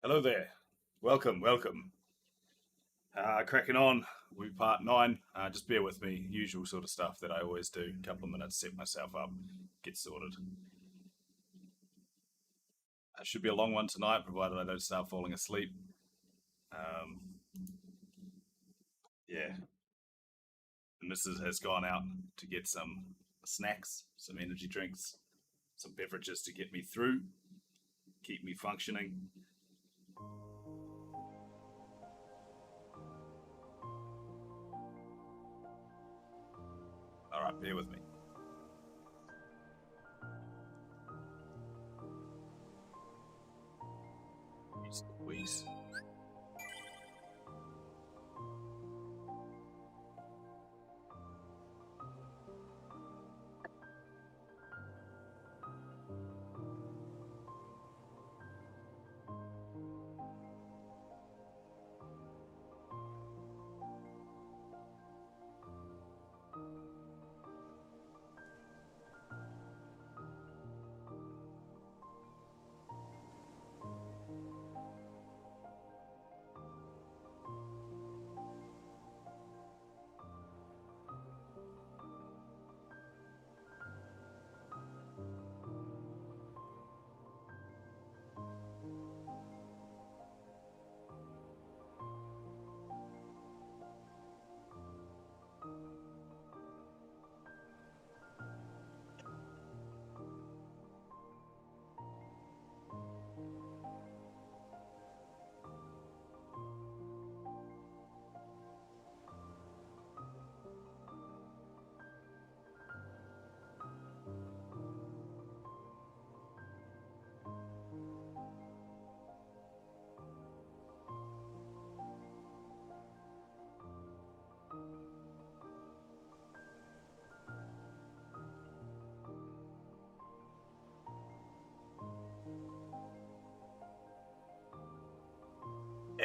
Hello there. Welcome, welcome. Cracking on. We part 9. Just bear with me. Usual sort of stuff that I always do. A couple of minutes, set myself up, get sorted. It should be a long one tonight, provided I don't start falling asleep. Um, yeah, the missus has gone out to get some snacks, some energy drinks, some beverages to get me through, keep me functioning. All right, bear with me. Squeeze.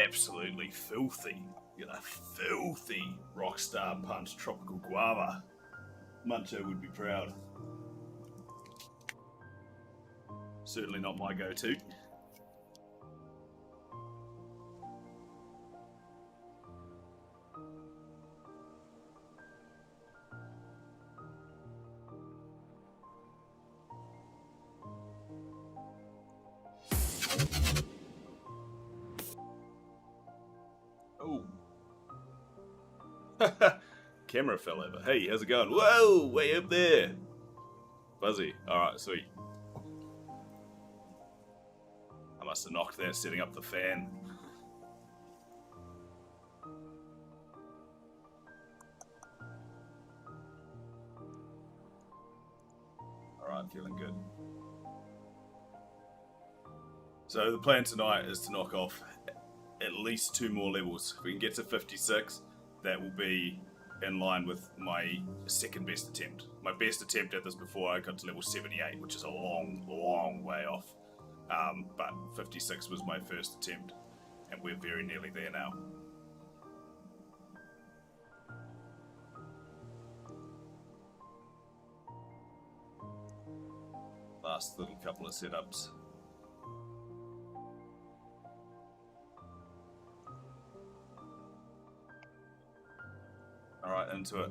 Absolutely filthy. Filthy Rockstar Punch Tropical Guava. Muncho would be proud. Certainly not my go-to. Oh. Camera fell over. Hey, how's it going? Whoa, way up there. Fuzzy. Alright, sweet. I must have knocked that setting up the fan. Alright, feeling good. So the plan tonight is to knock off at least 2 more levels. If we can get to 56, that will be in line with my second best attempt. My best attempt at this before I got to level 78, which is a long, long way off. But 56 was my first attempt, and we're very nearly there now. Last little couple of setups. Alright, into it.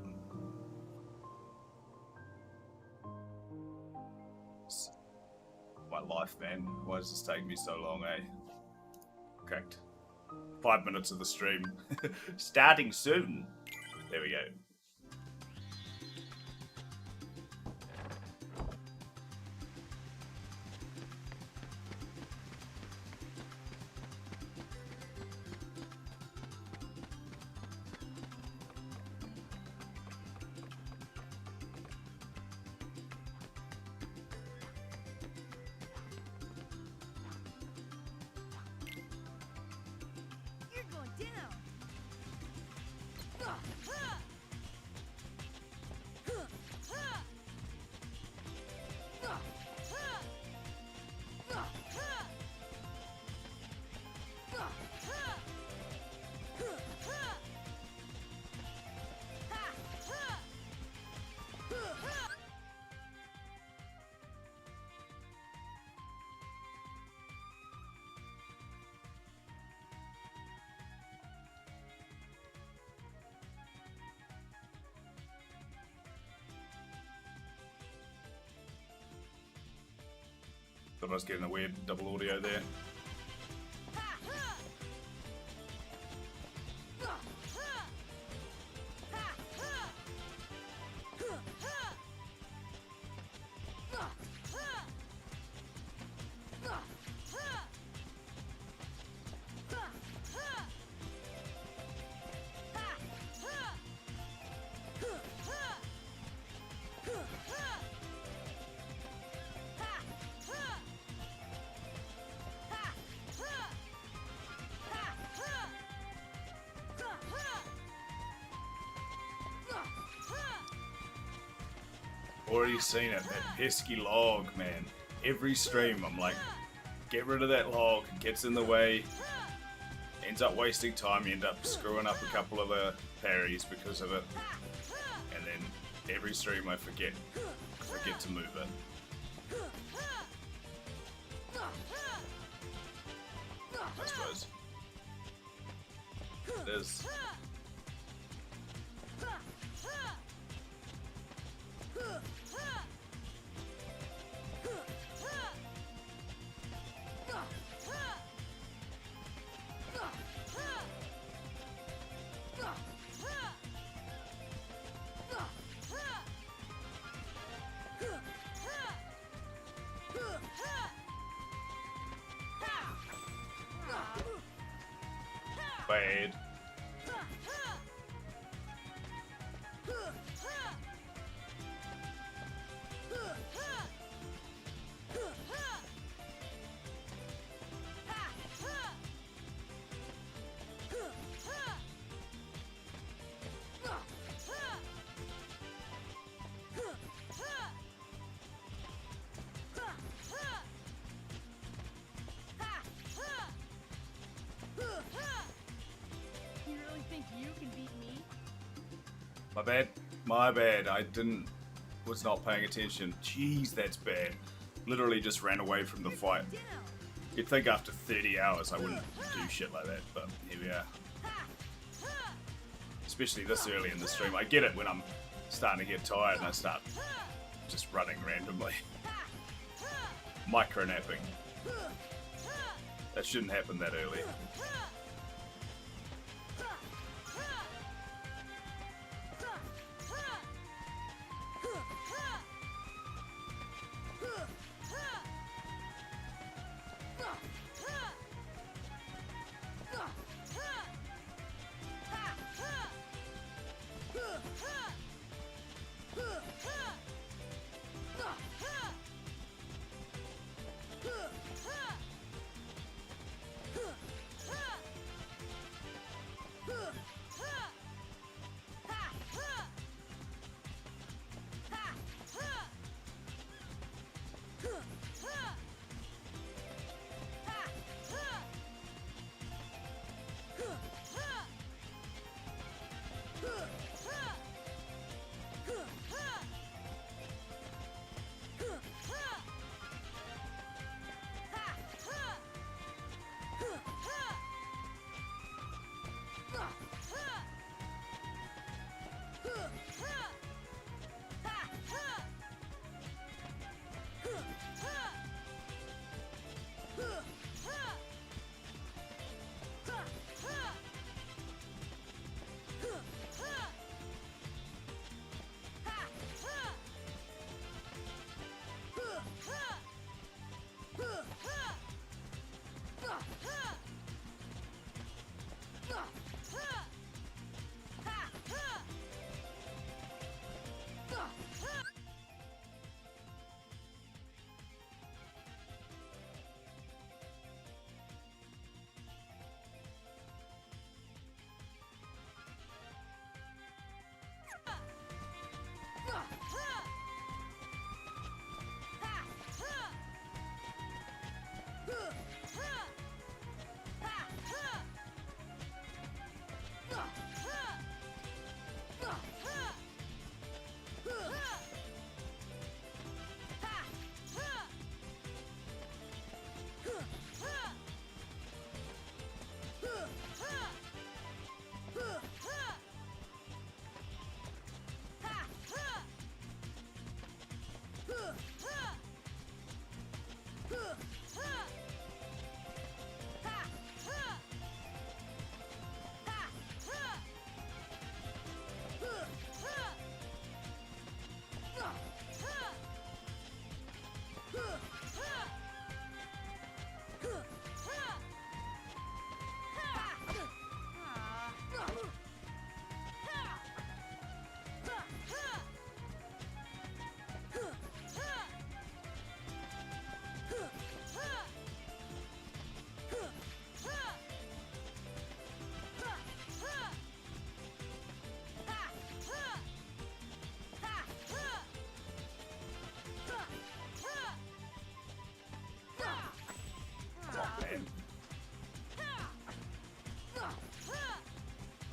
My life, man. Why does this take me so long, eh? Cracked. 5 minutes of the stream. Starting soon. There we go. Thought I was getting a weird double audio there. Already seen it, that pesky log, man. Every stream I'm like, get rid of that log, it gets in the way, ends up wasting time, you end up screwing up a couple of the parries because of it, and then every stream I forget to move it. I suppose. It is. Bad. My bad. I was not paying attention. Jeez, that's bad. Literally just ran away from the fight. You'd think after 30 hours I wouldn't do shit like that, but here we are. Especially this early in the stream. I get it when I'm starting to get tired and I start just running randomly. Micro-napping. That shouldn't happen that early.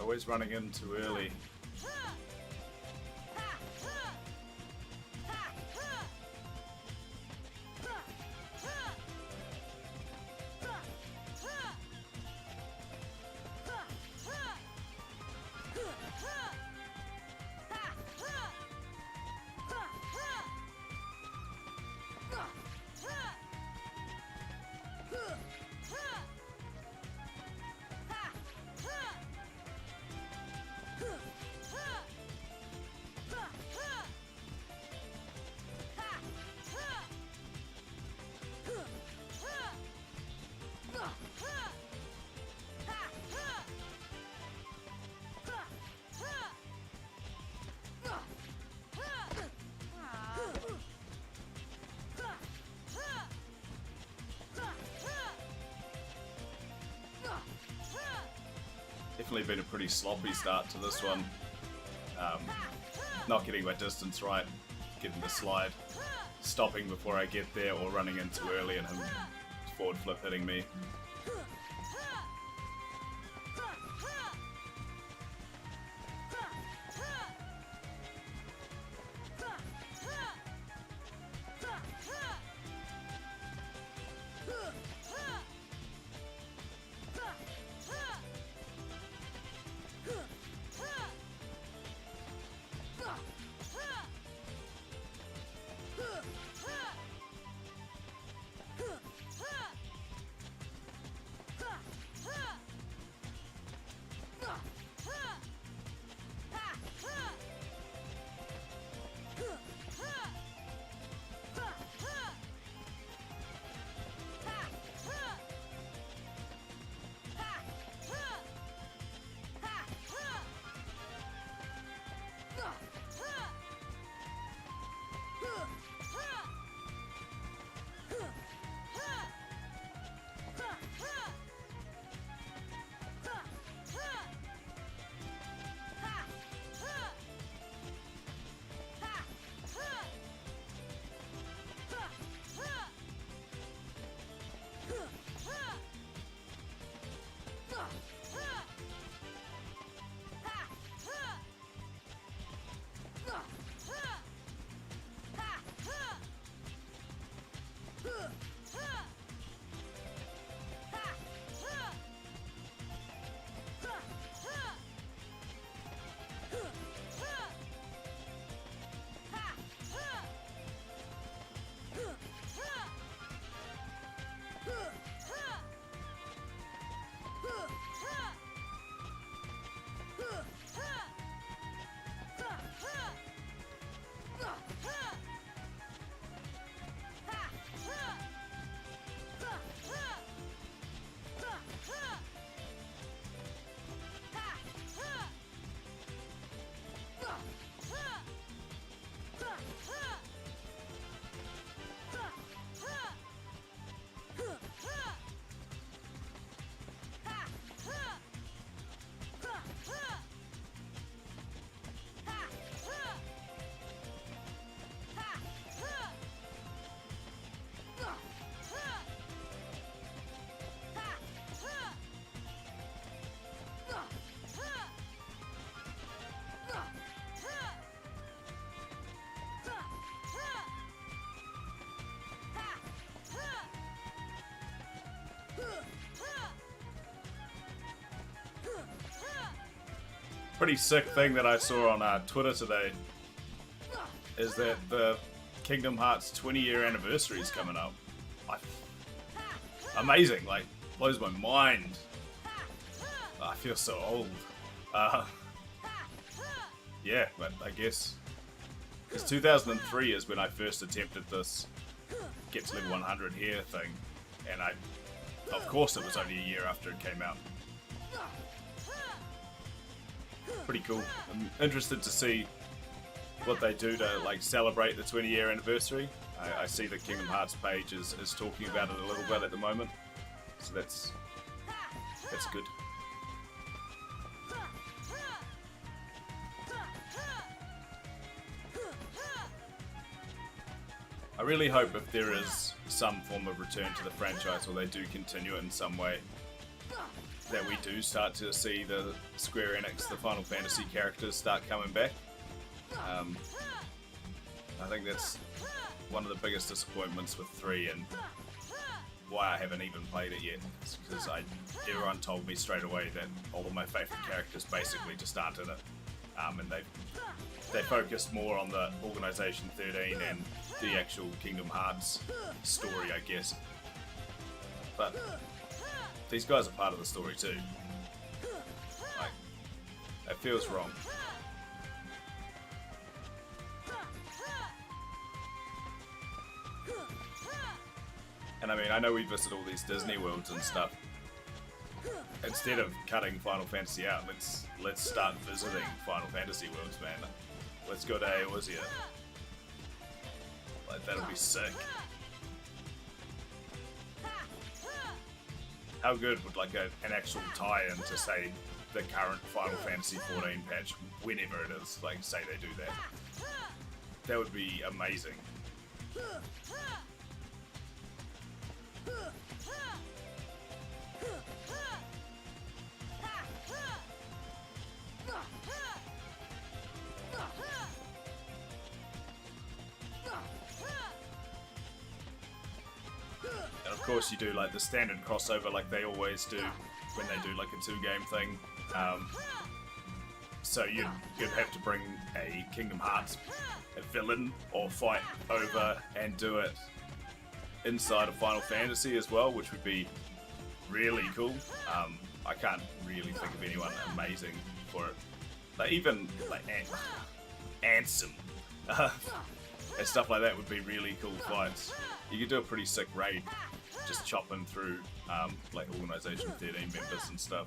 Always running in too early. Definitely been a pretty sloppy start to this one. Not getting my distance right, getting the slide, stopping before I get there, or running in too early and him forward flip hitting me. Pretty sick thing that I saw on Twitter today is that the Kingdom Hearts 20-year anniversary is coming up. Amazing, like, blows my mind. I feel so old. Yeah, but I guess because 2003 is when I first attempted this get to level 100 here thing, and of course it was only a year after it came out. Pretty cool. I'm interested to see what they do to like celebrate the 20-year anniversary. I see the Kingdom Hearts page is talking about it a little bit at the moment, so that's good. I really hope if there is some form of return to the franchise, or they do continue it in some way, that we do start to see the Square Enix, the Final Fantasy characters start coming back. I think that's one of the biggest disappointments with 3 and why I haven't even played it yet. It's because everyone told me straight away that all of my favourite characters basically just aren't in it. And they focused more on the Organisation 13 and the actual Kingdom Hearts story, I guess. But these guys are part of the story too. Like, it feels wrong. And I mean, I know we visit all these Disney worlds and stuff. Instead of cutting Final Fantasy out, let's start visiting Final Fantasy worlds, man. Let's go to Eorzea. Like, that'll be sick. How good would like an actual tie-in to, say, the current Final Fantasy 14 patch, whenever it is, like, say they do that. That would be amazing. And of course you do like the standard crossover like they always do when they do like a 2-game thing. So you'd have to bring a Kingdom Hearts villain or fight over and do it inside of Final Fantasy as well, which would be really cool. I can't really think of anyone amazing for it. Like even like Ansem and stuff like that would be really cool fights. You could do a pretty sick raid, just chopping through like Organisation 13 members and stuff.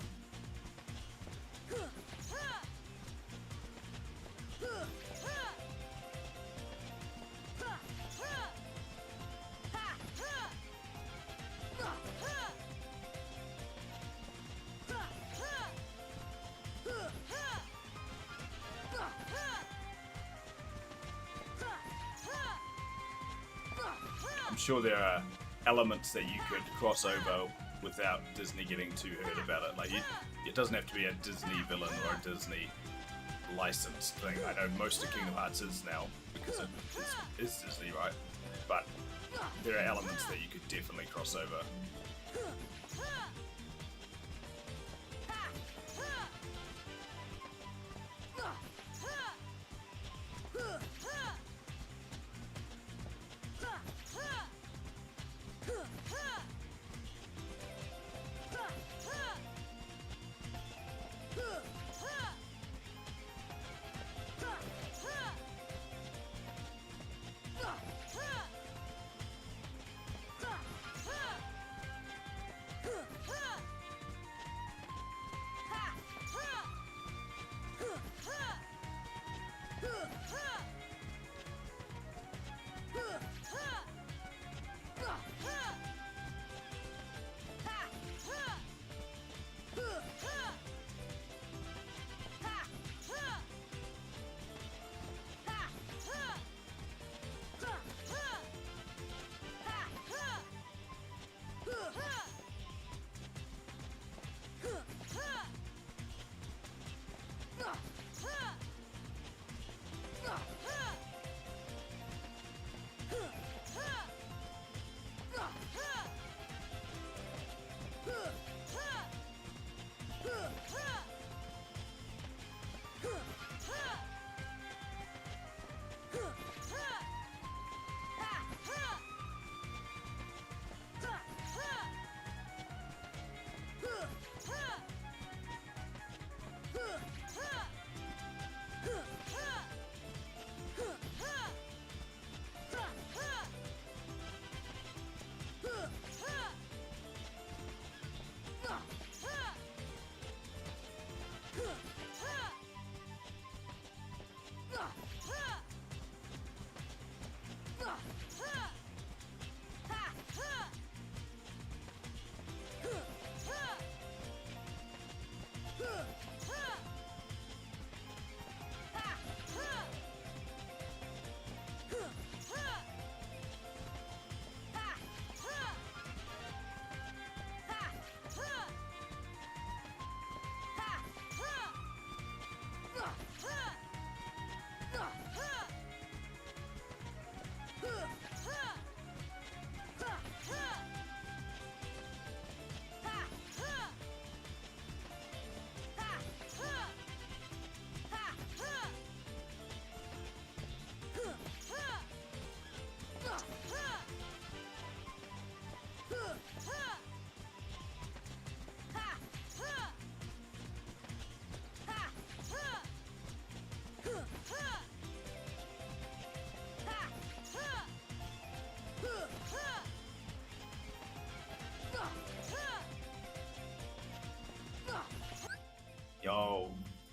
I'm sure there are elements that you could cross over without Disney getting too hurt about it. Like, it doesn't have to be a Disney villain or a Disney licensed thing. I know most of Kingdom Hearts is now, because it is Disney, right? But there are elements that you could definitely cross over.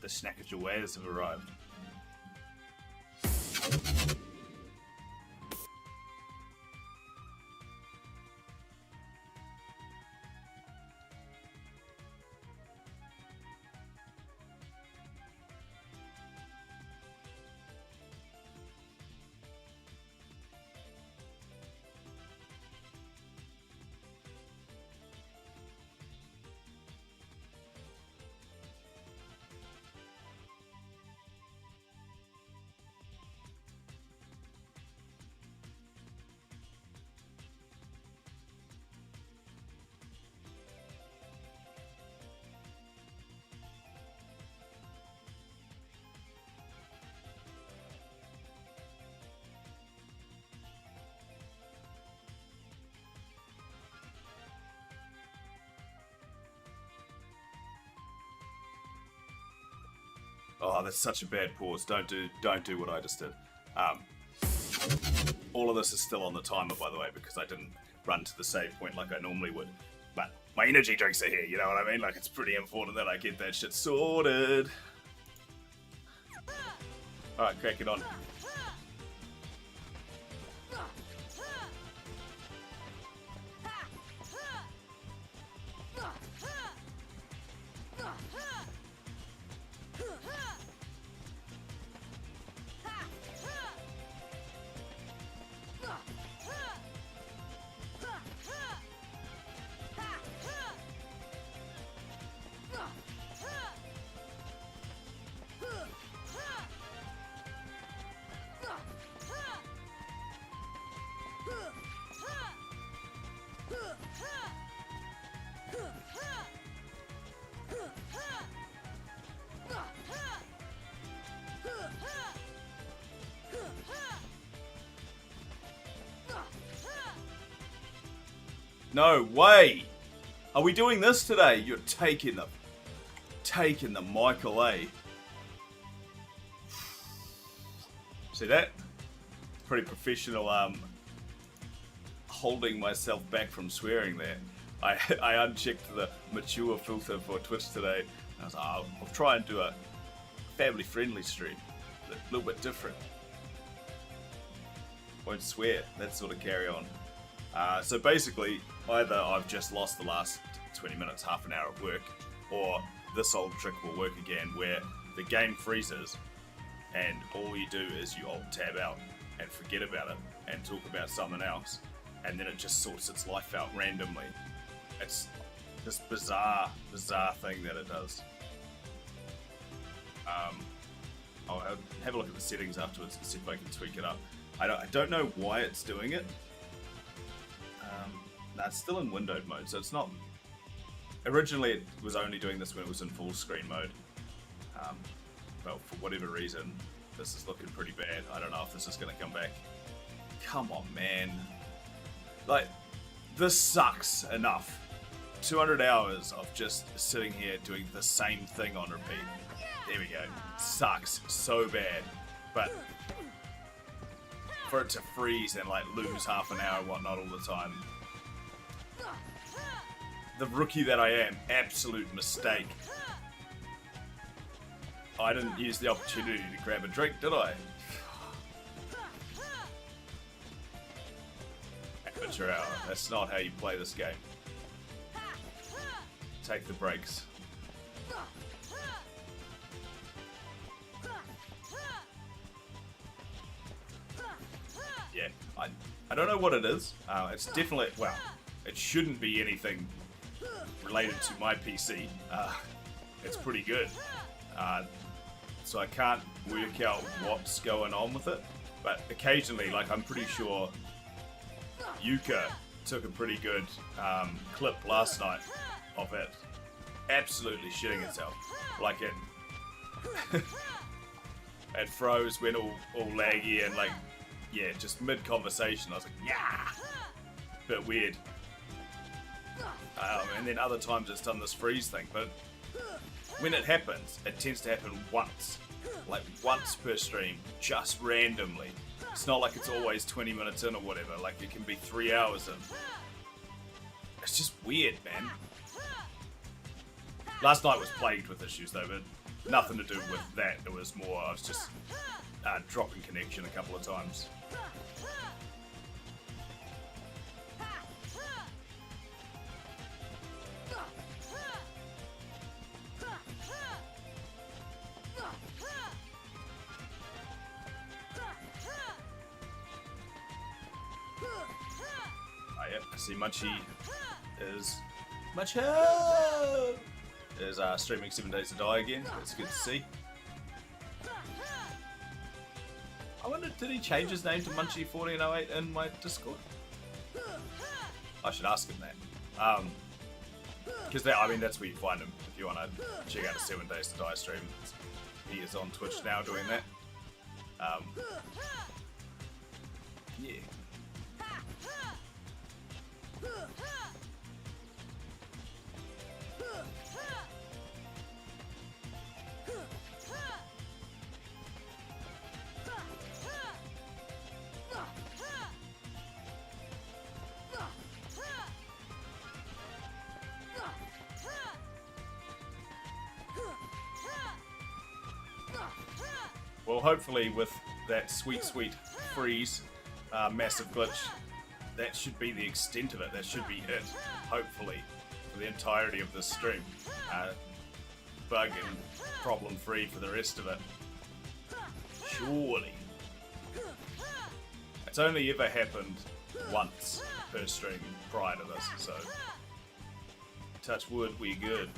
the Snackage wares have arrived. Oh, that's such a bad pause. Don't do what I just did. All of this is still on the timer, by the way, because I didn't run to the save point like I normally would. But my energy drinks are here, you know what I mean? Like, it's pretty important that I get that shit sorted. Alright, crack it on. No way! Are we doing this today? You're taking the Michael, eh? See that? Pretty professional, holding myself back from swearing there. I unchecked the mature filter for Twitch today. I was like, oh, I'll try and do a family-friendly stream. A little bit different. Won't swear, that sort of carry on. So basically, either I've just lost the last 20 minutes, half an hour of work, or this old trick will work again where the game freezes and all you do is you alt-tab out and forget about it and talk about something else, and then it just sorts its life out randomly. It's this bizarre thing that it does. I'll have a look at the settings afterwards and see if I can tweak it up. I don't know why it's doing it. It's still in windowed mode, so it's not... Originally it was only doing this when it was in full screen mode. But for whatever reason, this is looking pretty bad. I don't know if this is going to come back. Come on, man. Like, this sucks enough. 200 hours of just sitting here doing the same thing on repeat. There we go. Sucks so bad. But for it to freeze and like lose half an hour and whatnot all the time. The rookie that I am, absolute mistake. I didn't use the opportunity to grab a drink, did I? Amateur hour. That's not how you play this game. Take the breaks. Yeah, I don't know what it is. It's definitely, well, it shouldn't be anything related to my PC. It's pretty good. So I can't work out what's going on with it. But occasionally, like, I'm pretty sure Yuka took a pretty good clip last night of it absolutely shitting itself. Like, it froze, went all laggy, and like, yeah, just mid-conversation, I was like, yeah! Bit weird. And then other times it's done this freeze thing, but when it happens, it tends to happen once. Like, once per stream, just randomly. It's not like it's always 20 minutes in or whatever, like it can be 3 hours in. It's just weird, man. Last night was plagued with issues though, but nothing to do with that. It was more I was just dropping connection a couple of times. Oh, yep, I see Munchie is streaming 7 Days to Die again. It's good to see. I wonder, did he change his name to Munchie1408 in my Discord? I should ask him that. Because I mean that's where you find him if you want to check out a 7 Days to Die stream. He is on Twitch now doing that. Yeah. Well, hopefully with that sweet freeze, massive glitch, that should be the extent of it. That should be it, hopefully, for the entirety of this stream. Bug and problem free for the rest of it. Surely. It's only ever happened once per stream prior to this, so touch wood, we're good.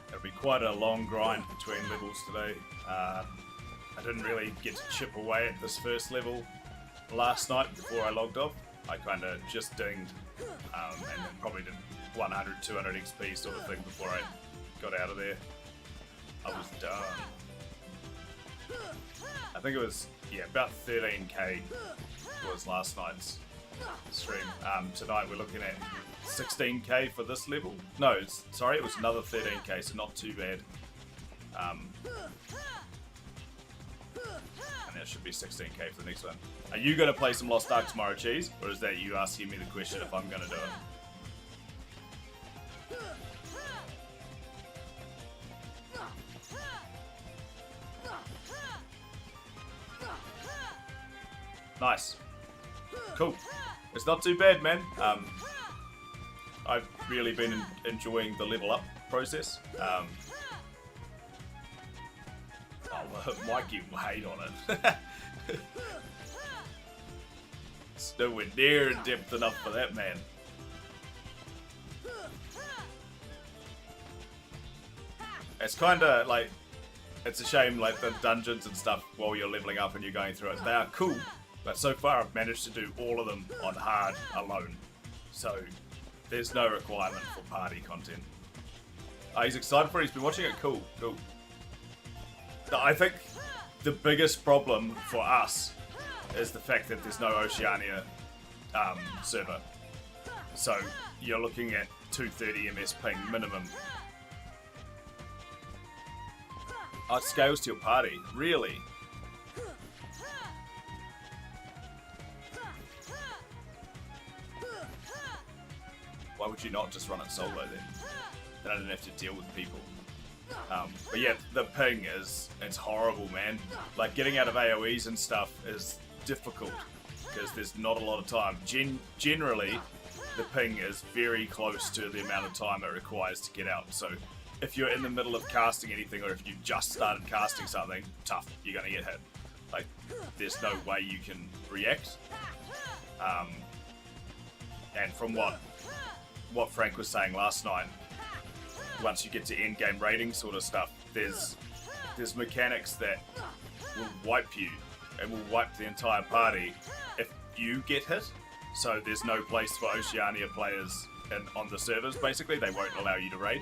It'll be quite a long grind between levels today. I didn't really get to chip away at this first level last night before I logged off. I kind of just dinged and then probably did 100, 200 XP sort of thing before I got out of there. I was done. I think it was, yeah, about 13k was last night's stream. Tonight we're looking at 16k for this level. No, sorry, it was another 13k, so not too bad. And that should be 16k for the next one. Are you going to play some Lost Ark tomorrow, Cheese? Or is that you asking me the question if I'm going to do it? Nice. Cool. It's not too bad, man. I've really been enjoying the level up process. Mikey will hate on it. It's nowhere near in depth enough for that man. It's kind of like, it's a shame like the dungeons and stuff while you're leveling up and you're going through it. They are cool, but so far I've managed to do all of them on hard alone. So there's no requirement for party content. He's excited for it, he's been watching it, cool. I think the biggest problem for us is the fact that there's no Oceania server. So you're looking at 230 ms ping minimum. Oh, it scales to your party. Really? Why would you not just run it solo then? Then I didn't have to deal with people. But yeah, the ping it's horrible, man. Like getting out of AoEs and stuff is difficult because there's not a lot of time. Generally, the ping is very close to the amount of time it requires to get out. So if you're in the middle of casting anything or if you just started casting something, tough, you're gonna get hit. Like, there's no way you can react. And from what Frank was saying last night, once you get to end game rating sort of stuff, there's mechanics that will wipe you and will wipe the entire party if you get hit. So there's no place for Oceania players on the servers. Basically, they won't allow you to raid.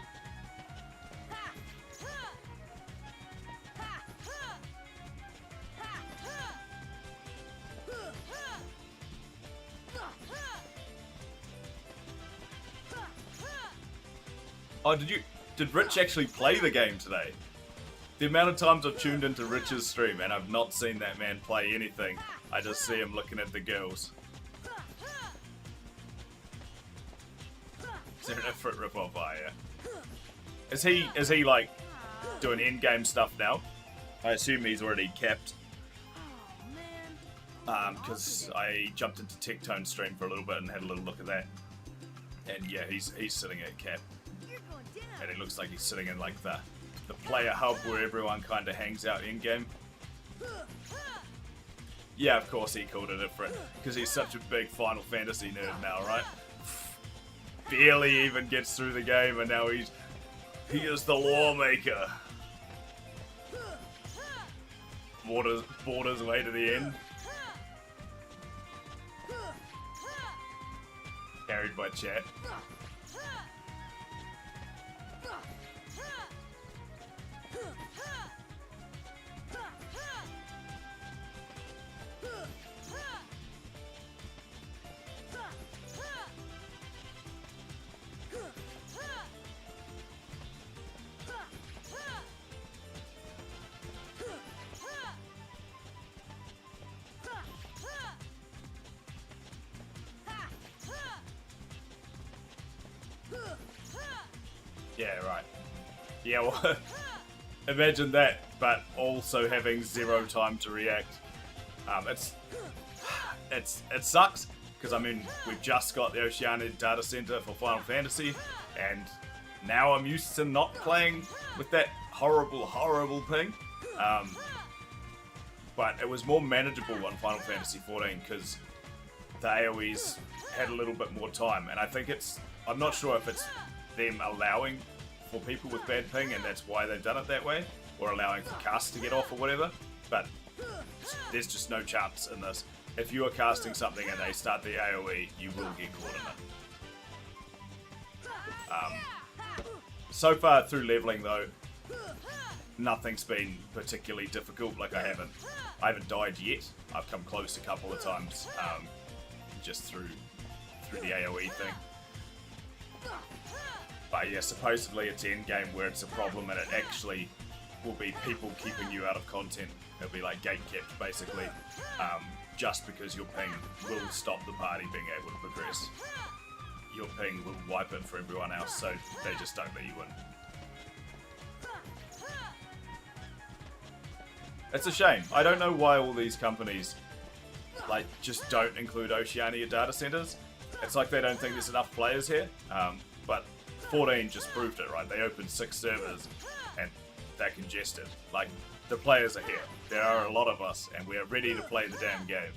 Oh, did Rich actually play the game today? The amount of times I've tuned into Rich's stream and I've not seen that man play anything. I just see him looking at the girls. Is there an effort rip-off? Oh, yeah. Is he like doing in-game stuff now? I assume he's already capped. Because I jumped into Tectone's stream for a little bit and had a little look at that. And yeah, he's sitting at cap. And it looks like he's sitting in like the player hub where everyone kind of hangs out in-game. Yeah, of course he called it different, because he's such a big Final Fantasy nerd now, right? Barely even gets through the game and now he is the lawmaker. Borders way to the end. Carried by chat. Yeah, right. Yeah, well, imagine that, but also having zero time to react. It sucks, because I mean, we've just got the Oceania data center for Final Fantasy, and now I'm used to not playing with that horrible ping. But it was more manageable on Final Fantasy 14 because the AoEs had a little bit more time, and I think I'm not sure if it's them allowing for people with bad ping and that's why they've done it that way, or allowing for casts to get off or whatever, but there's just no chance in this. If you are casting something and they start the AoE, you will get caught in it. So far through leveling though, nothing's been particularly difficult. Like I haven't died yet. I've come close a couple of times, just through the AoE thing. But yeah, supposedly it's endgame where it's a problem, and it actually will be people keeping you out of content. It'll be like gatekept, basically, just because your ping will stop the party being able to progress. Your ping will wipe it for everyone else, so they just don't let you in. It's a shame. I don't know why all these companies like just don't include Oceania data centers. It's like they don't think there's enough players here. But 14 just proved it, right? They opened 6 servers and they're congested. Like, the players are here. There are a lot of us and we are ready to play the damn game.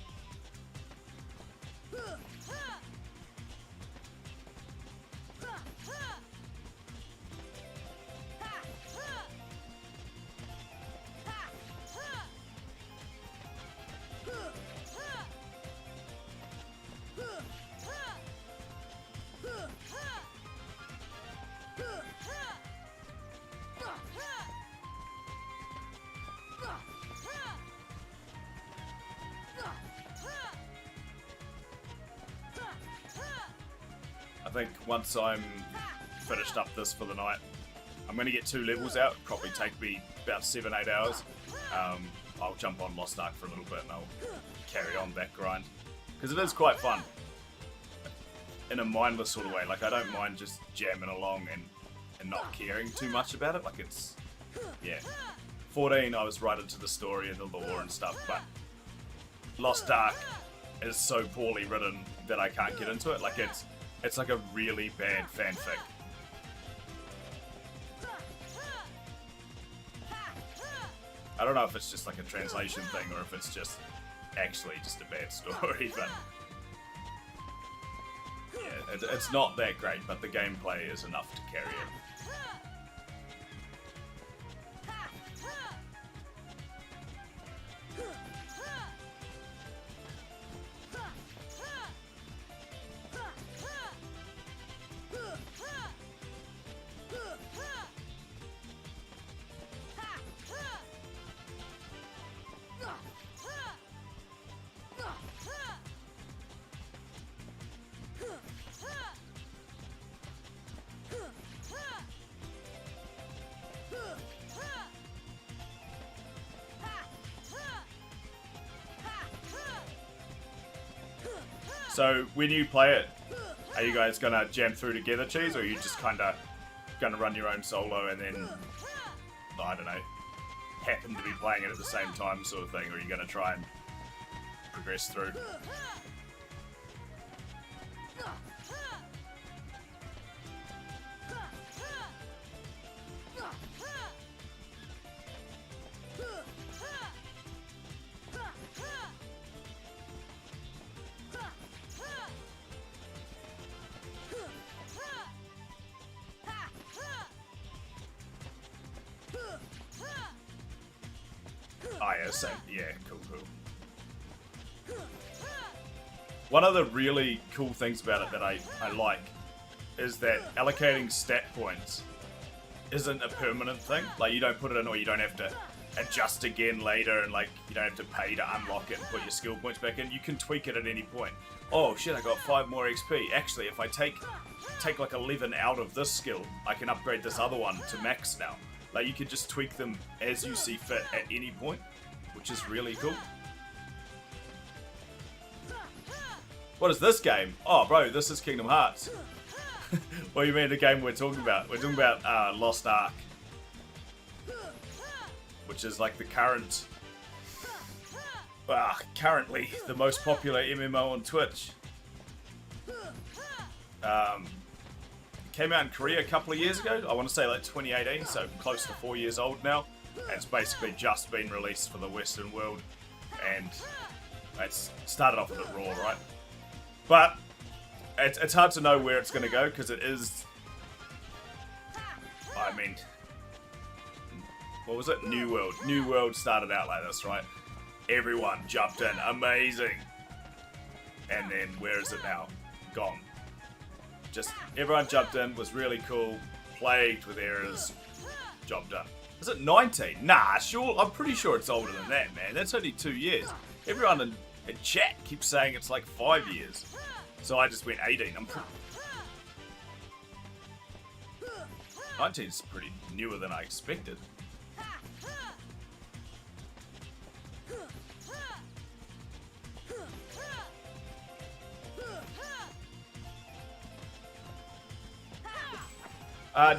I think once I'm finished up this for the night, I'm going to get 2 levels out. It'll probably take me about 7-8 hours. I'll jump on Lost Ark for a little bit and I'll carry on that grind. Because it is quite fun. In a mindless sort of way. Like, I don't mind just jamming along and not caring too much about it. Like, it's... yeah. 14, I was right into the story and the lore and stuff, but Lost Ark is so poorly written that I can't get into it. Like, it's like a really bad fanfic. I don't know if it's just like a translation thing or if it's just actually just a bad story, but yeah, it's not that great, but the gameplay is enough to carry it. So when you play it, are you guys gonna jam through together, Cheese, or are you just kinda gonna run your own solo and then, I don't know, happen to be playing it at the same time sort of thing, or are you gonna try and progress through? Oh yeah, same. Yeah, cool. One of the really cool things about it that I like is that allocating stat points isn't a permanent thing. Like, you don't put it in or you don't have to adjust again later, and like you don't have to pay to unlock it and put your skill points back in. You can tweak it at any point. Oh shit, I got 5 more XP. Actually, if I take like 11 out of this skill, I can upgrade this other one to max now. Like, you can just tweak them as you see fit at any point, which is really cool. What is this game? Oh, bro, this is Kingdom Hearts. What do you mean the game we're talking about? We're talking about Lost Ark, which is like the currently the most popular MMO on Twitch. Came out in Korea a couple of years ago. I want to say like 2018, so close to 4 years old now. And it's basically just been released for the Western world, and it's started off a bit raw, right? But it's hard to know where it's going to go, because it is... I mean... What was it? New World. New World started out like this, right? Everyone jumped in. Amazing. And then, where is it now? Gone. Just, everyone jumped in, was really cool, plagued with errors, job done. Is it 19? Nah, sure. I'm pretty sure it's older than that, man. That's only 2 years. Everyone in chat keeps saying it's like 5 years. So I just went 18. 19 is pretty newer than I expected.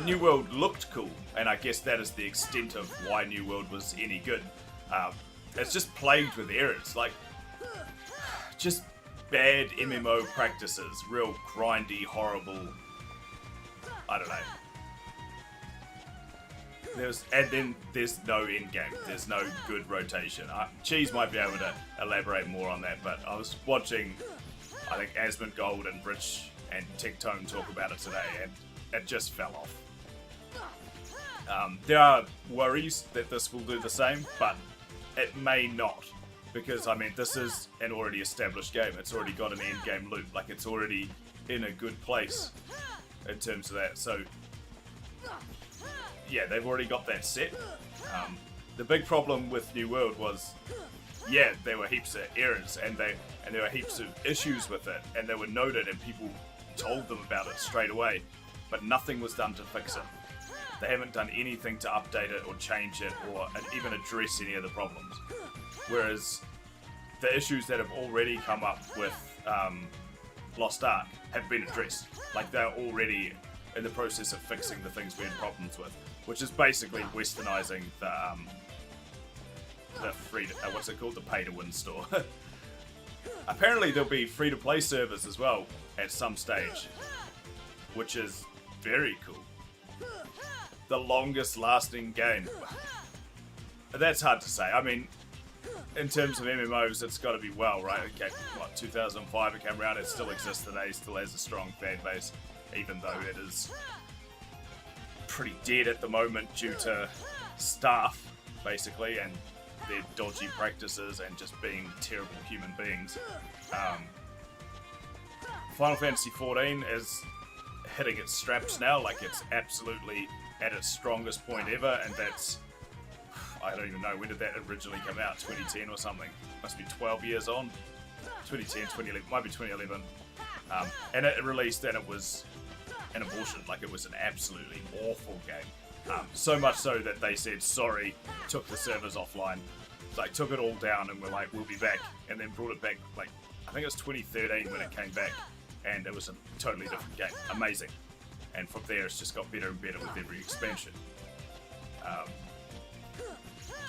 New World looked cool, and I guess that is the extent of why New World was any good. It's just plagued with errors, like just bad MMO practices, real grindy, horrible. I don't know. And then there's no end game. There's no good rotation. Cheese might be able to elaborate more on that, but I was watching, I think, Asmongold and Rich and Tectone talk about it today, and it just fell off. There are worries that this will do the same, but it may not. Because, I mean, this is an already established game. It's already got an end game loop. Like, it's already in a good place in terms of that. So, yeah, they've already got that set. The big problem with New World was, yeah, there were heaps of errors and there were heaps of issues with it, and they were noted and people told them about it straight away, but nothing was done to fix it. They haven't done anything to update it or change it or even address any of the problems. Whereas the issues that have already come up with Lost Ark have been addressed. Like, they're already in the process of fixing the things we had problems with, which is basically westernizing the free to, what's it called, the pay-to-win store. Apparently there'll be free-to-play servers as well at some stage, which is very cool. The longest lasting game. That's hard to say. I mean, in terms of MMOs, it's got to be well, right? Okay, what, 2005 it came around, it still exists today, still has a strong fan base, even though it is pretty dead at the moment due to staff, basically, and their dodgy practices and just being terrible human beings. Final Fantasy XIV is hitting its straps now, like it's absolutely at its strongest point ever, and that's, I don't even know, when did that originally come out? 2010 or something? Must be 12 years on. 2010, 2011, might be 2011. And it released and it was an abortion, like it was an absolutely awful game. So much so that they said sorry, took the servers offline, like took it all down and were like, we'll be back, and then brought it back, like, I think it was 2013 when it came back, and it was a totally different game. Amazing. And from there it's just got better and better with every expansion.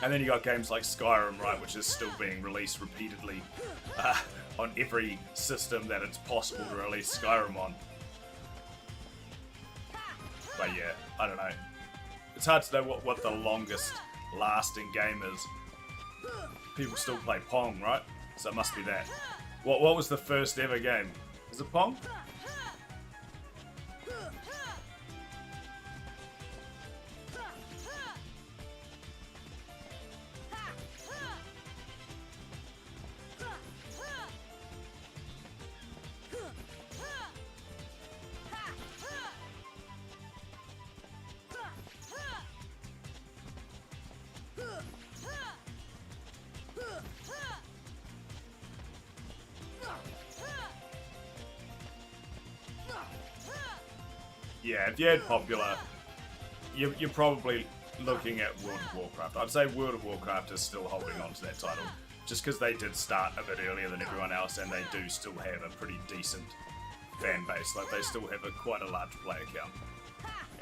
And then you got games like Skyrim, right, which is still being released repeatedly on every system that it's possible to release Skyrim on. But yeah, I don't know. It's hard to know what the longest lasting game is. People still play Pong, right? So it must be that. What was the first ever game? Is it Pong? Yeah, if you had popular, you're probably looking at World of Warcraft. I'd say World of Warcraft is still holding on to that title, just because they did start a bit earlier than everyone else, and they do still have a pretty decent fan base. Like, they still have quite a large player count,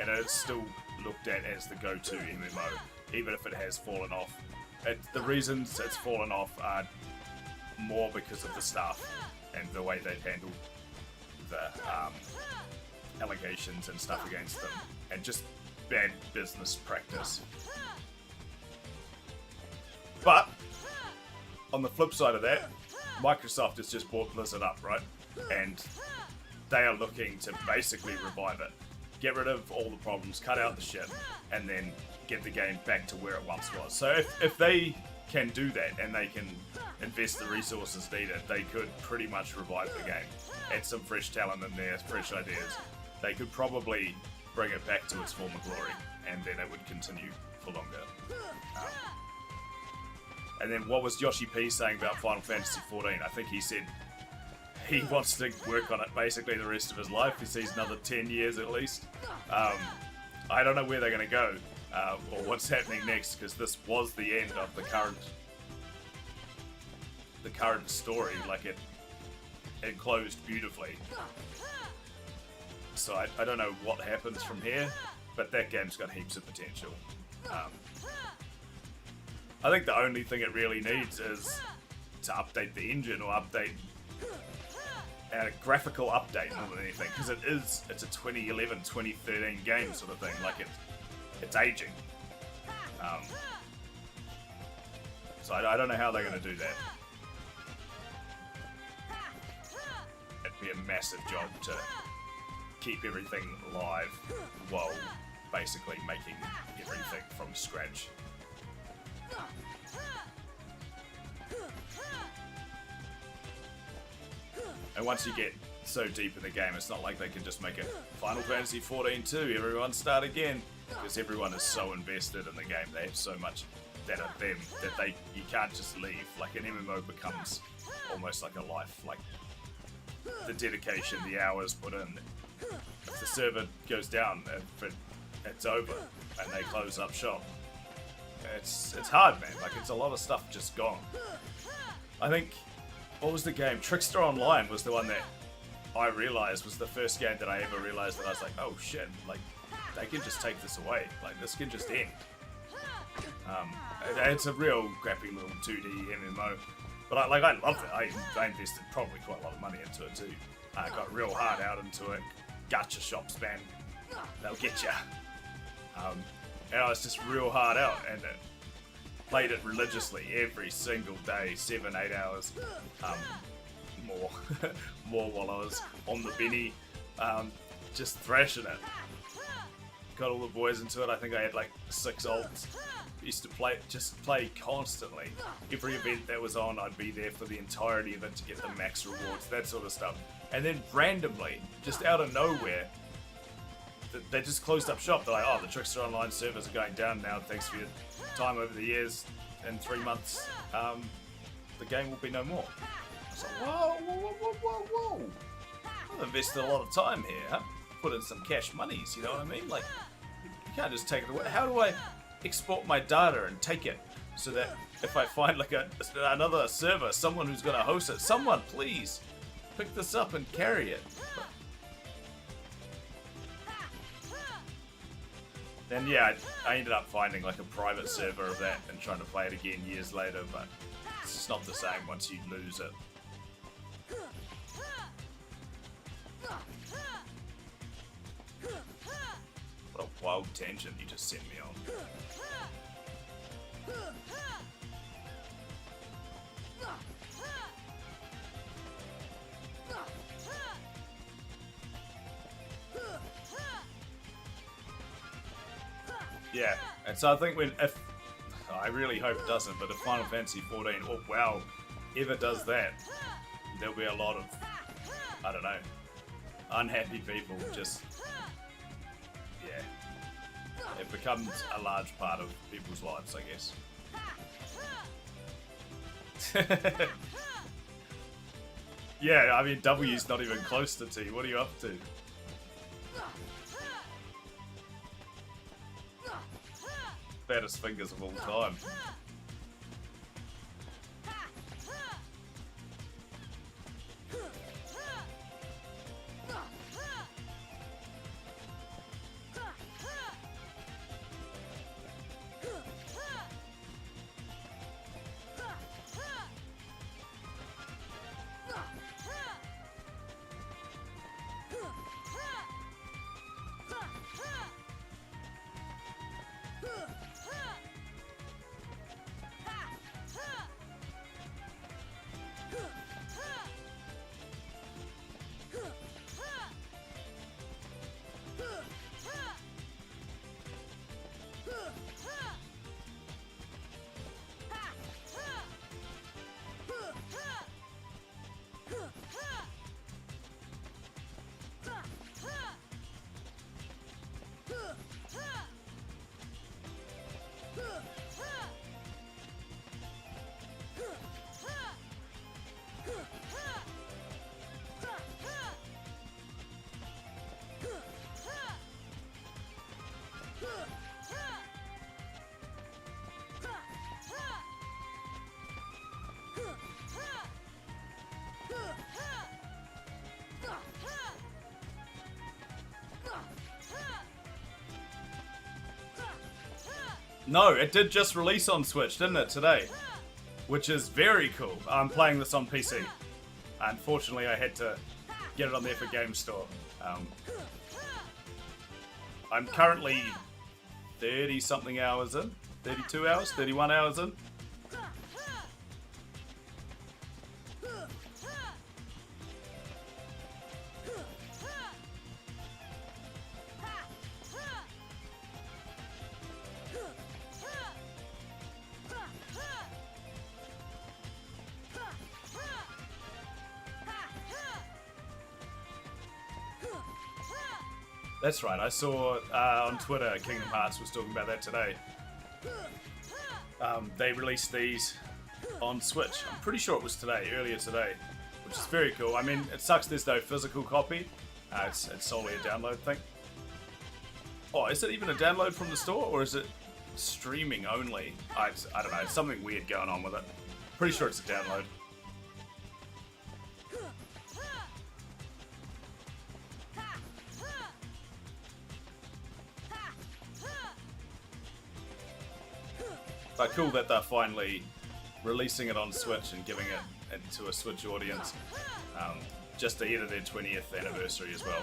and it's still looked at as the go-to MMO, even if it has fallen off. The reasons it's fallen off are more because of the staff and the way they've handled the allegations and stuff against them, and just bad business practice. But on the flip side of that, Microsoft has just bought Blizzard up, right? And they are looking to basically revive it, get rid of all the problems, cut out the shit, and then get the game back to where it once was. So if they can do that and they can invest the resources needed, they could pretty much revive the game. Add some fresh talent in there, fresh ideas. They could probably bring it back to its former glory, and then it would continue for longer. And then what was Yoshi P saying about Final Fantasy XIV? I think he said he wants to work on it basically the rest of his life. He sees another 10 years at least. I don't know where they're going to go or what's happening next, because this was the end of the current story. Like it closed beautifully. So I don't know what happens from here, but that game's got heaps of potential. I think the only thing it really needs is to update the engine, or update a graphical update more than anything, because it's a 2011, 2013 game sort of thing. Like it's aging. So I don't know how they're going to do that. It'd be a massive job to keep everything live while basically making everything from scratch. And once you get so deep in the game, it's not like they can just make a Final Fantasy XIV 2, everyone start again, because everyone is so invested in the game. They have so much that are them that you can't just leave. Like an MMO becomes almost like a life. Like the dedication, the hours put in. If the server goes down, it's over and they close up shop. It's hard, man. Like it's a lot of stuff just gone. I think, what was the game? Trickster Online was the one that I realized was the first game that I ever realized that I was like, oh shit, like they can just take this away. Like this can just end. It's a real crappy little 2D MMO, but I loved it. I invested probably quite a lot of money into it too. I got real hard out into it. Gacha shops, man, they'll get ya. And I was just real hard out, and played it religiously every single day, 7-8 hours, more while I was on the Benny, just thrashing it. Got all the boys into it. I think I had like 6 ults. Used to play constantly. Every event that was on, I'd be there for the entirety of it to get the max rewards, that sort of stuff. And then randomly, just out of nowhere, they just closed up shop. They're like, oh, the Trickster Online servers are going down now. Thanks for your time over the years. In 3 months, the game will be no more. I was like, whoa. I've invested a lot of time here. Huh? Put in some cash monies, you know what I mean? Like, you can't just take it away. How do I export my data and take it so that if I find like another server, someone who's going to host it, someone please pick this up and carry it. Then yeah, I ended up finding like a private server of that and trying to play it again years later, but it's just not the same once you lose it. What a wild tangent you just sent me on. Yeah, and so I think I really hope it doesn't, but if Final Fantasy XIV, or WoW, ever does that, there'll be a lot of, I don't know, unhappy people. Just, yeah, it becomes a large part of people's lives, I guess. Yeah, I mean, W's not even close to T. What are you up to? Fattest fingers of all time. No, it did just release on Switch, didn't it, today? Which is very cool. I'm playing this on PC. Unfortunately, I had to get it on the Epic Games Store. I'm currently 30-something hours in. 32 hours? 31 hours in. That's right, I saw on Twitter Kingdom Hearts was talking about that today. They released these on Switch. I'm pretty sure it was today, earlier today, which is very cool. I mean, it sucks there's no physical copy. It's solely a download thing. Oh, is it even a download from the store, or is it streaming only? I don't know, it's something weird going on with it. Pretty sure it's a download. But cool that they're finally releasing it on Switch and giving it into a Switch audience, just ahead of their 20th anniversary as well.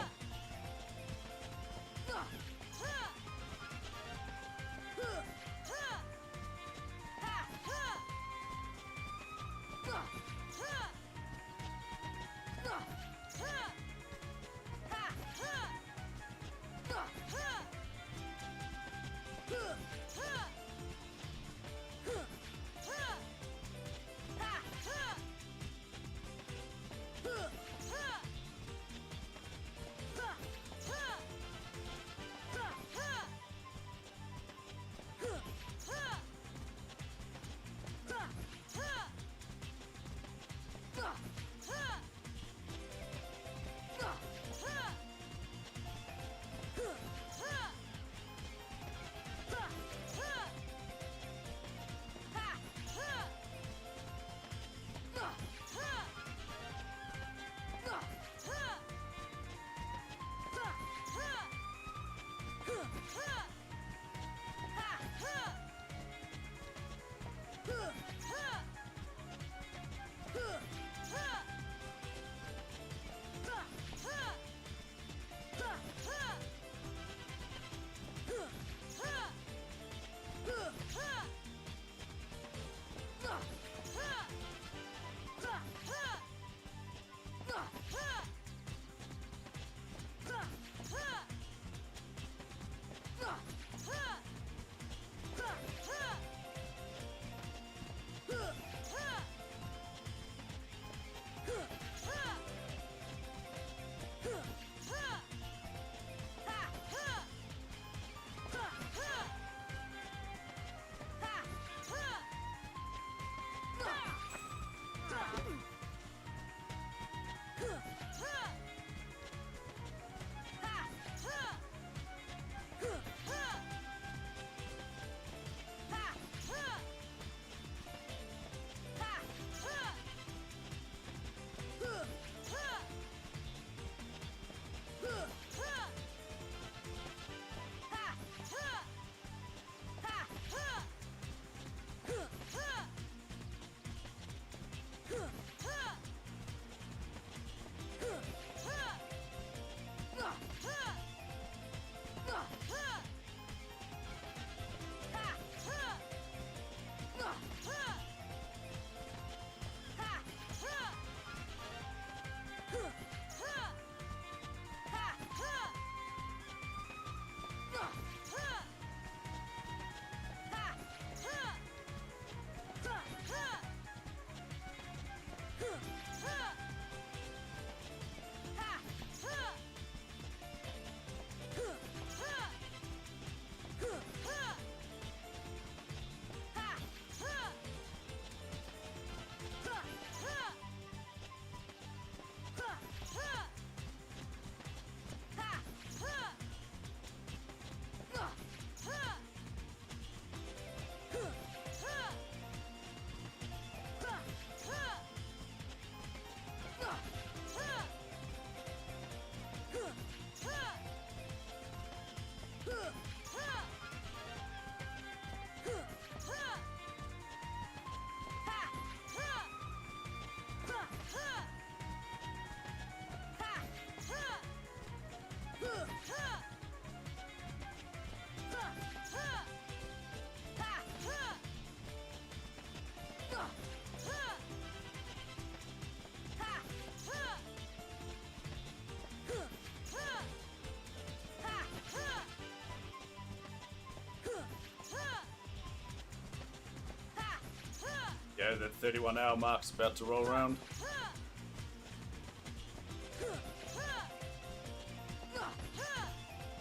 Yeah, the 31-hour mark's about to roll around.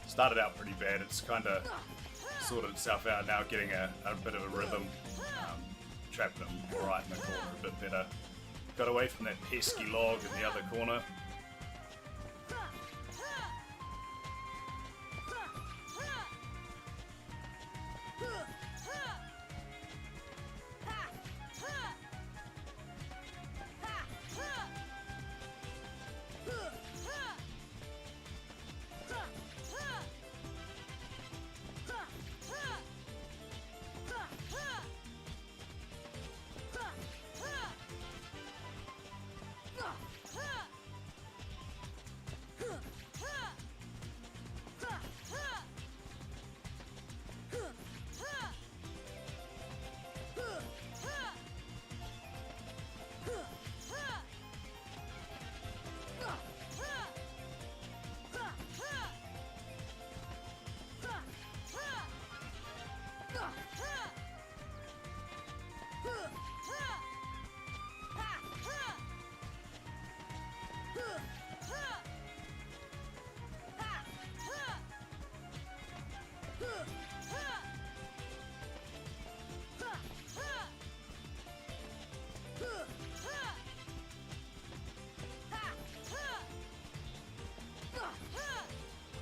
Started out pretty bad. It's kind of sorted itself out now, getting a bit of a rhythm. Trapped him right in the corner a bit better. Got away from that pesky log in the other corner.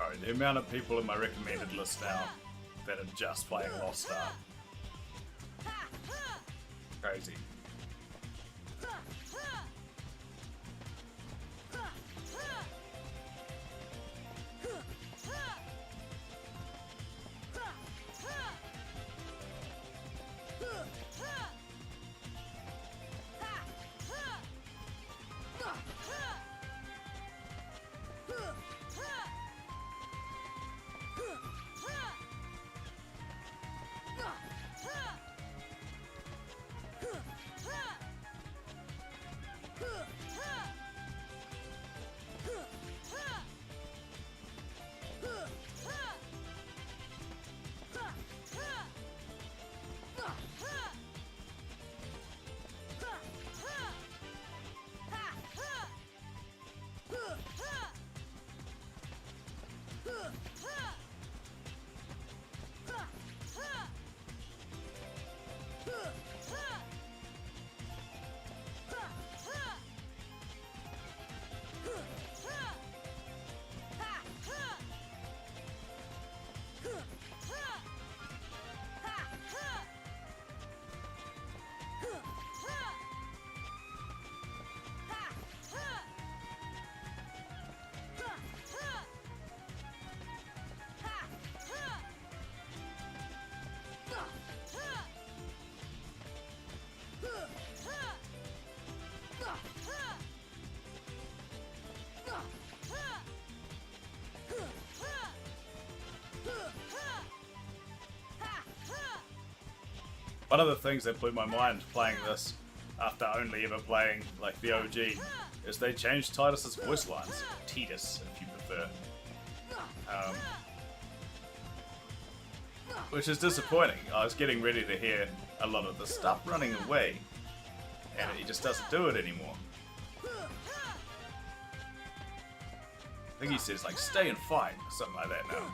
Alright, the amount of people in my recommended list now that are just playing Lost Ark. Crazy. One of the things that blew my mind playing this, after only ever playing like the OG, is they changed Titus's voice lines. Titus, if you prefer. Which is disappointing. I was getting ready to hear a lot of the stuff running away, and he just doesn't do it anymore. I think he says like "stay and fight" or something like that now.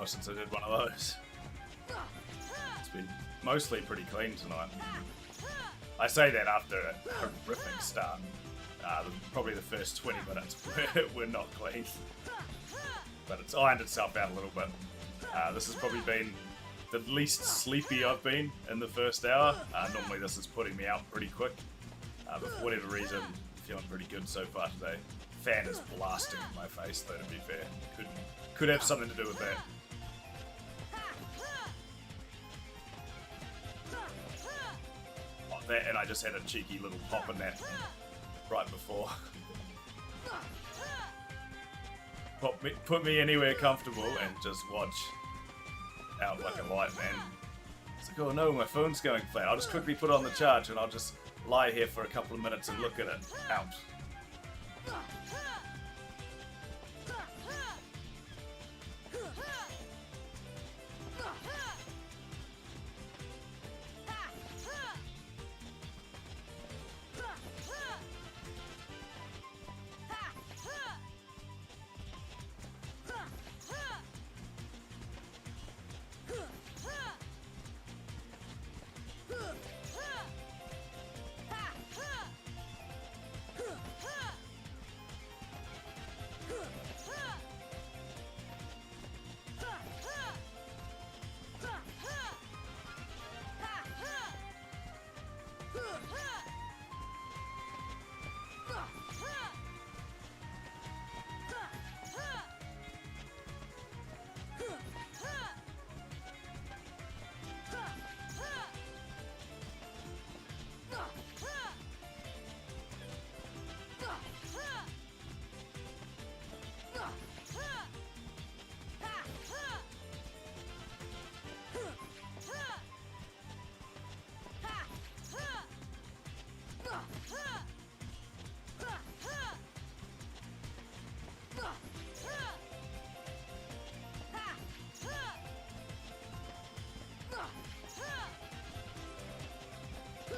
while since I did one of those. It's been mostly pretty clean tonight. I say that after a horrific start. Probably the first 20 minutes were not clean. But it's ironed itself out a little bit. This has probably been the least sleepy I've been in the first hour. Normally this is putting me out pretty quick. But for whatever reason, feeling pretty good so far today. Fan is blasting in my face, though, to be fair. Could have something to do with that. Oh, that, and I just had a cheeky little pop in that right before. Put me anywhere comfortable and just watch out like a light, man. It's like, oh no, my phone's going flat. I'll just quickly put it on the charge and I'll just lie here for a couple of minutes and look at it. Out.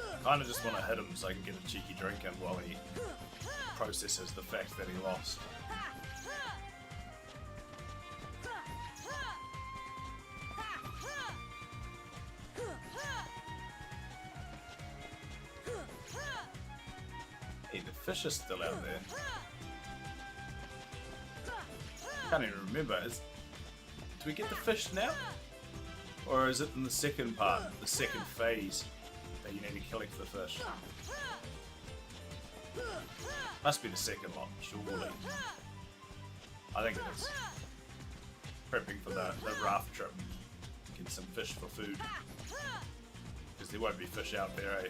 I kind of just want to hit him so I can get a cheeky drink in while he processes the fact that he lost. Hey, the fish is still out there. Can't even remember. Do we get the fish now? Or is it in the second part, the second phase, that you need to collect the fish? Must be the second lot, surely. I think it is. Prepping for the raft trip. Get some fish for food. Because there won't be fish out there, eh?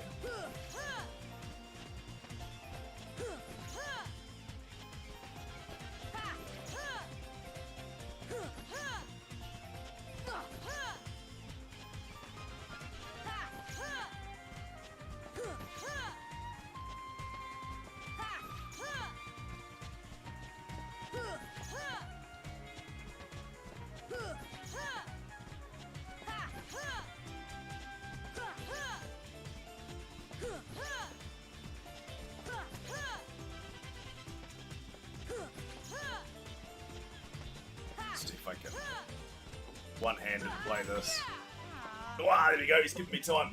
See if I can one-handed play this. Wow, there we go, he's giving me time.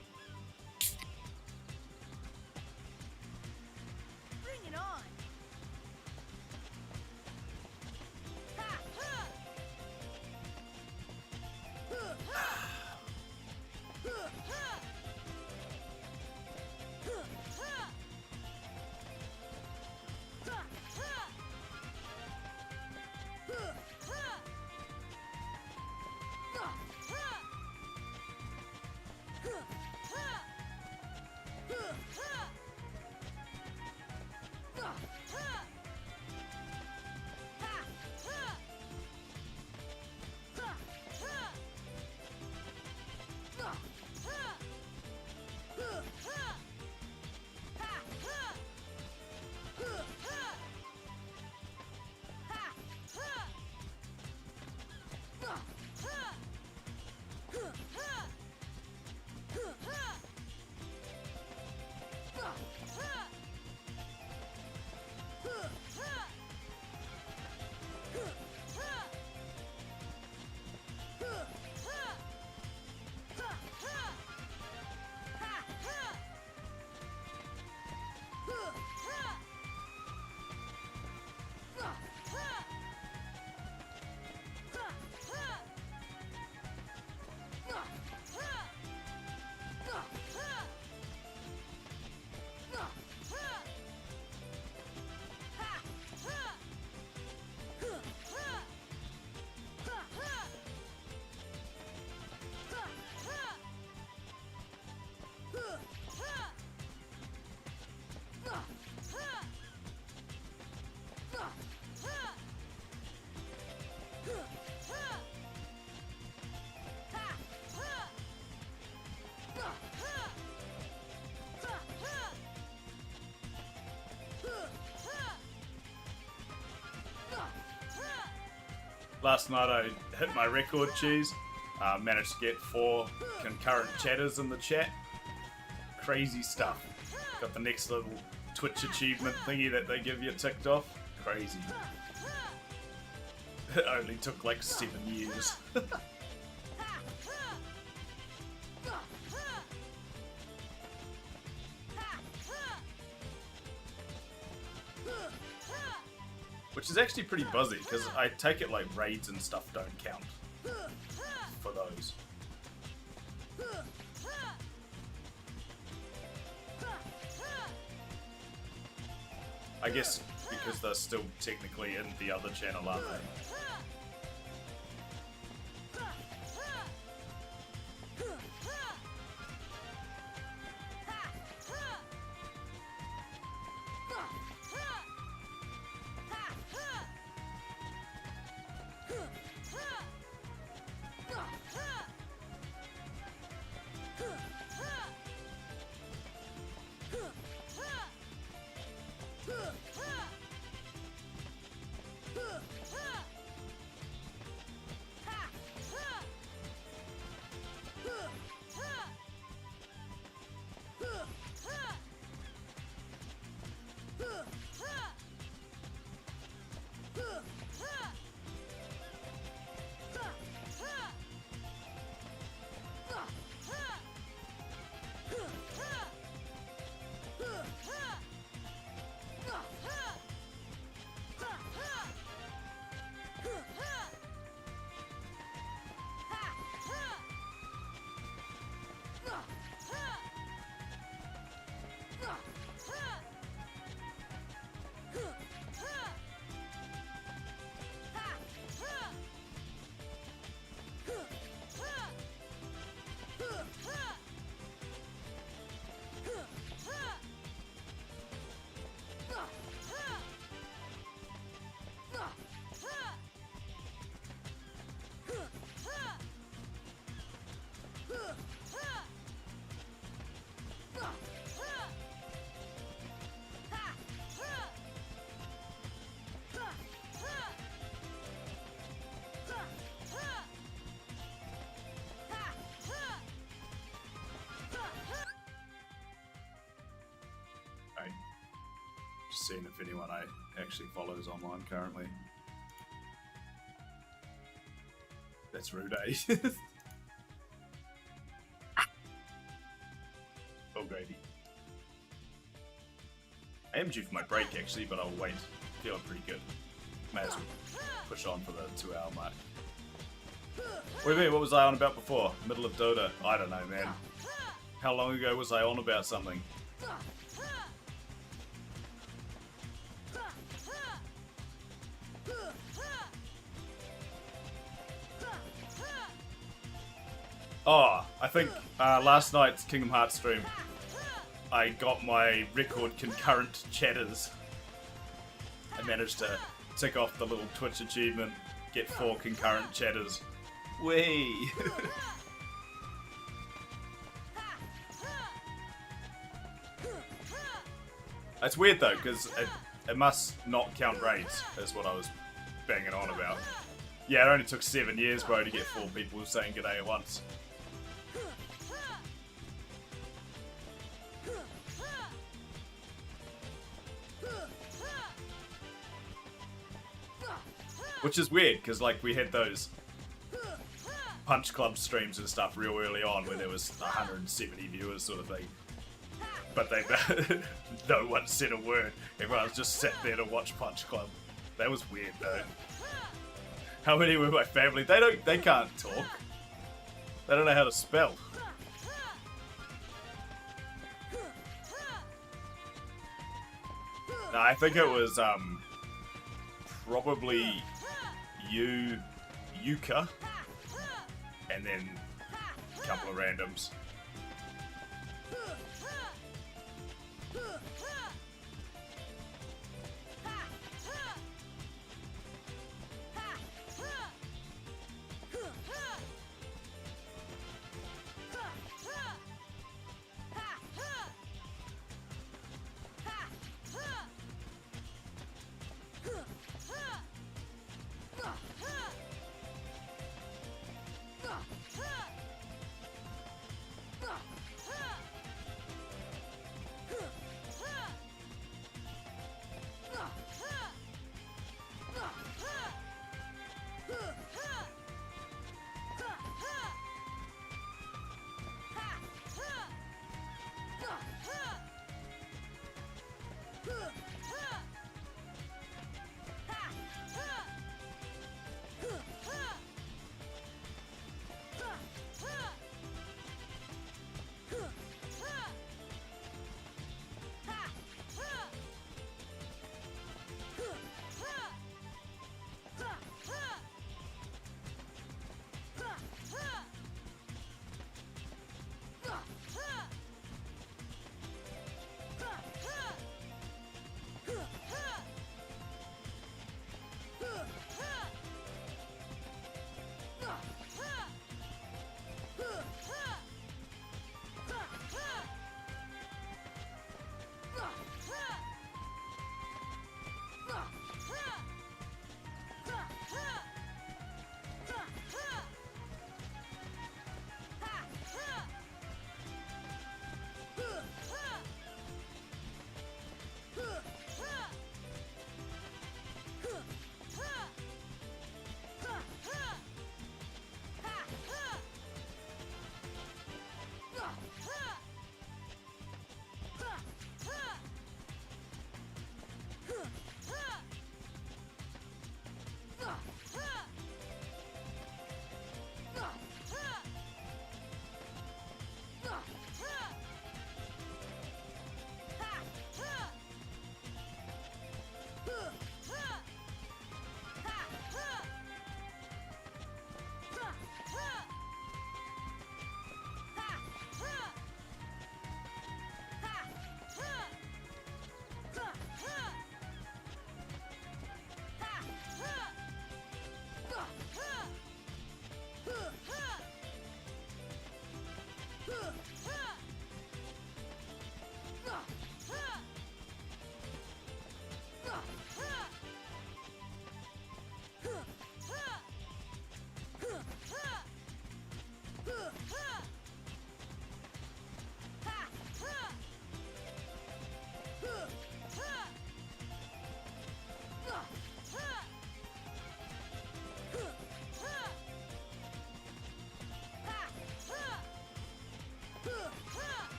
Bring it on. Last night I hit my record cheese. Managed to get 4 concurrent chatters in the chat. Crazy stuff. Got the next little Twitch achievement thingy that they give you ticked off. Crazy. It only took like 7 years. Which is actually pretty buzzy, because I take it like raids and stuff don't count for those. I guess because they're still technically in the other channel, aren't they? Just seeing if anyone I actually follows online currently. That's rude, eh? Oh, gravy. I am due for my break actually, but I'll wait. Feeling pretty good. May as well push on for the 2-hour mark. What do you mean? What was I on about before? Middle of Dota? I don't know, man. How long ago was I on about something? Oh, I think last night's Kingdom Hearts stream, I got my record concurrent chatters. I managed to tick off the little Twitch achievement, get 4 concurrent chatters. Whee! It's weird though, because it must not count raids, is what I was banging on about. Yeah, it only took 7 years, bro, to get 4 people saying g'day at once. Which is weird, because like we had those Punch Club streams and stuff real early on where there was 170 viewers sort of thing. But they no one said a word. Everyone just sat there to watch Punch Club. That was weird though. How many were my family? They can't talk. They don't know how to spell. No, I think it was probably Yuka, and then a couple of randoms.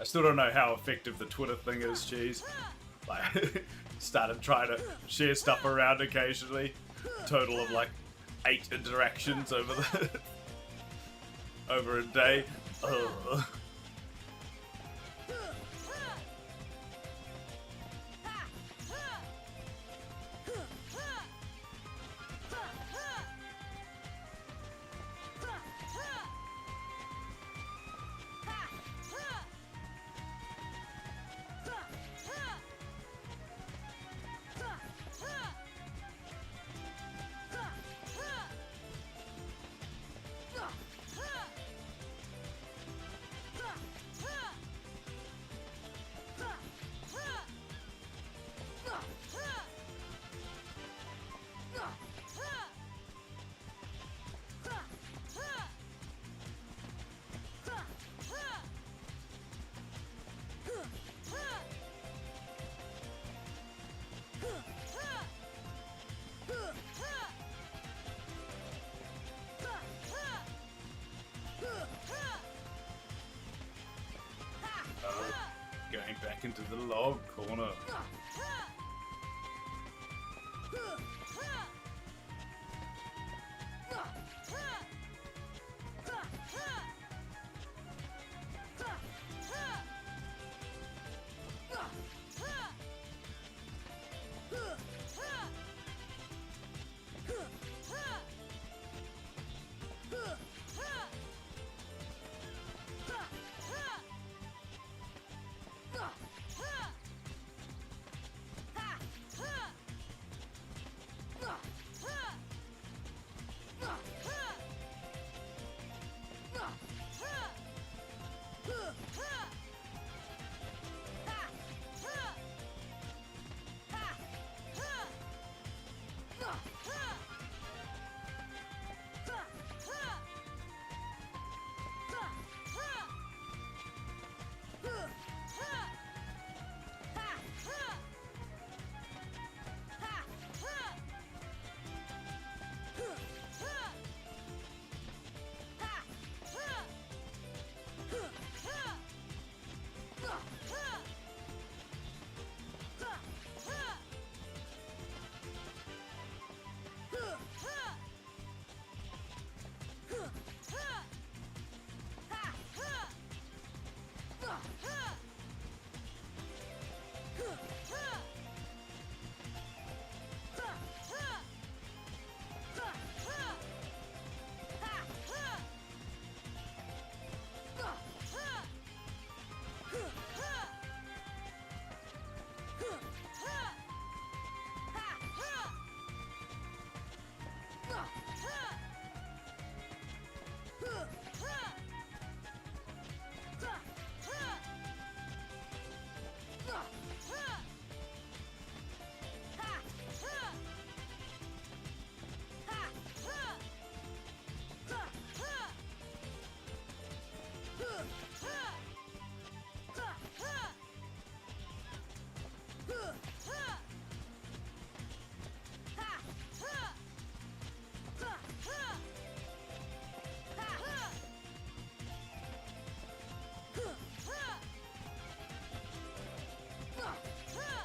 I still don't know how effective the Twitter thing is, Cheese. Like, started trying to share stuff around occasionally. Total of like 8 interactions over the over a day. Ugh. back into the log corner.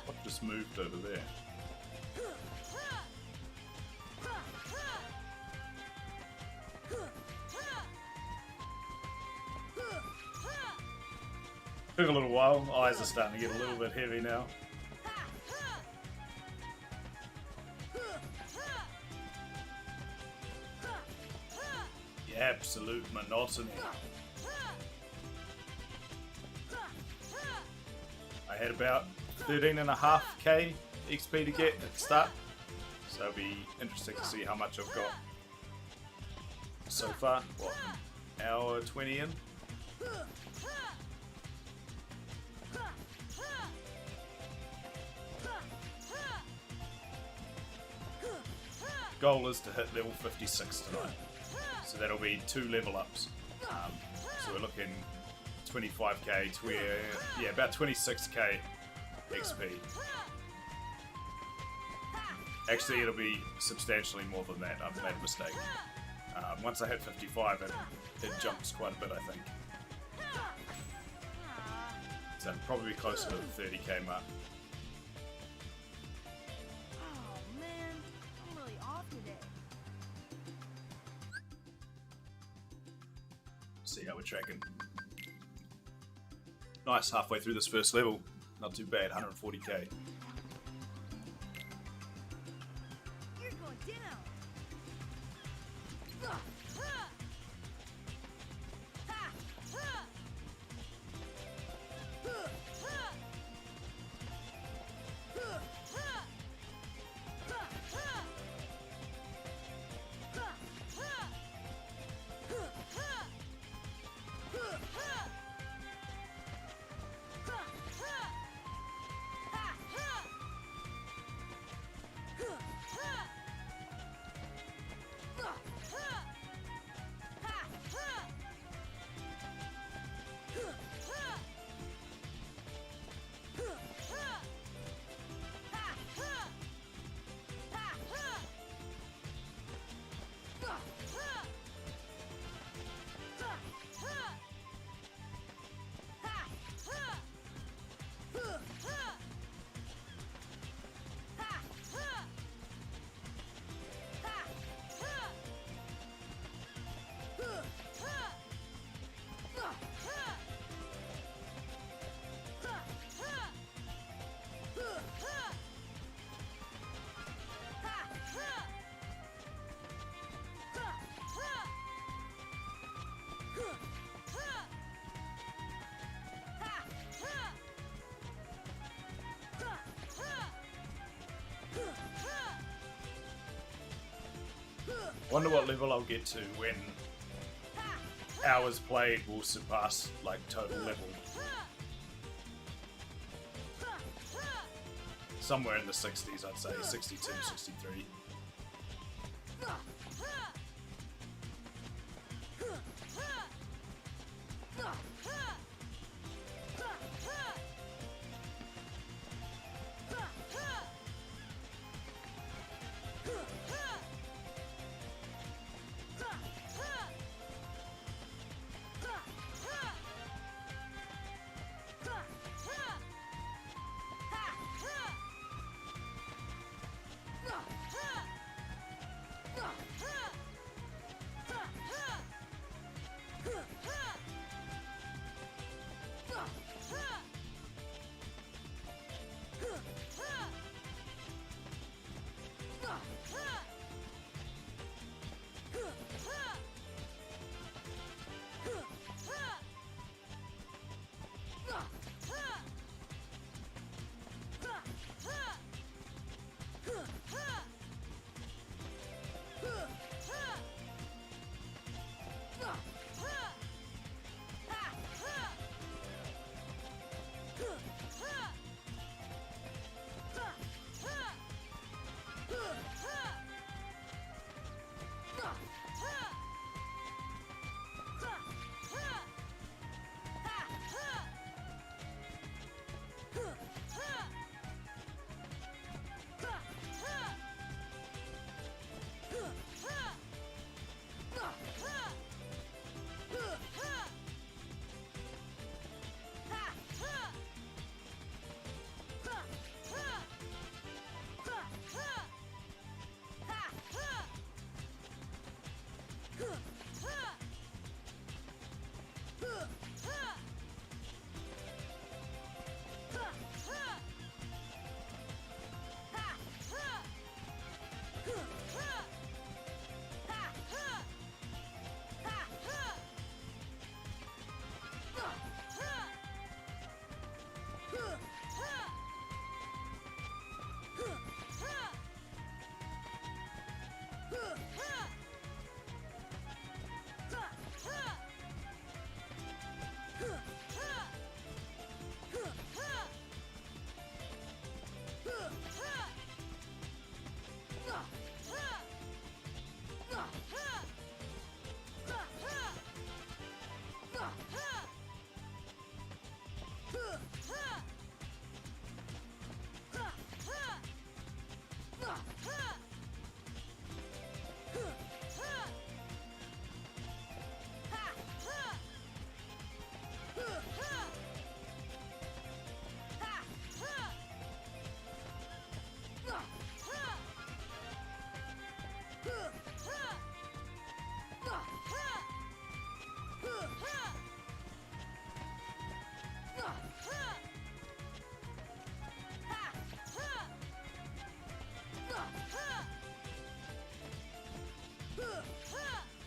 What just moved over there? Took a little while. Eyes are starting to get a little bit heavy now. The absolute monotony. I had about 13.5k XP to get at the start, so it'll be interesting to see how much I've got so far. What, an hour 20 in? Goal is to hit level 56 tonight, so that'll be 2 level ups. So we're looking 25k, yeah, about 26k XP. Actually, it'll be substantially more than that. I've made a mistake. Once I hit 55, it jumps quite a bit, I think. So probably closer to the 30k mark. Oh man, I'm really off today. See how we're tracking. Nice, halfway through this first level. Not too bad, 140k. You're going down. Wonder what level I'll get to when hours played will surpass like total level. Somewhere in the 60s, I'd say 62, 63.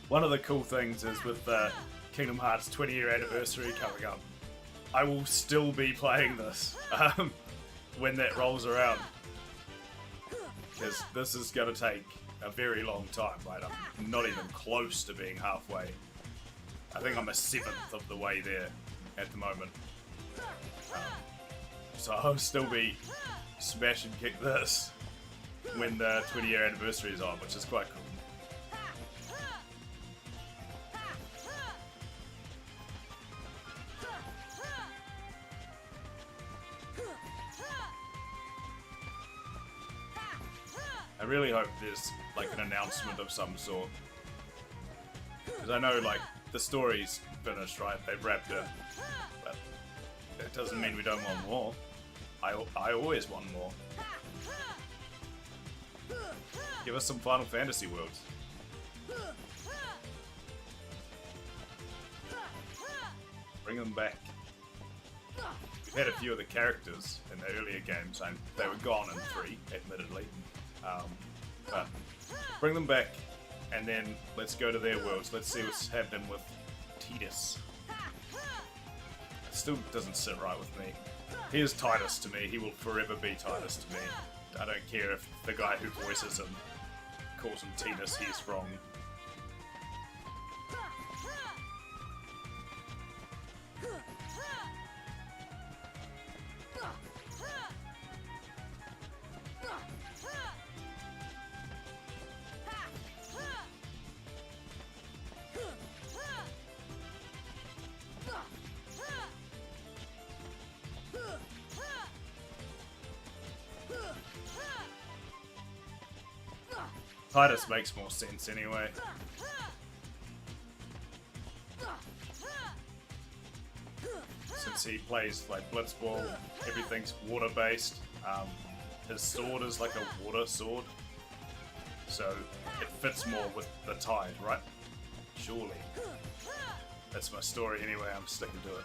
One of the cool things is with the Kingdom Hearts 20-year anniversary coming up, I will still be playing this when that rolls around. Because this is going to take a very long time, right? I'm not even close to being halfway. I think I'm a seventh of the way there at the moment. So I'll still be smash and kick this when the 20-year anniversary is on, which is quite cool. I really hope there's like an announcement of some sort. Because I know like the story's finished, right? They've wrapped it. But that doesn't mean we don't want more. I always want more. Give us some Final Fantasy worlds. Bring them back. We've had a few of the characters in the earlier games, and they were gone in 3, admittedly. But bring them back, and then let's go to their worlds. Let's see what's happening with Tidus. It still doesn't sit right with me. He is Titus to me. He will forever be Titus to me. I don't care if the guy who voices him calls him Tidus. He's wrong. Titus makes more sense anyway. Since he plays like Blitzball, everything's water based. His sword is like a water sword, so it fits more with the tide, right? Surely. That's my story anyway, I'm sticking to it.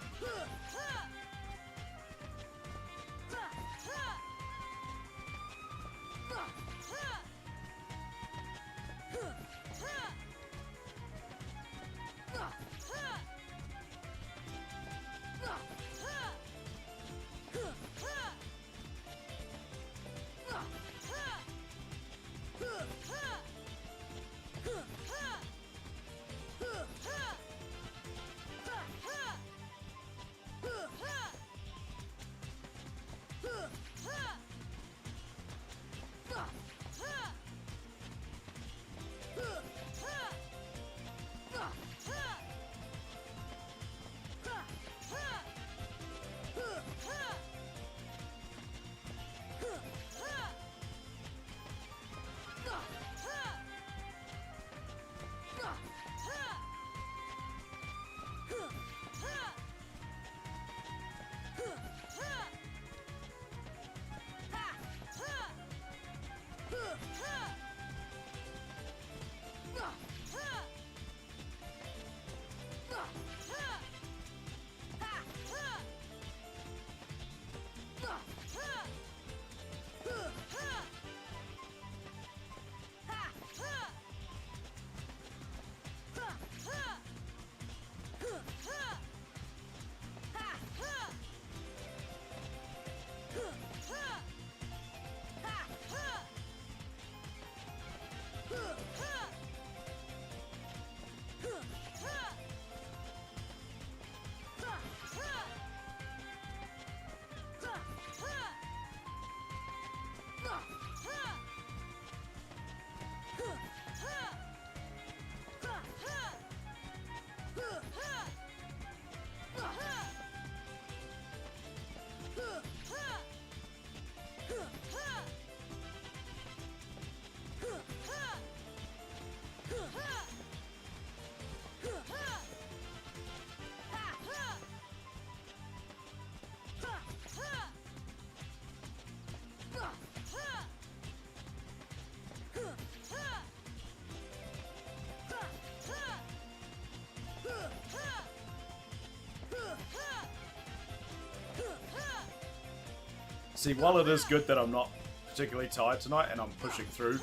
See, while it is good that I'm not particularly tired tonight and I'm pushing through,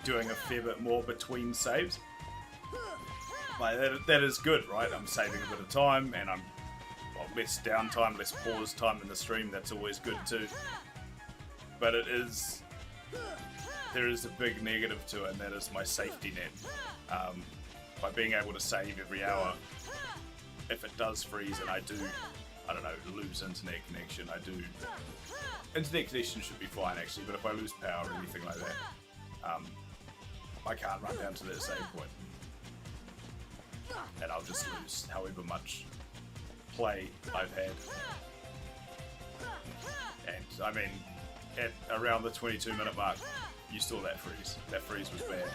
doing a fair bit more between saves, like that is good, right? I'm saving a bit of time and I'm less downtime, less pause time in the stream. That's always good too. But there is a big negative to it, and that is my safety net. By being able to save every hour, if it does freeze and I don't know, lose internet connection, internet connection should be fine actually, but if I lose power or anything like that, I can't run down to that save point. And I'll just lose however much play I've had. And I mean, at around the 22-minute mark, you saw that freeze. That freeze was bad.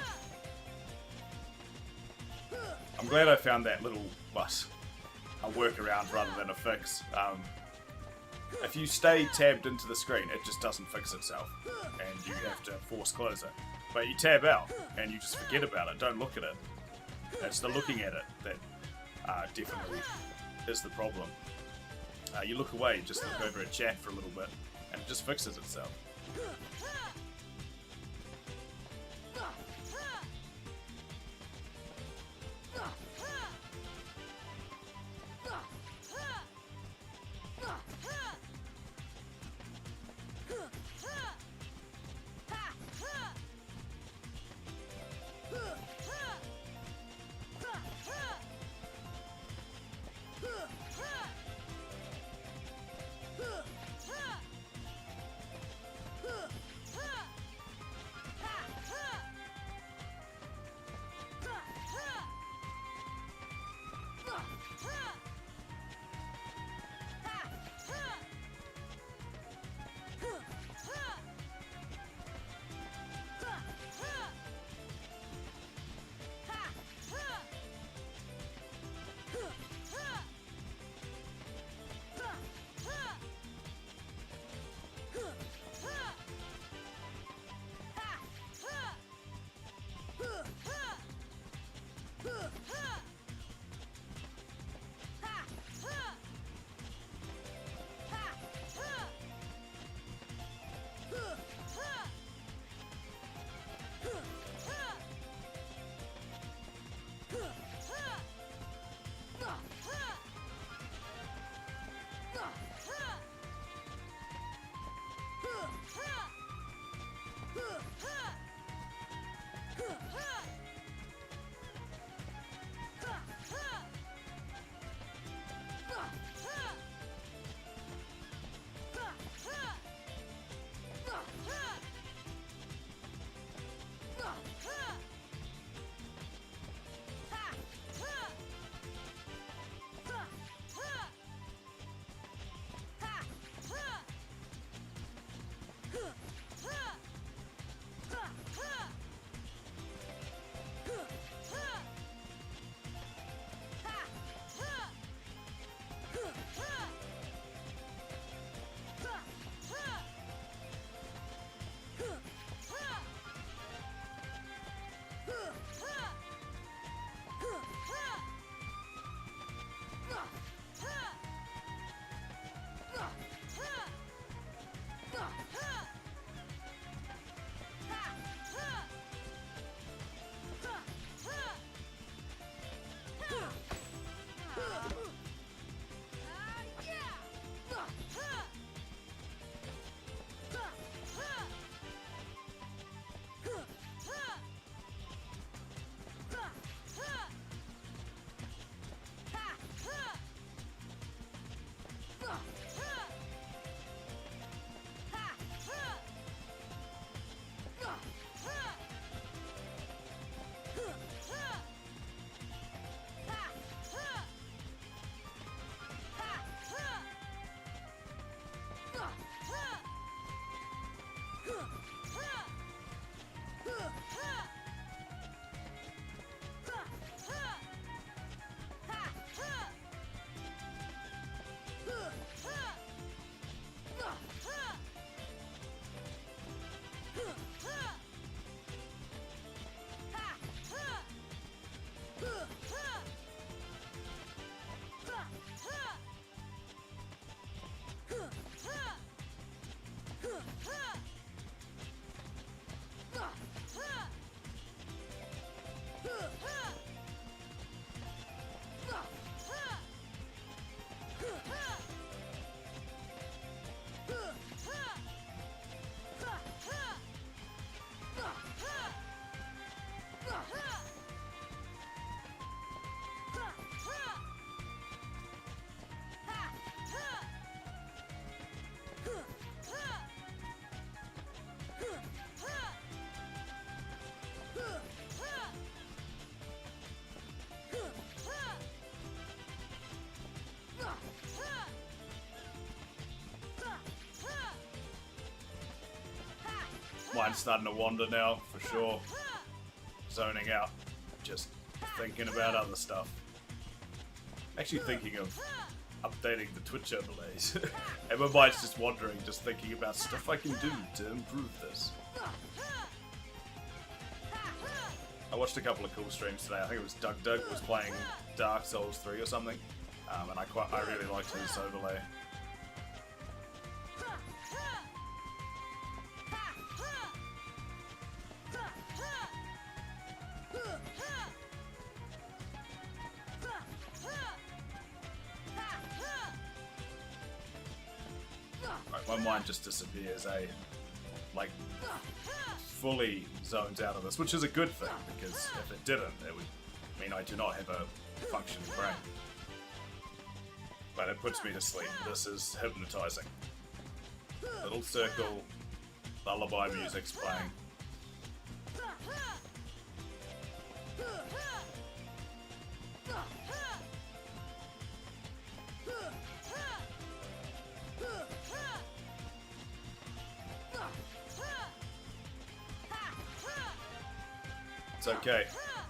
I'm glad I found that little a workaround rather than a fix. If you stay tabbed into the screen, it just doesn't fix itself, and you have to force close it. But you tab out, and you just forget about it, don't look at it. It's the looking at it that definitely is the problem. You look away, just look over at chat for a little bit, and it just fixes itself. mind's starting to wander now, for sure. Zoning out. Just thinking about other stuff. Actually thinking of updating the Twitch overlays. And my mind's just wandering, just thinking about stuff I can do to improve this. I watched a couple of cool streams today. I think it was Doug was playing Dark Souls 3 or something. And I really liked his overlay. My mind just disappears, like, fully zones out of this, which is a good thing, because if it didn't, it would mean I do not have a functioning brain. But it puts me to sleep. This is hypnotizing. Little circle, lullaby music's playing. It's okay.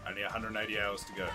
Only 180 hours to go.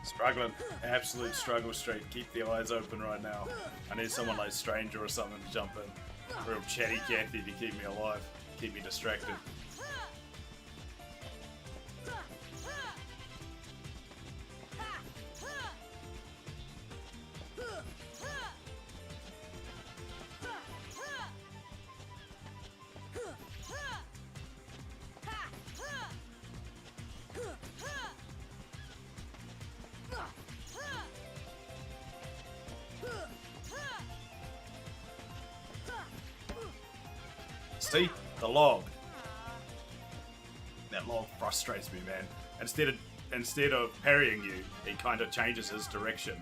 Struggling. Absolute struggle streak. Keep the eyes open right now. I need someone like Stranger or something to jump in. Real chatty Cathy to keep me alive. Keep me distracted. See? The log. That log frustrates me, man. Instead of parrying you, he kind of changes his direction.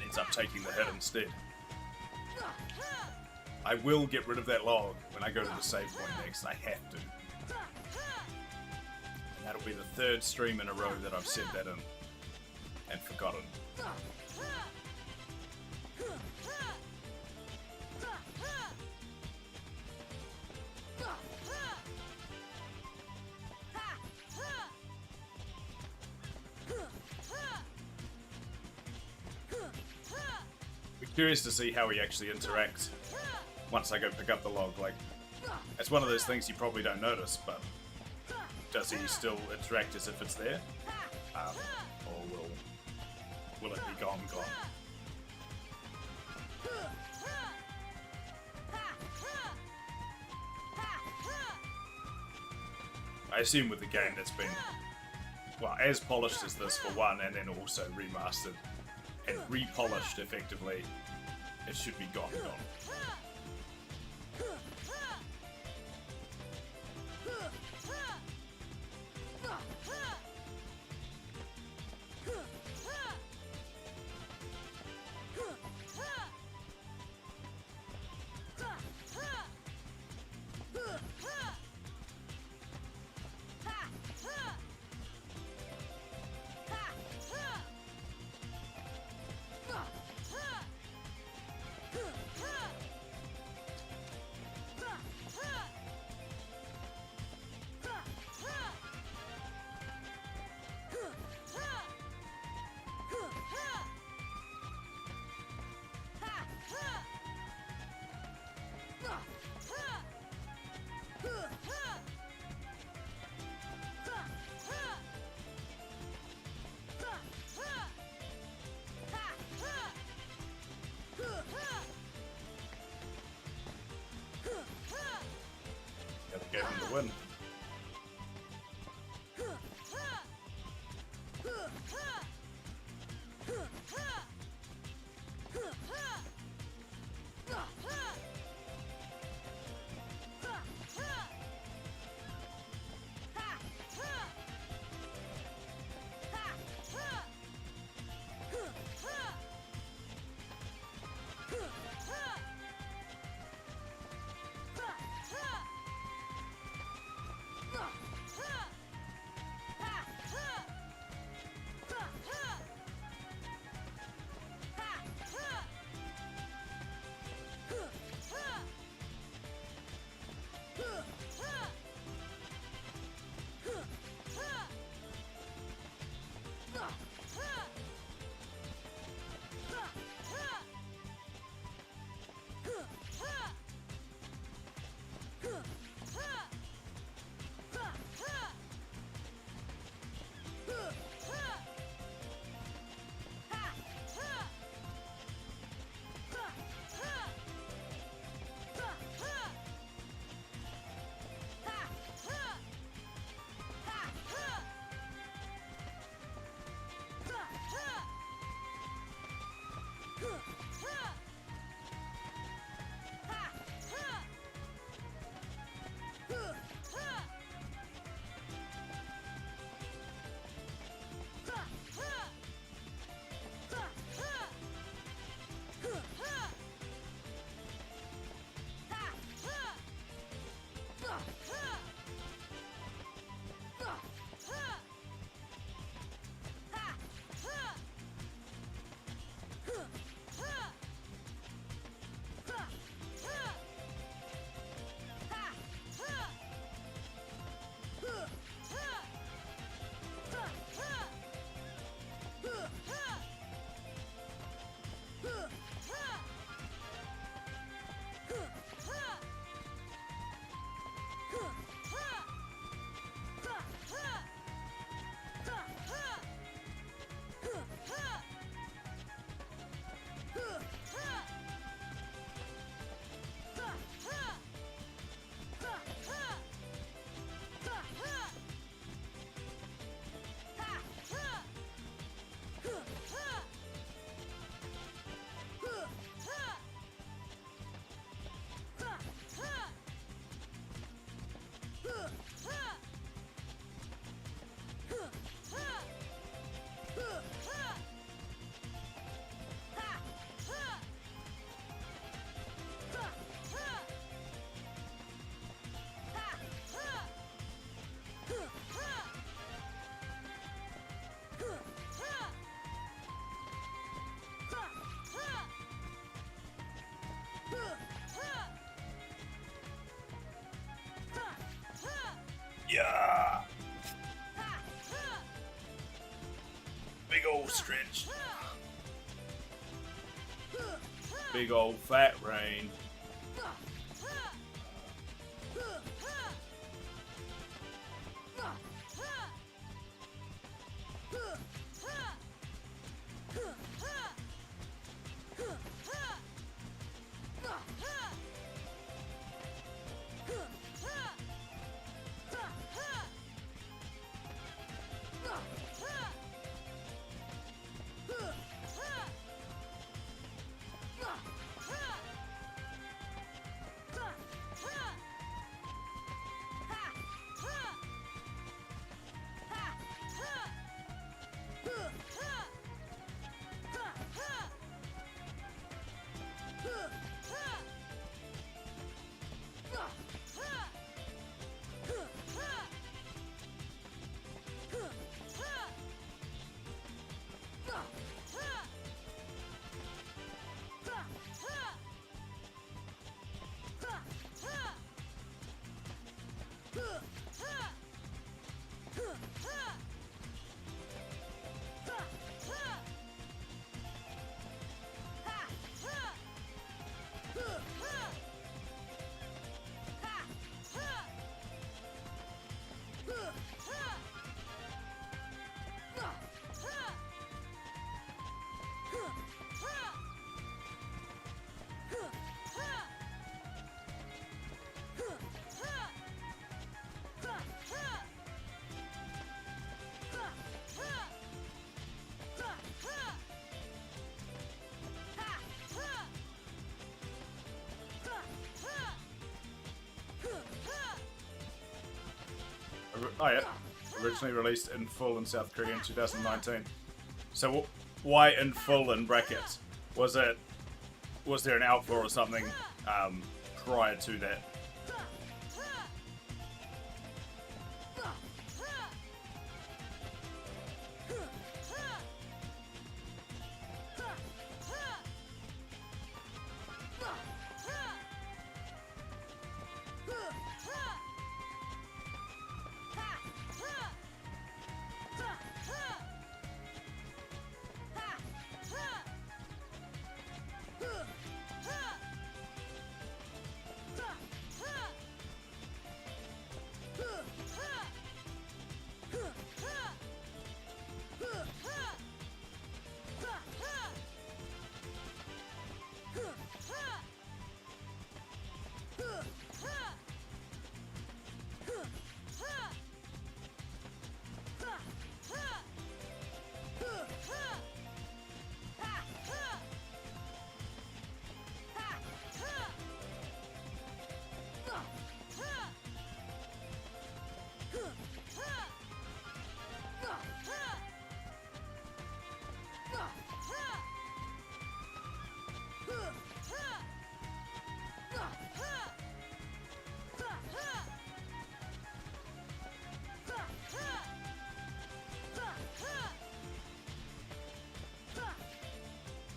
Ends up taking the hit instead. I will get rid of that log when I go to the save point next. I have to. And that'll be the third stream in a row that I've said that in and forgotten. Curious to see how he actually interacts once I go pick up the log. Like, it's one of those things you probably don't notice, but does he still interact as if it's there? Or will it be gone? I assume with the game that's been, well, as polished as this for one, and then also remastered and repolished effectively, it should be gone. Gotta get him to win. Yeah. Big old stretch. Big old fat rain. Oh yeah, originally released in full in South Korea in 2019. So why in full in brackets? Was there an alpha or something prior to that?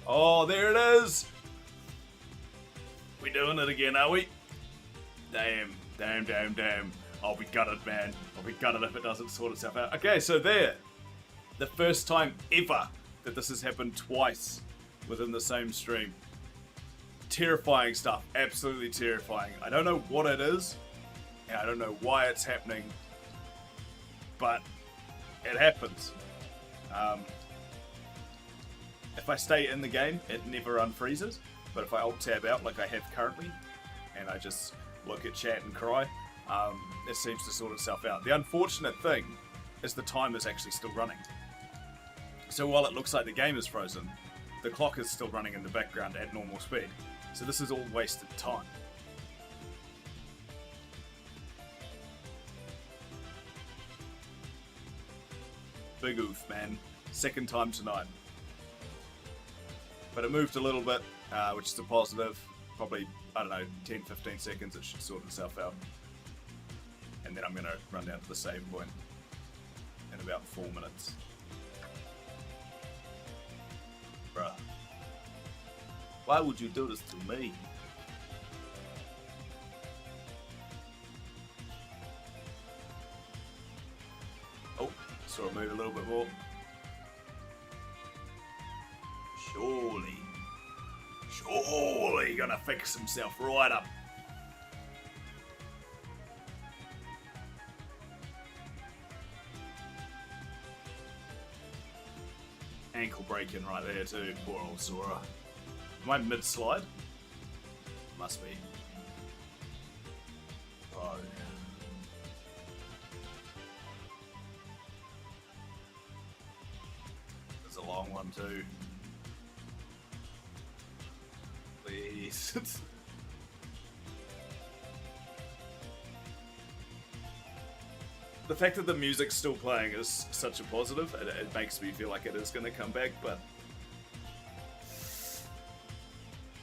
Oh, there it is! We doing it again, are we? Damn. I'll be gutted, man. I'll be gutted if it doesn't sort itself out. Okay, so there. The first time ever that this has happened twice within the same stream. Terrifying stuff. Absolutely terrifying. I don't know what it is, and I don't know why it's happening, but it happens. If I stay in the game, it never unfreezes, but if I alt-tab out like I have currently, and I just look at chat and cry, it seems to sort itself out. The unfortunate thing is the time is actually still running. So while it looks like the game is frozen, the clock is still running in the background at normal speed. So this is all wasted time. Big oof, man. Second time tonight. But it moved a little bit, which is a positive. Probably, I don't know, 10-15 seconds, it should sort itself out. And then I'm going to run down to the save point in about 4 minutes. Bruh. Why would you do this to me? Saw it move a little bit more. Surely gonna fix himself right up. Ankle breaking right there too, poor old Sora. Am I mid-slide? Must be. Oh. There's a long one too. Please. The fact that the music's still playing is such a positive. It makes me feel like it is going to come back, but...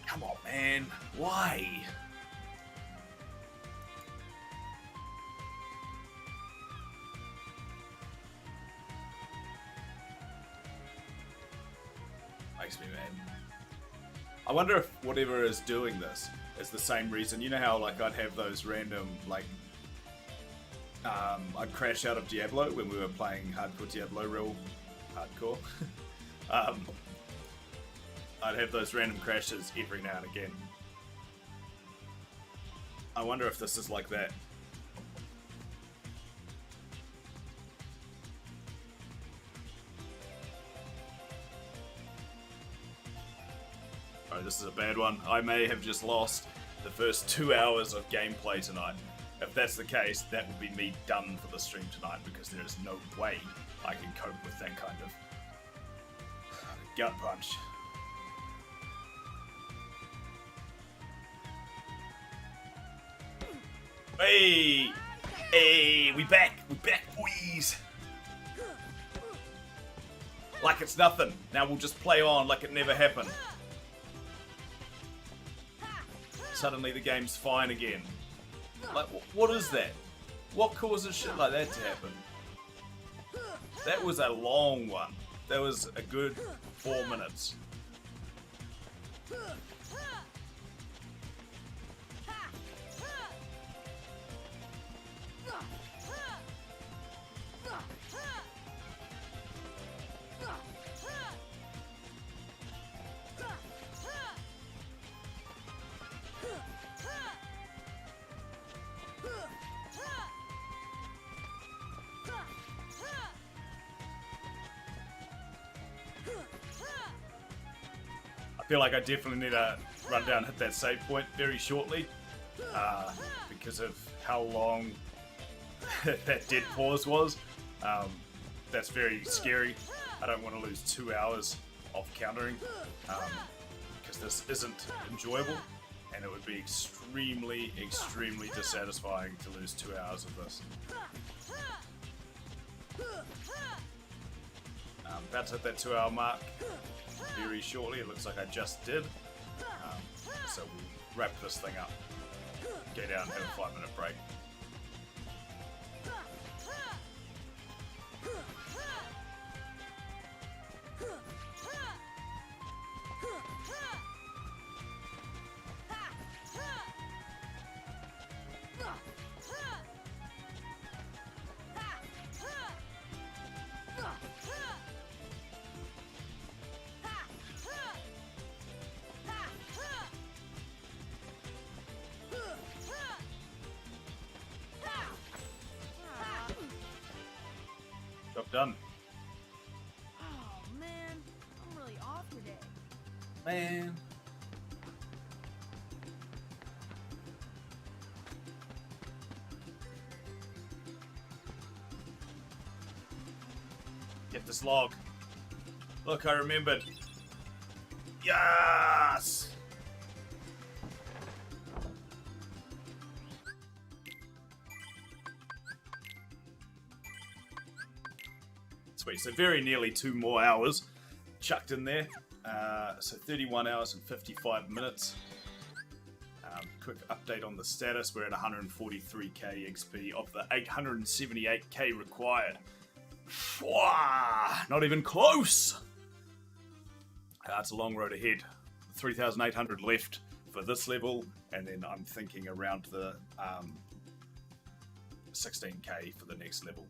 Come on, man. Why? Makes me mad. I wonder if whatever is doing this is the same reason. You know how, like, I'd have those random, like... I'd crash out of Diablo when we were playing hardcore Diablo, real hardcore. I'd have those random crashes every now and again. I wonder if this is like that. Oh, this is a bad one. I may have just lost the first 2 hours of gameplay tonight. If that's the case, that would be me done for the stream tonight, because there is no way I can cope with that kind of gut punch. Hey! Hey! We back, boys! Like it's nothing. Now we'll just play on like it never happened. Suddenly the game's fine again. Like, what is that? What causes shit like that to happen? That was a long one. That was a good 4 minutes. I feel like I definitely need to run down and hit that save point very shortly, because of how long that dead pause was. That's very scary. I don't want to lose 2 hours of countering, because this isn't enjoyable, and it would be extremely, extremely dissatisfying to lose 2 hours of this. About to hit that 2 hour mark very shortly. It looks like I just did. So we'll wrap this thing up, get out and have a 5 minute break. Job done. Oh man, I'm really off today. Man. Get this log. Look, I remembered. Yes! Sweet, so very nearly 2 more hours chucked in there. So 31 hours and 55 minutes. Quick update on the status. We're at 143k XP of the 878k required. Not even close! It's a long road ahead. 3,800 left for this level, and then I'm thinking around the 16k for the next level.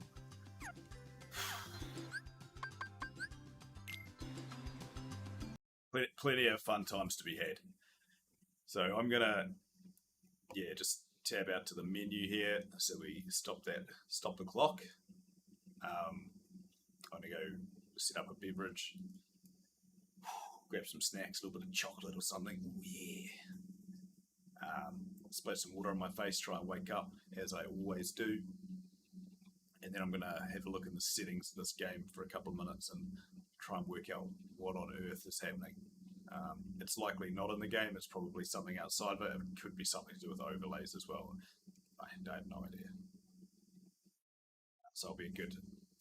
plenty of fun times to be had. So I'm gonna, just tab out to the menu here. So we stop the clock. I'm gonna go set up a beverage, grab some snacks, a little bit of chocolate or something. Ooh, yeah. Splash some water on my face, try and wake up, as I always do. And then I'm going to have a look in the settings of this game for a couple of minutes and try and work out what on earth is happening. It's likely not in the game, it's probably something outside of it. It could be something to do with overlays as well. I have no idea. So I'll be a good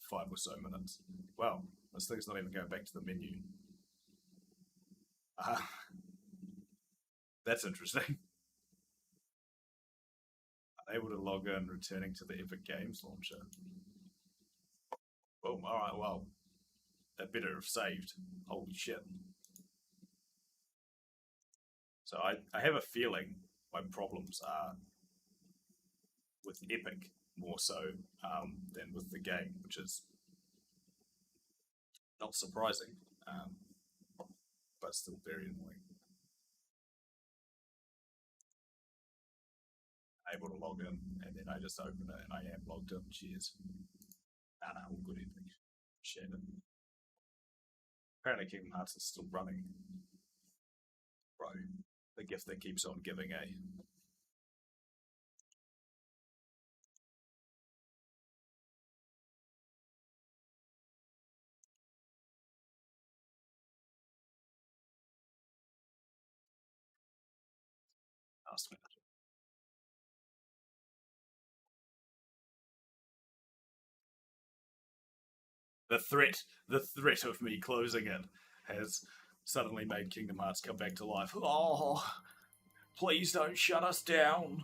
5 or so minutes. Wow, this thing's not even going back to the menu. That's interesting. Unable to log in, returning to the Epic Games launcher. Boom, alright, well, that better have saved. Holy shit. So I have a feeling my problems are with Epic more so than with the game, which is not surprising, but still very annoying. Able to log in, and then I just open it and I am logged in. Cheers. Nah, all good Epic. Share it. Apparently Kingdom Hearts is still running. Bro, the gift that keeps on giving, eh? Last minute. The threat of me closing it has suddenly made Kingdom Hearts come back to life. Oh, please don't shut us down.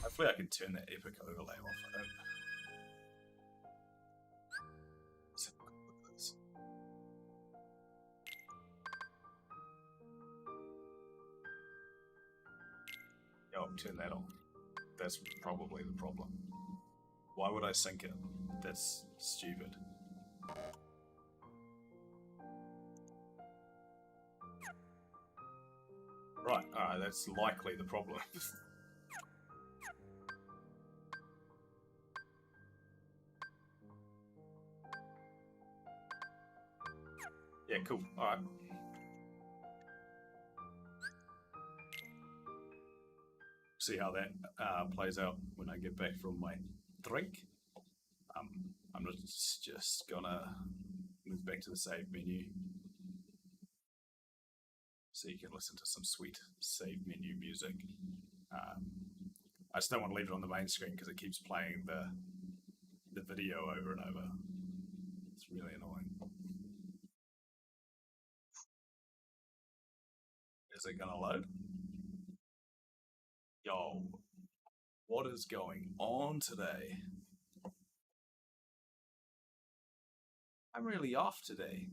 Hopefully I can turn that epic overlay off. I don't... Let's have a quick look at this. Yeah, I'll turn that on. That's probably the problem. Why would I sync it? That's stupid. Right, alright, that's likely the problem. Yeah, cool. Alright. See how that plays out when I get back from my drink. I'm just gonna move back to the save menu so you can listen to some sweet save menu music. I just don't want to leave it on the main screen because it keeps playing the video over and over. It's really annoying. Is it gonna load? Yo, what is going on today? I'm really off today.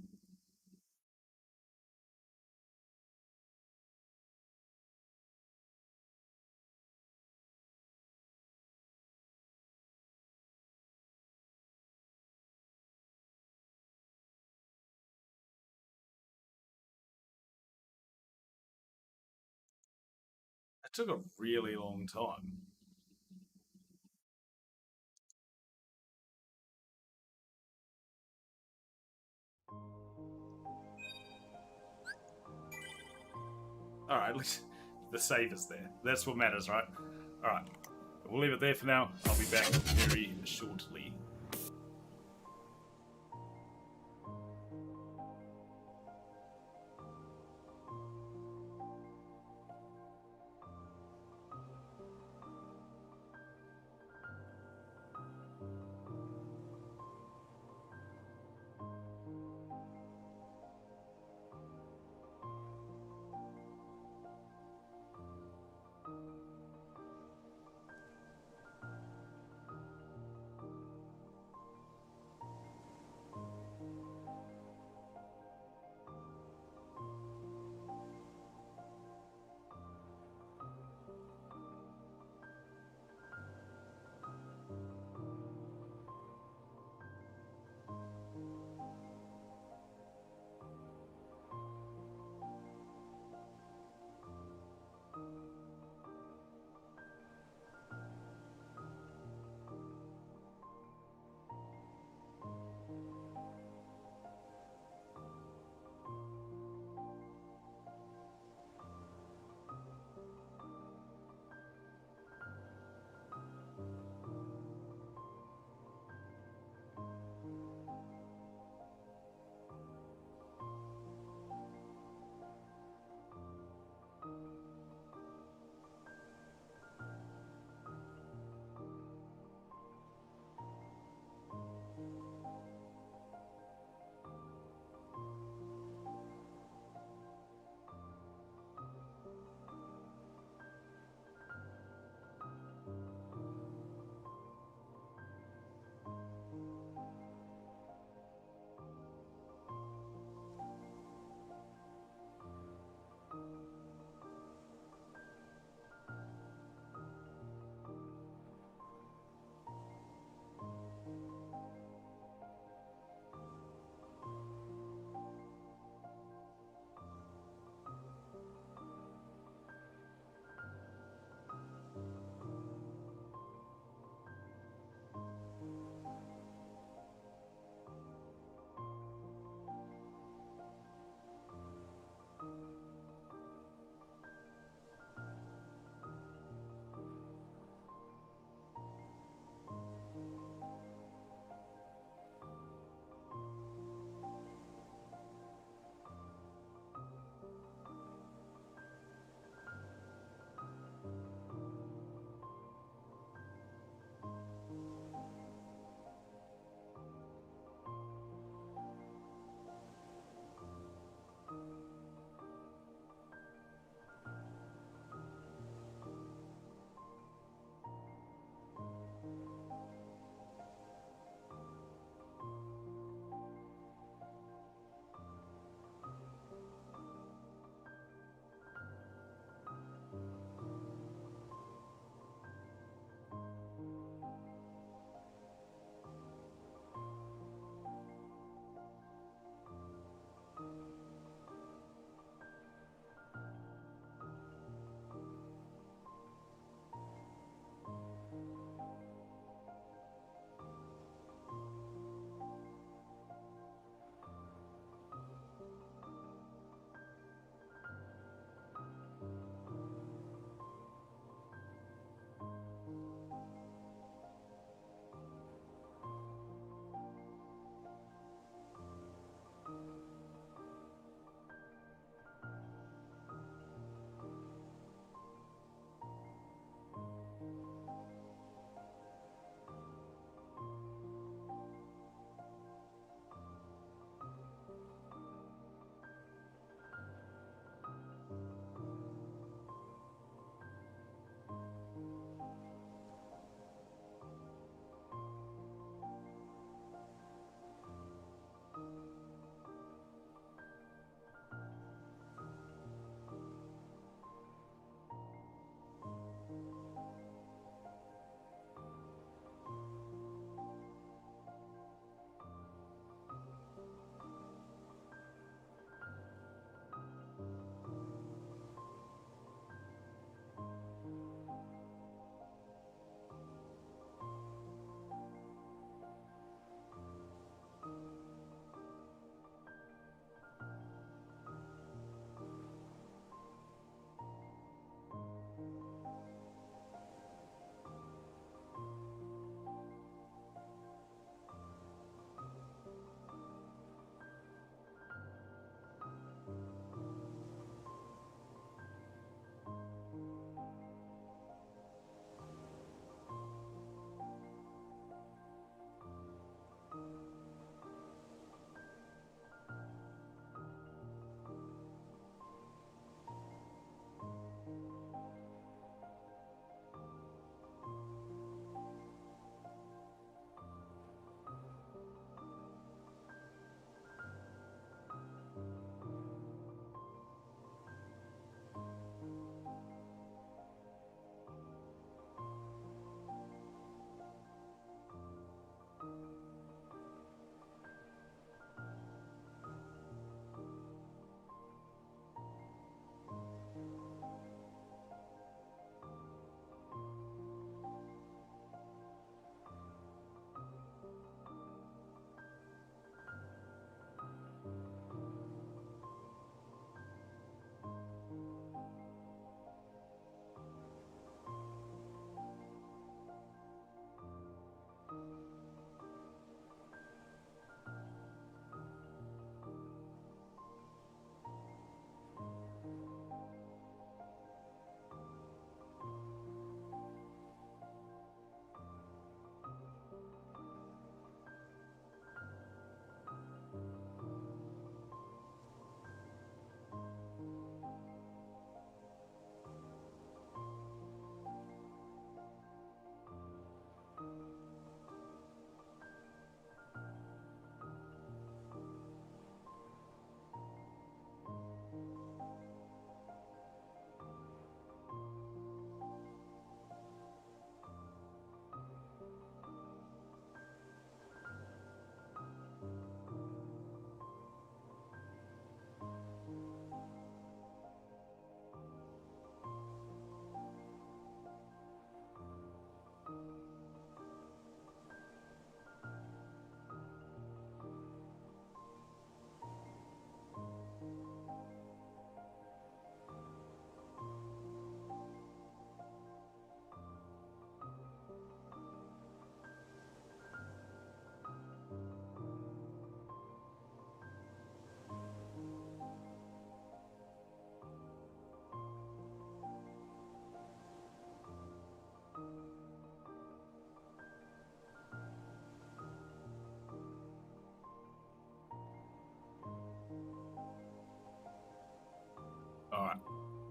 It took a really long time. Alright, at least the save is there. That's what matters, right? Alright, we'll leave it there for now. I'll be back very shortly.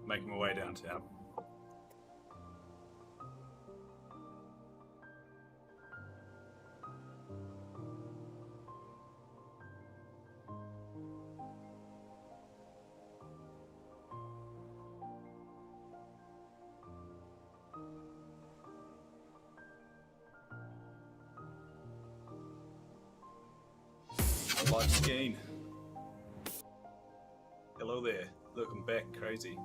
Making my way downtown. Live skiing. Hello there. Look, I'm back. Crazy.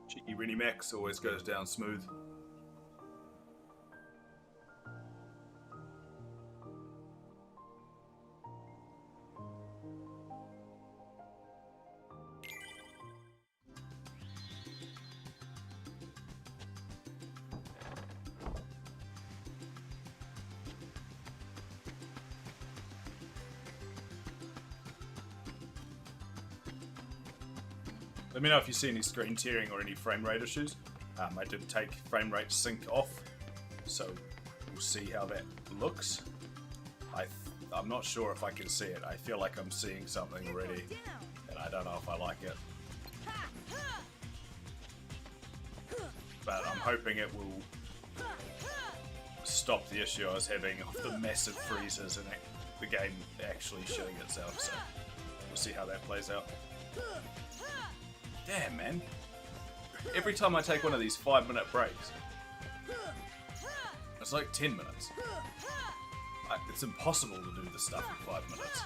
Cheeky Rennie Max always goes down smooth. Let me know if you see any screen tearing or any frame rate issues. I did take frame rate sync off, so we'll see how that looks. I'm not sure if I can see it. I feel like I'm seeing something already, and I don't know if I like it. But I'm hoping it will stop the issue I was having of the massive freezes and the game actually shitting itself, so we'll see how that plays out. Damn, man. Every time I take one of these 5-minute breaks, it's like 10 minutes. It's impossible to do this stuff in 5 minutes.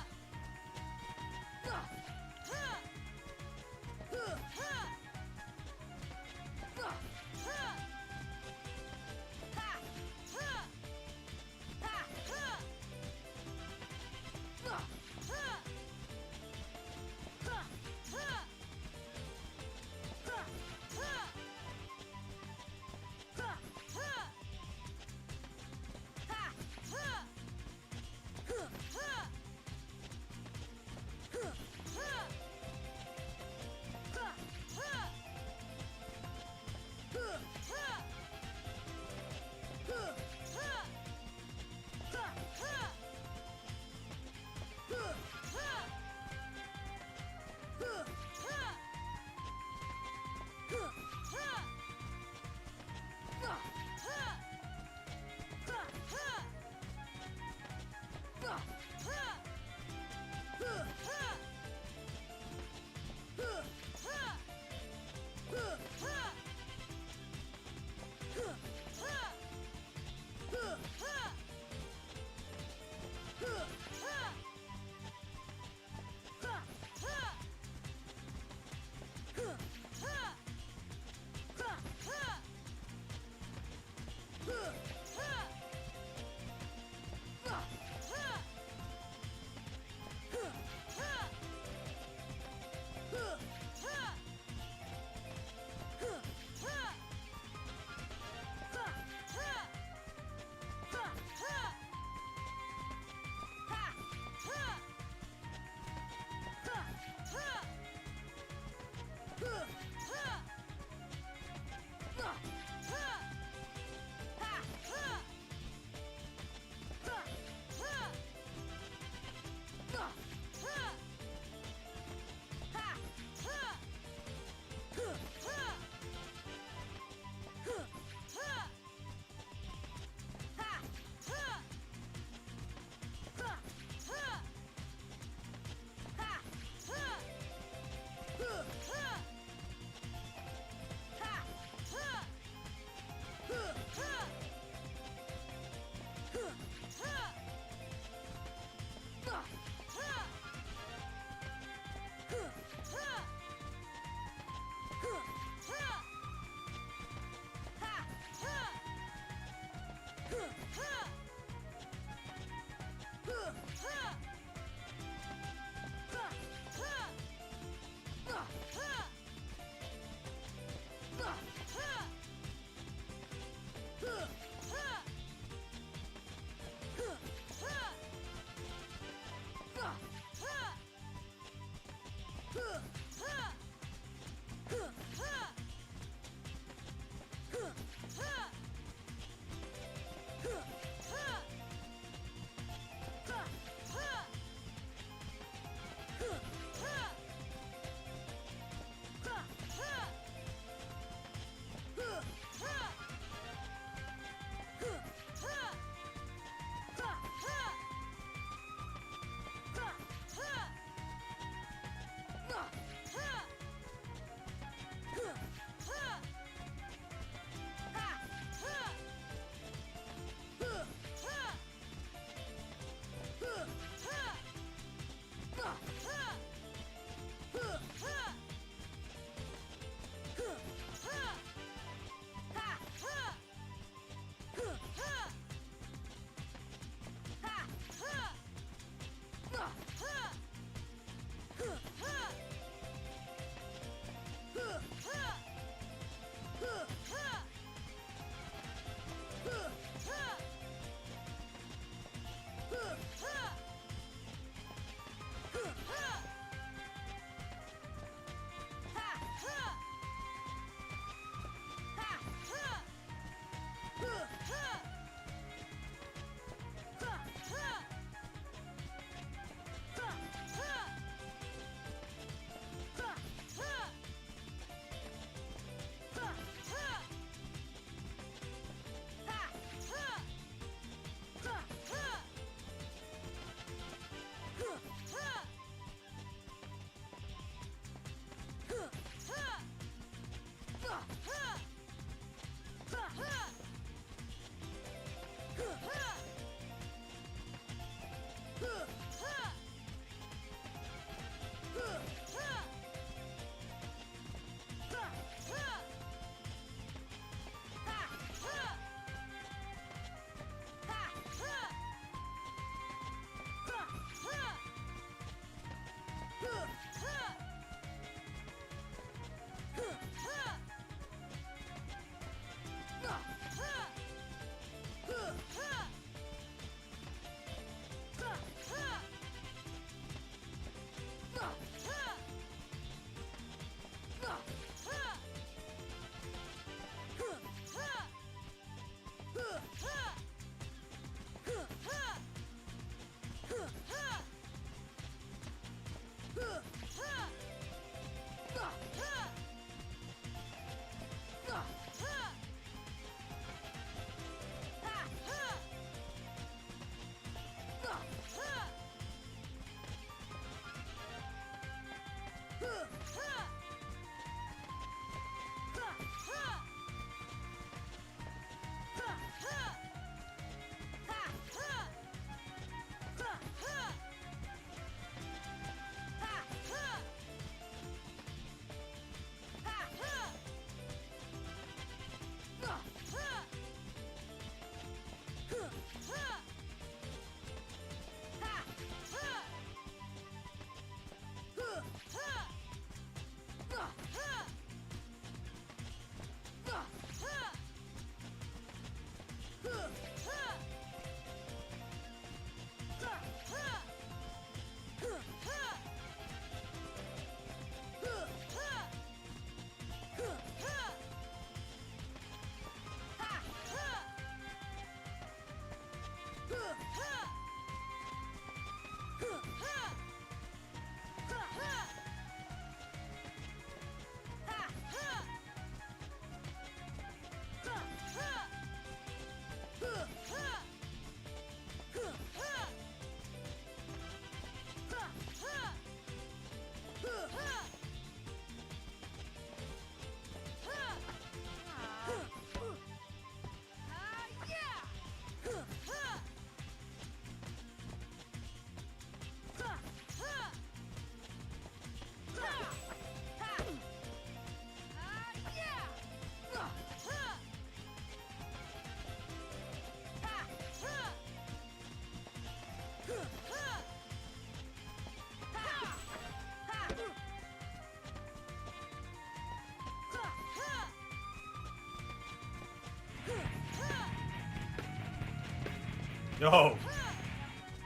Oh,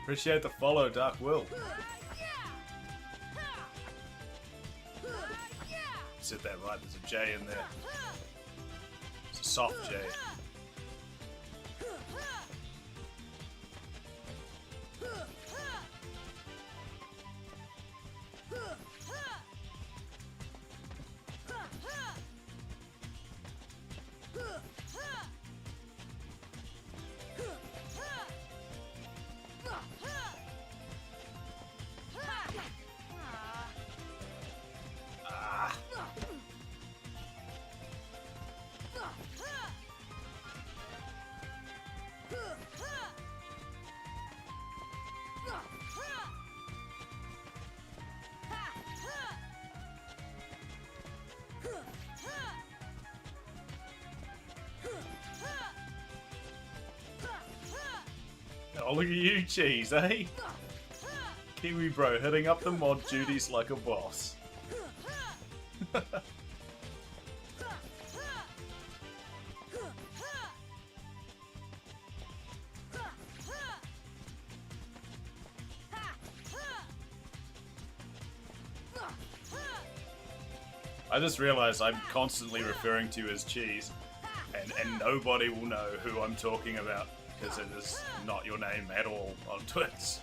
appreciate the follow, Dark Will. Said that right, there's a J in there. It's a soft J. Oh, look at you, Cheese, eh? Kiwi bro hitting up the mod duties like a boss. I just realized I'm constantly referring to you as Cheese, and nobody will know who I'm talking about, because it is not your name at all on Twitch.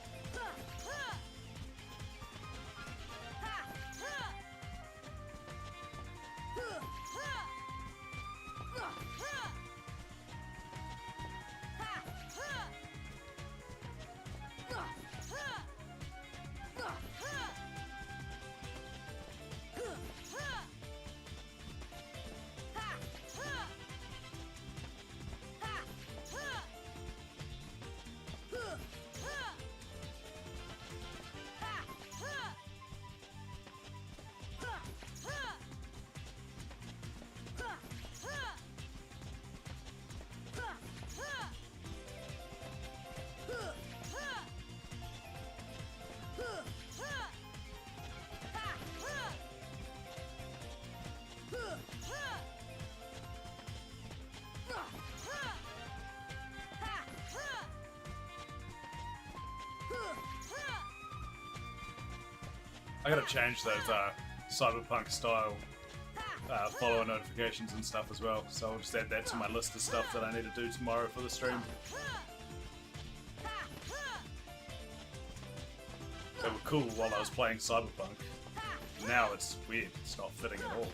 I gotta change those cyberpunk style follower notifications and stuff as well, so I'll just add that to my list of stuff that I need to do tomorrow for the stream. They were cool while I was playing Cyberpunk. Now it's weird, it's not fitting at all.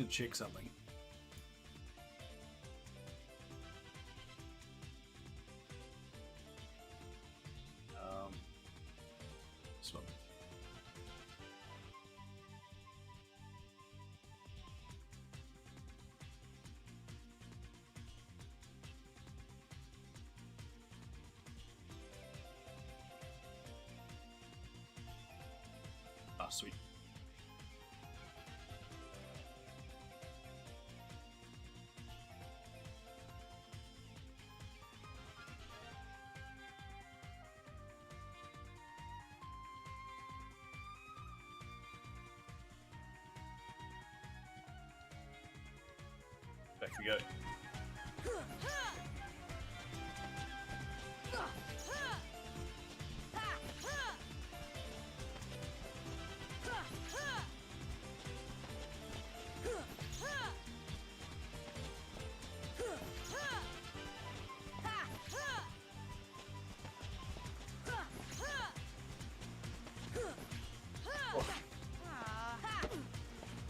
to check something. Swim. Ah, sweet. Back we go.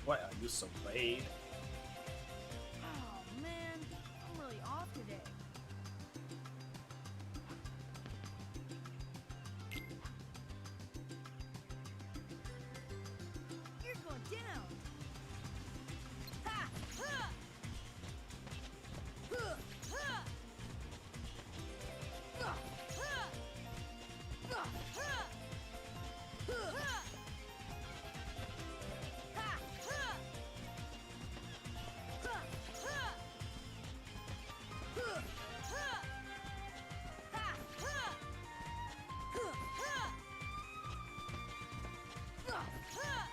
Why are you so late? Oh man, I'm really off today. You're going down. Ha! Ha! Huh! Ha! Ha! Ha! Ha! Ha! Ha!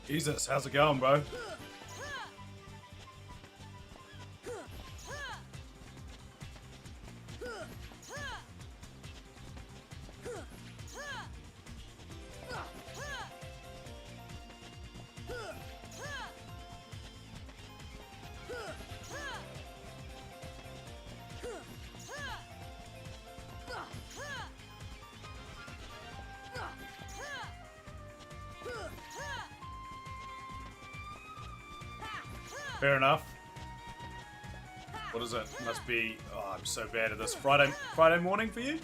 Jesus, how's it going, bro? Fair enough. What is it? Must be. Oh, I'm so bad at this. Friday morning for you?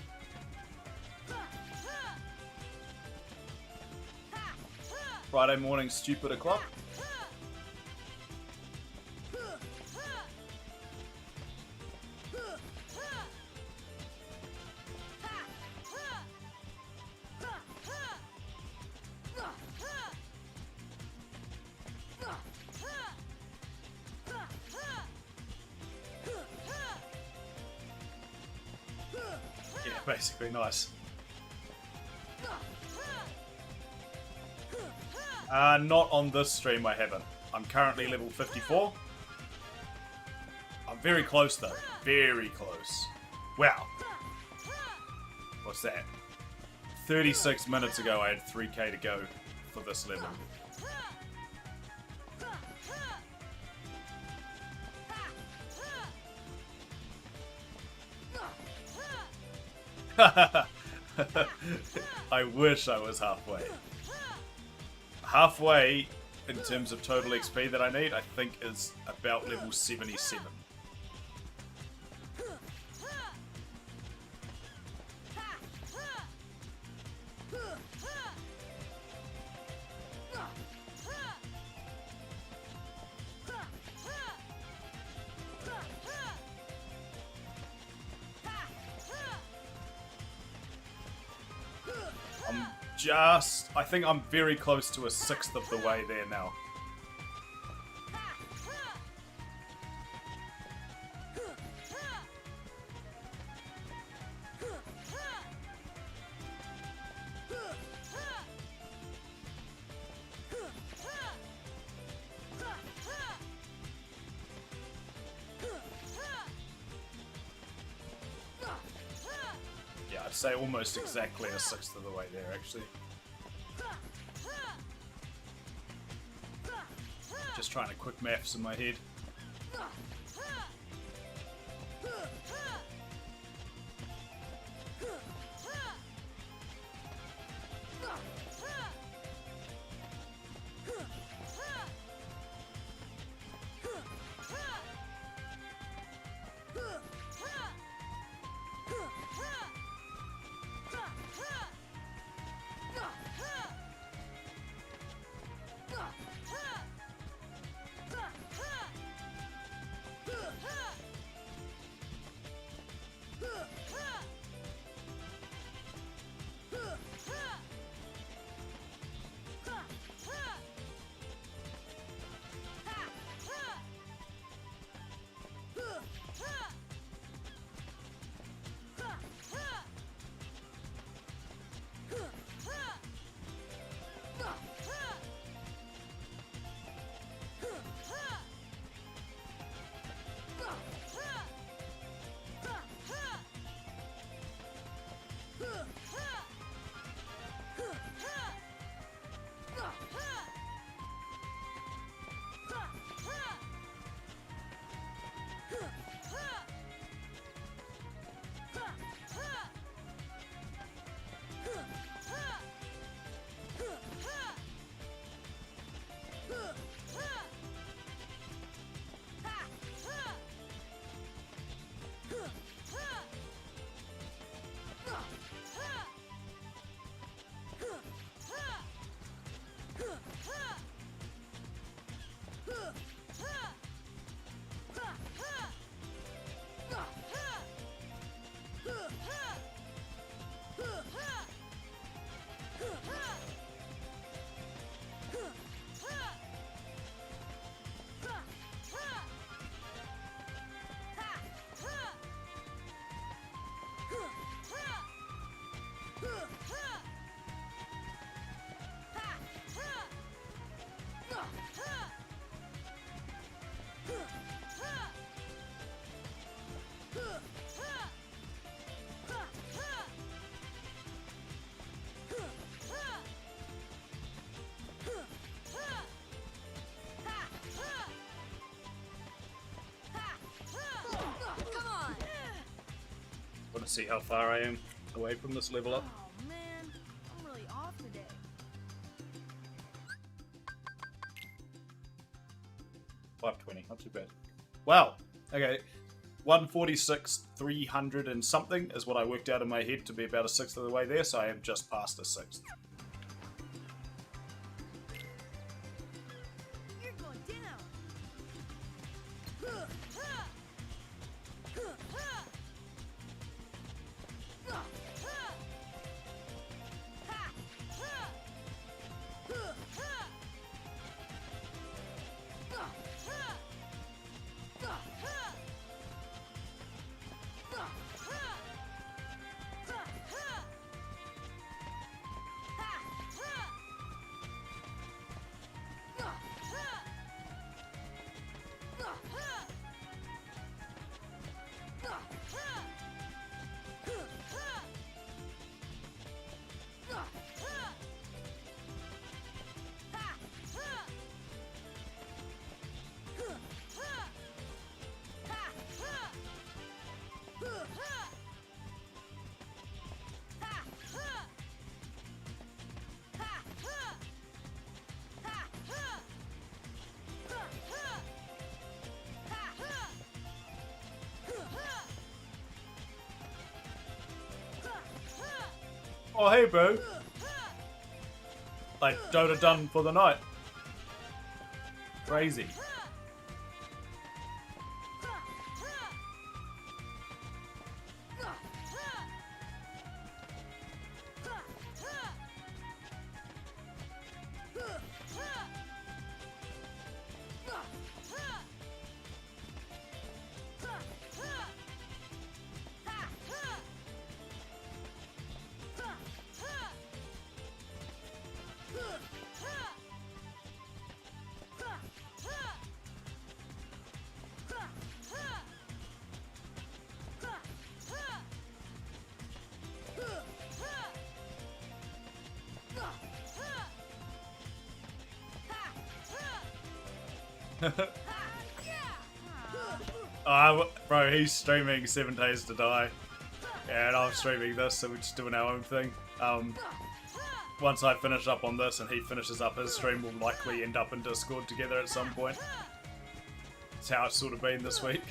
Friday morning, stupid o'clock. Yeah, basically nice. Not on this stream, I haven't. I'm currently level 54. I'm very close though. Very close. Wow. What's that? 36 minutes ago I had 3k to go for this level. I wish I was halfway. Halfway, in terms of total XP that I need, I think is about level 77. I think I'm very close to a sixth of the way there now. Yeah, I'd say almost exactly a sixth of the way there, actually. Just trying to quick maths in my head. see how far I am away from this level up. Oh man, I'm really off today. 520, not too bad. Wow. Okay. 146, 300 and something is what I worked out in my head to be about a sixth of the way there, so I am just past a sixth. You're going down. Oh, hey, bro. Like, Dota done for the night. Crazy. Bro, he's streaming 7 Days to Die, and I'm streaming this, so we're just doing our own thing. Once I finish up on this and he finishes up his stream, we'll likely end up in Discord together at some point. That's how it's sort of been this week.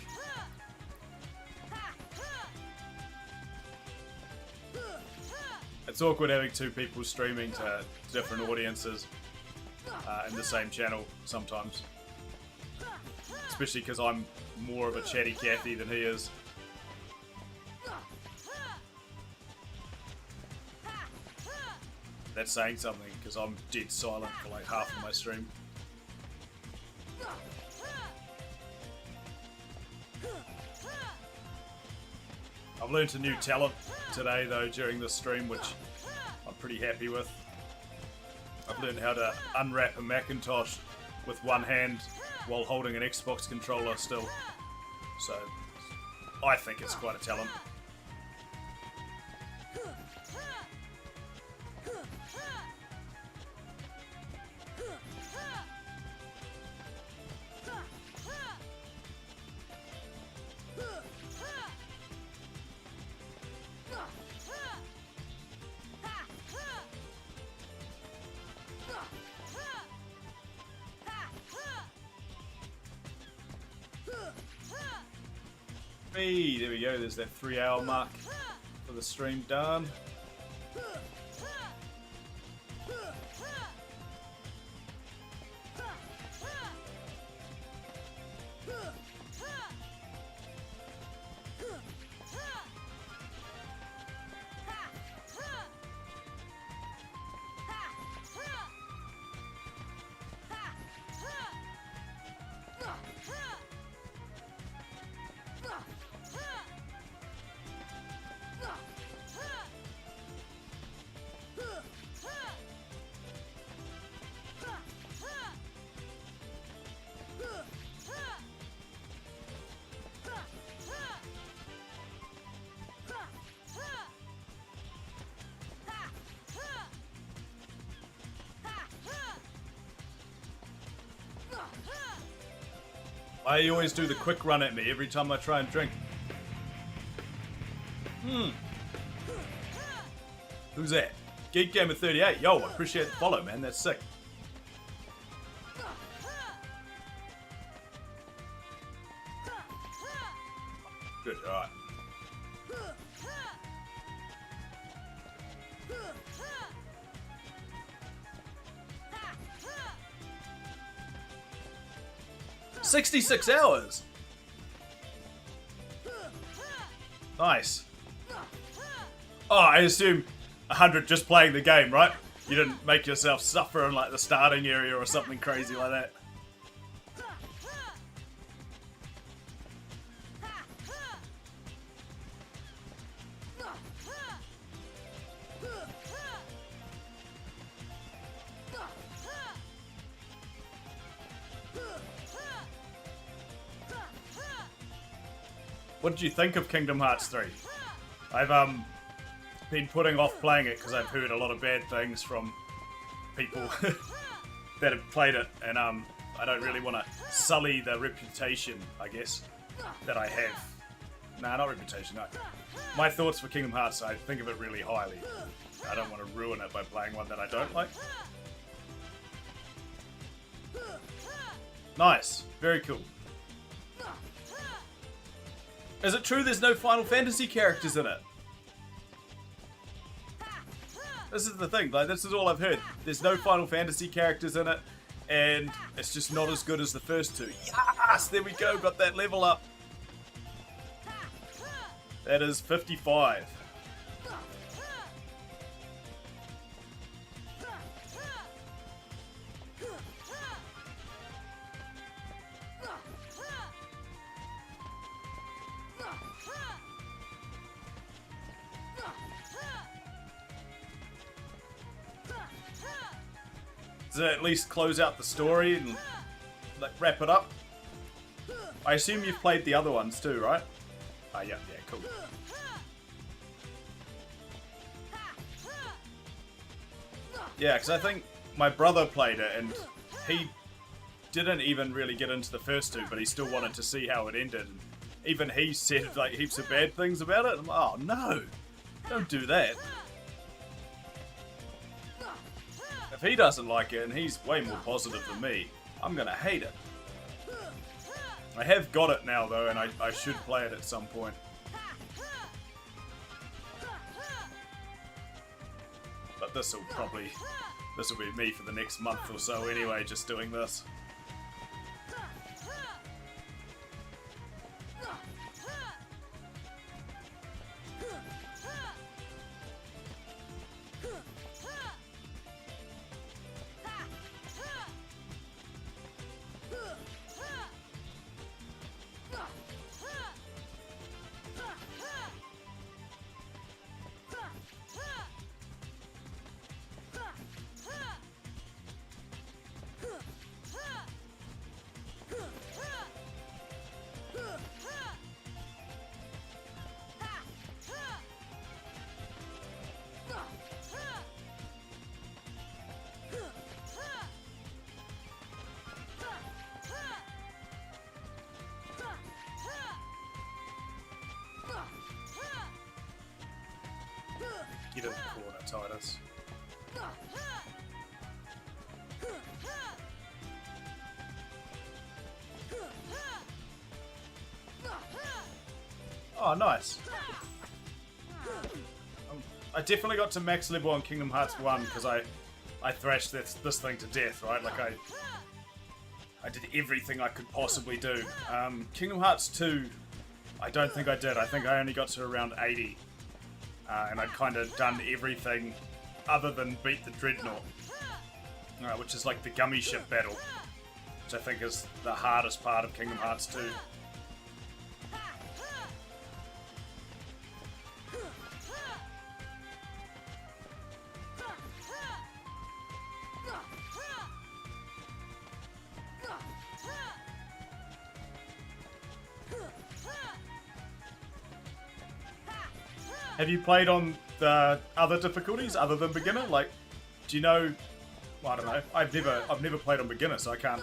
It's awkward having two people streaming to different audiences in the same channel sometimes. Especially because I'm more of a chatty Cathy than he is. That's saying something, because I'm dead silent for like half of my stream. I've learnt a new talent today though during this stream, which I'm pretty happy with. I've learned how to unwrap a Macintosh with one hand while holding an Xbox controller still. So, I think it's quite a talent. Hey, there we go, there's that 3-hour mark for the stream done. Why you always do the quick run at me every time I try and drink? Who's that? Geek Gamer 38. Yo, I appreciate the follow, man. That's sick. Good, alright. "66 hours! Nice. Oh, I assume 100 just playing the game, right? You didn't make yourself suffer in like the starting area or something crazy like that. What did you think of Kingdom Hearts 3? I've been putting off playing it because I've heard a lot of bad things from people that have played it, and I don't really want to sully the reputation, I guess, that I have. Nah, not reputation, no. My thoughts for Kingdom Hearts, I think of it really highly. I don't want to ruin it by playing one that I don't like. Nice. Very cool. Is it true there's no Final Fantasy characters in it? This is the thing, like, this is all I've heard. There's no Final Fantasy characters in it, and it's just not as good as the first two. Yes! There we go, got that level up. That is 55. Does it at least close out the story and like, wrap it up? I assume you've played the other ones too, right? Oh, yeah, cool. Yeah, because I think my brother played it and he didn't even really get into the first two, but he still wanted to see how it ended. And even he said like heaps of bad things about it. I'm like, oh no, don't do that. If he doesn't like it, and he's way more positive than me, I'm gonna hate it. I have got it now though, and I should play it at some point. But this will be me for the next month or so anyway, just doing this. Get in the corner, Titus. Oh, nice. I definitely got to max level on Kingdom Hearts 1 because I thrashed this thing to death, right? Like I did everything I could possibly do. Kingdom Hearts 2, I don't think I did. I think I only got to around 80. And I'd kind of done everything other than beat the Dreadnought, which is like the gummy ship battle, which I think is the hardest part of Kingdom Hearts 2. Have you played on the other difficulties other than beginner? Like, do you know? Well, I don't know. I've never played on beginner, so I can't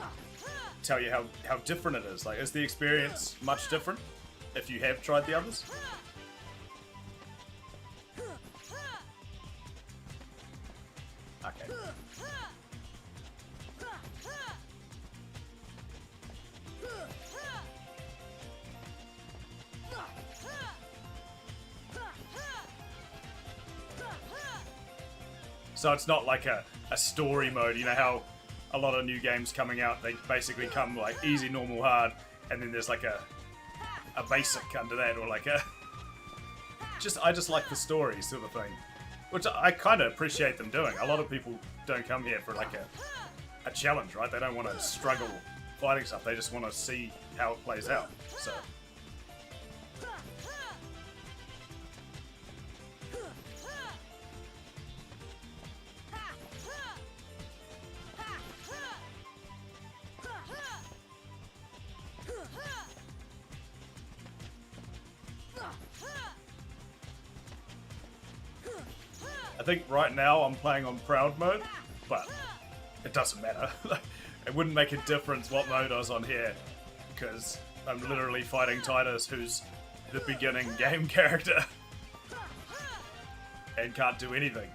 tell you how different it is. Like, is the experience much different if you have tried the others? So it's not like a story mode. You know how a lot of new games coming out, they basically come like easy, normal, hard, and then there's like a basic under that, or like a... I just like the story sort of thing. Which I kind of appreciate them doing. A lot of people don't come here for like a challenge, right? They don't want to struggle fighting stuff. They just want to see how it plays out. So... I think right now I'm playing on proud mode, but it doesn't matter. It wouldn't make a difference what mode I was on here, because I'm literally fighting Titus, who's the beginning game character, and can't do anything.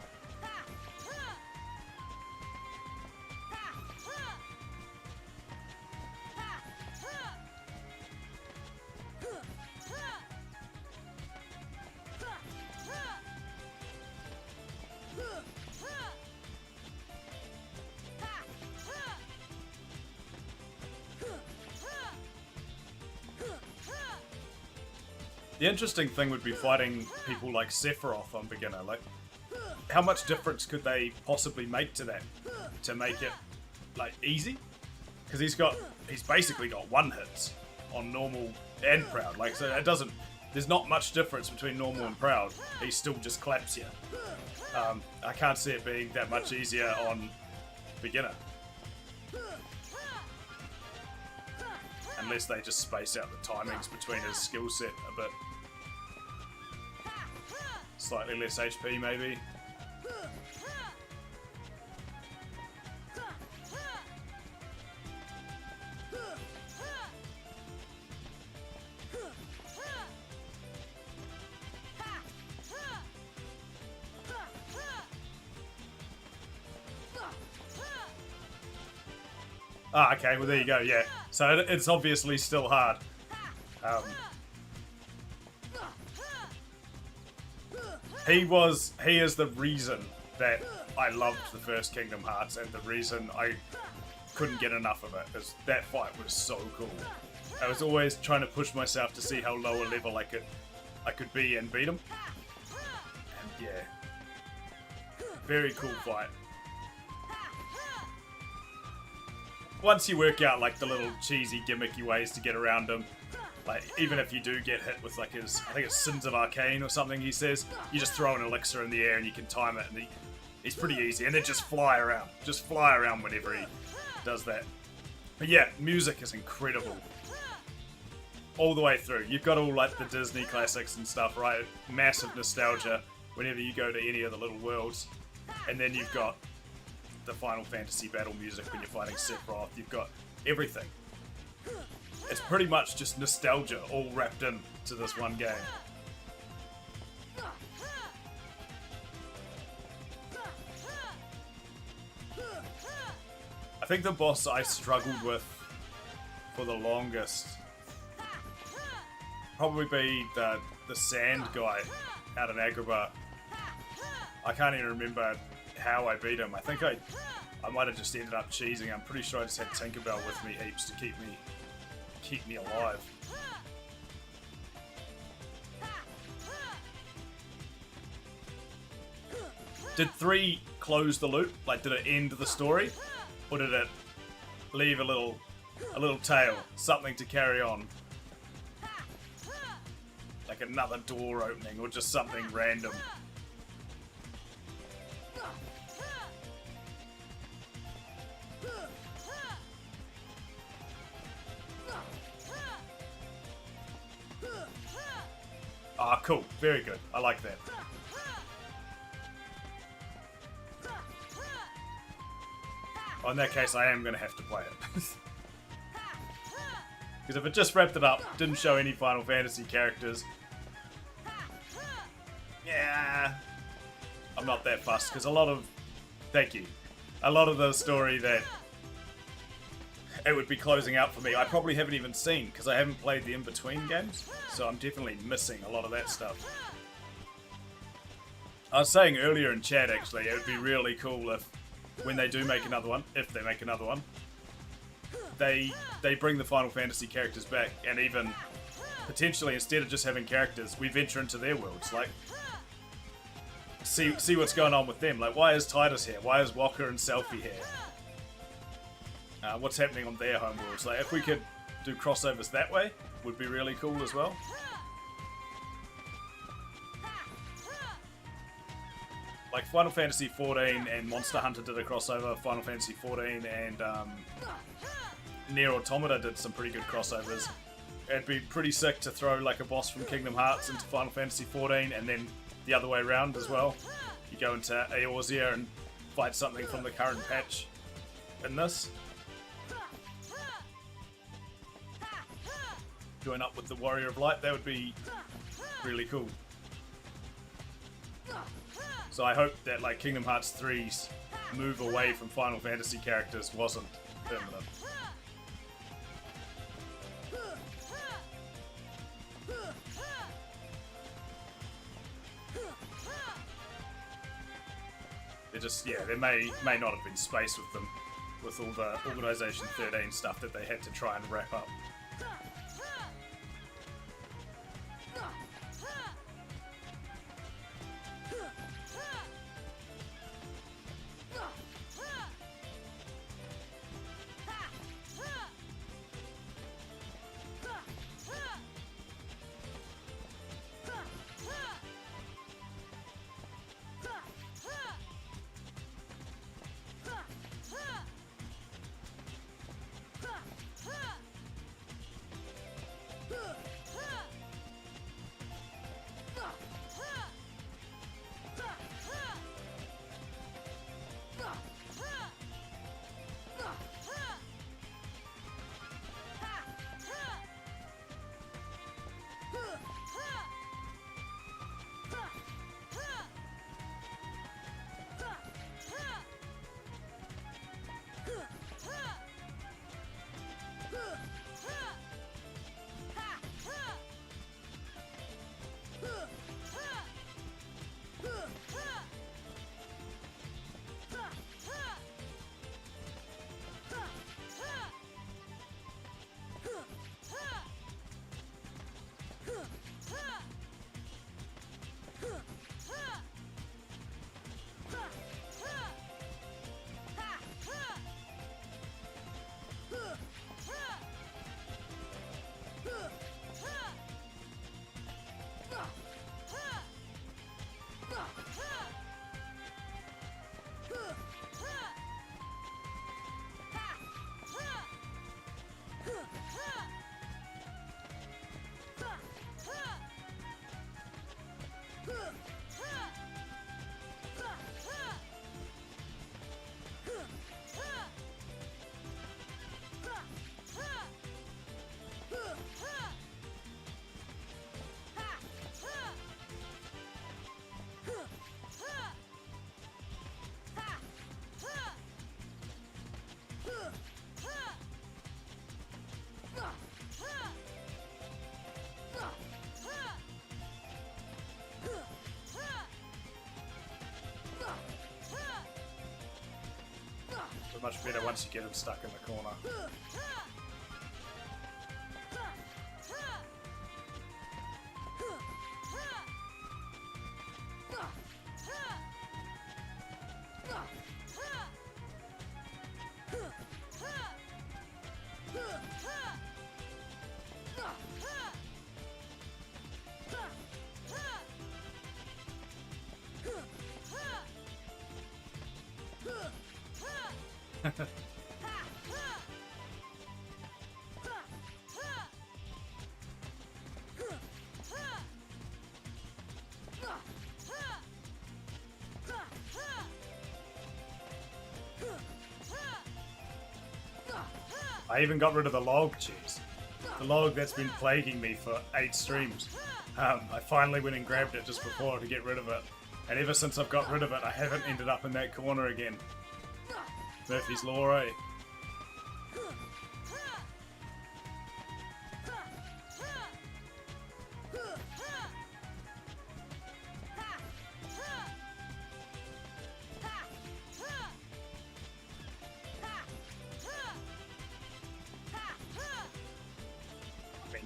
The interesting thing would be fighting people like Sephiroth on beginner. Like, how much difference could they possibly make to that to make it like easy? Because he's basically got one hits on normal and proud. Like, so it doesn't. There's not much difference between normal and proud. He still just claps you. I can't see it being that much easier on beginner. Unless they just space out the timings between his skill set a bit. Slightly less HP, maybe. Ah, okay, well there you go, yeah. So it's obviously still hard. He is the reason that I loved the first Kingdom Hearts, and the reason I couldn't get enough of it, because that fight was so cool. I was always trying to push myself to see how low a level I could be and beat him. And yeah. Very cool fight. Once you work out like the little cheesy gimmicky ways to get around him, like even if you do get hit with like his, I think it's Sins of Arcane or something he says, you just throw an elixir in the air and you can time it, and he's pretty easy, and then just fly around whenever he does that. But yeah, music is incredible. All the way through. You've got all like the Disney classics and stuff, right? Massive nostalgia whenever you go to any of the little worlds. And then you've got the Final Fantasy battle music when you're fighting Sephiroth. You've got everything. It's pretty much just nostalgia all wrapped into this one game. I think the boss I struggled with for the longest probably be the sand guy out in Agrabah. I can't even remember how I beat him. I think I might have just ended up cheesing. I'm pretty sure I just had Tinkerbell with me heaps to keep me alive. Did 3 close the loop? Like, did it end the story? Or did it leave a little tail? Something to carry on? Like another door opening, or just something random? Ah, cool. Very good. I like that. Oh, in that case, I am going to have to play it. Because if it just wrapped it up, didn't show any Final Fantasy characters, yeah, I'm not that fussed, because a lot of... Thank you. a lot of the story that it would be closing out for me, I probably haven't even seen because I haven't played the in-between games, so I'm definitely missing a lot of that stuff. I was saying earlier in chat, actually, it would be really cool if, when they do make another one, if they make another one, they bring the Final Fantasy characters back, and even potentially, instead of just having characters, we venture into their worlds. Like, see what's going on with them. Like, why is Titus here? Why is Walker and Selfie here? What's happening on their homeworlds? Like, if we could do crossovers that way, would be really cool as well. Like Final Fantasy XIV and Monster Hunter did a crossover. Final Fantasy XIV and Nier Automata did some pretty good crossovers. It'd be pretty sick to throw like a boss from Kingdom Hearts into Final Fantasy XIV, and then the other way around as well. You go into Eorzea and fight something from the current patch in this. Join up with the Warrior of Light, that would be really cool. So I hope that like Kingdom Hearts 3's move away from Final Fantasy characters wasn't permanent. It just, yeah, there may not have been space with them, with all the Organization 13 stuff that they had to try and wrap up. So much better once you get him stuck in the corner. I even got rid of the log, jeez. The log that's been plaguing me for 8 streams. I finally went and grabbed it just before to get rid of it. And ever since I've got rid of it, I haven't ended up in that corner again. Murphy's Law, eh?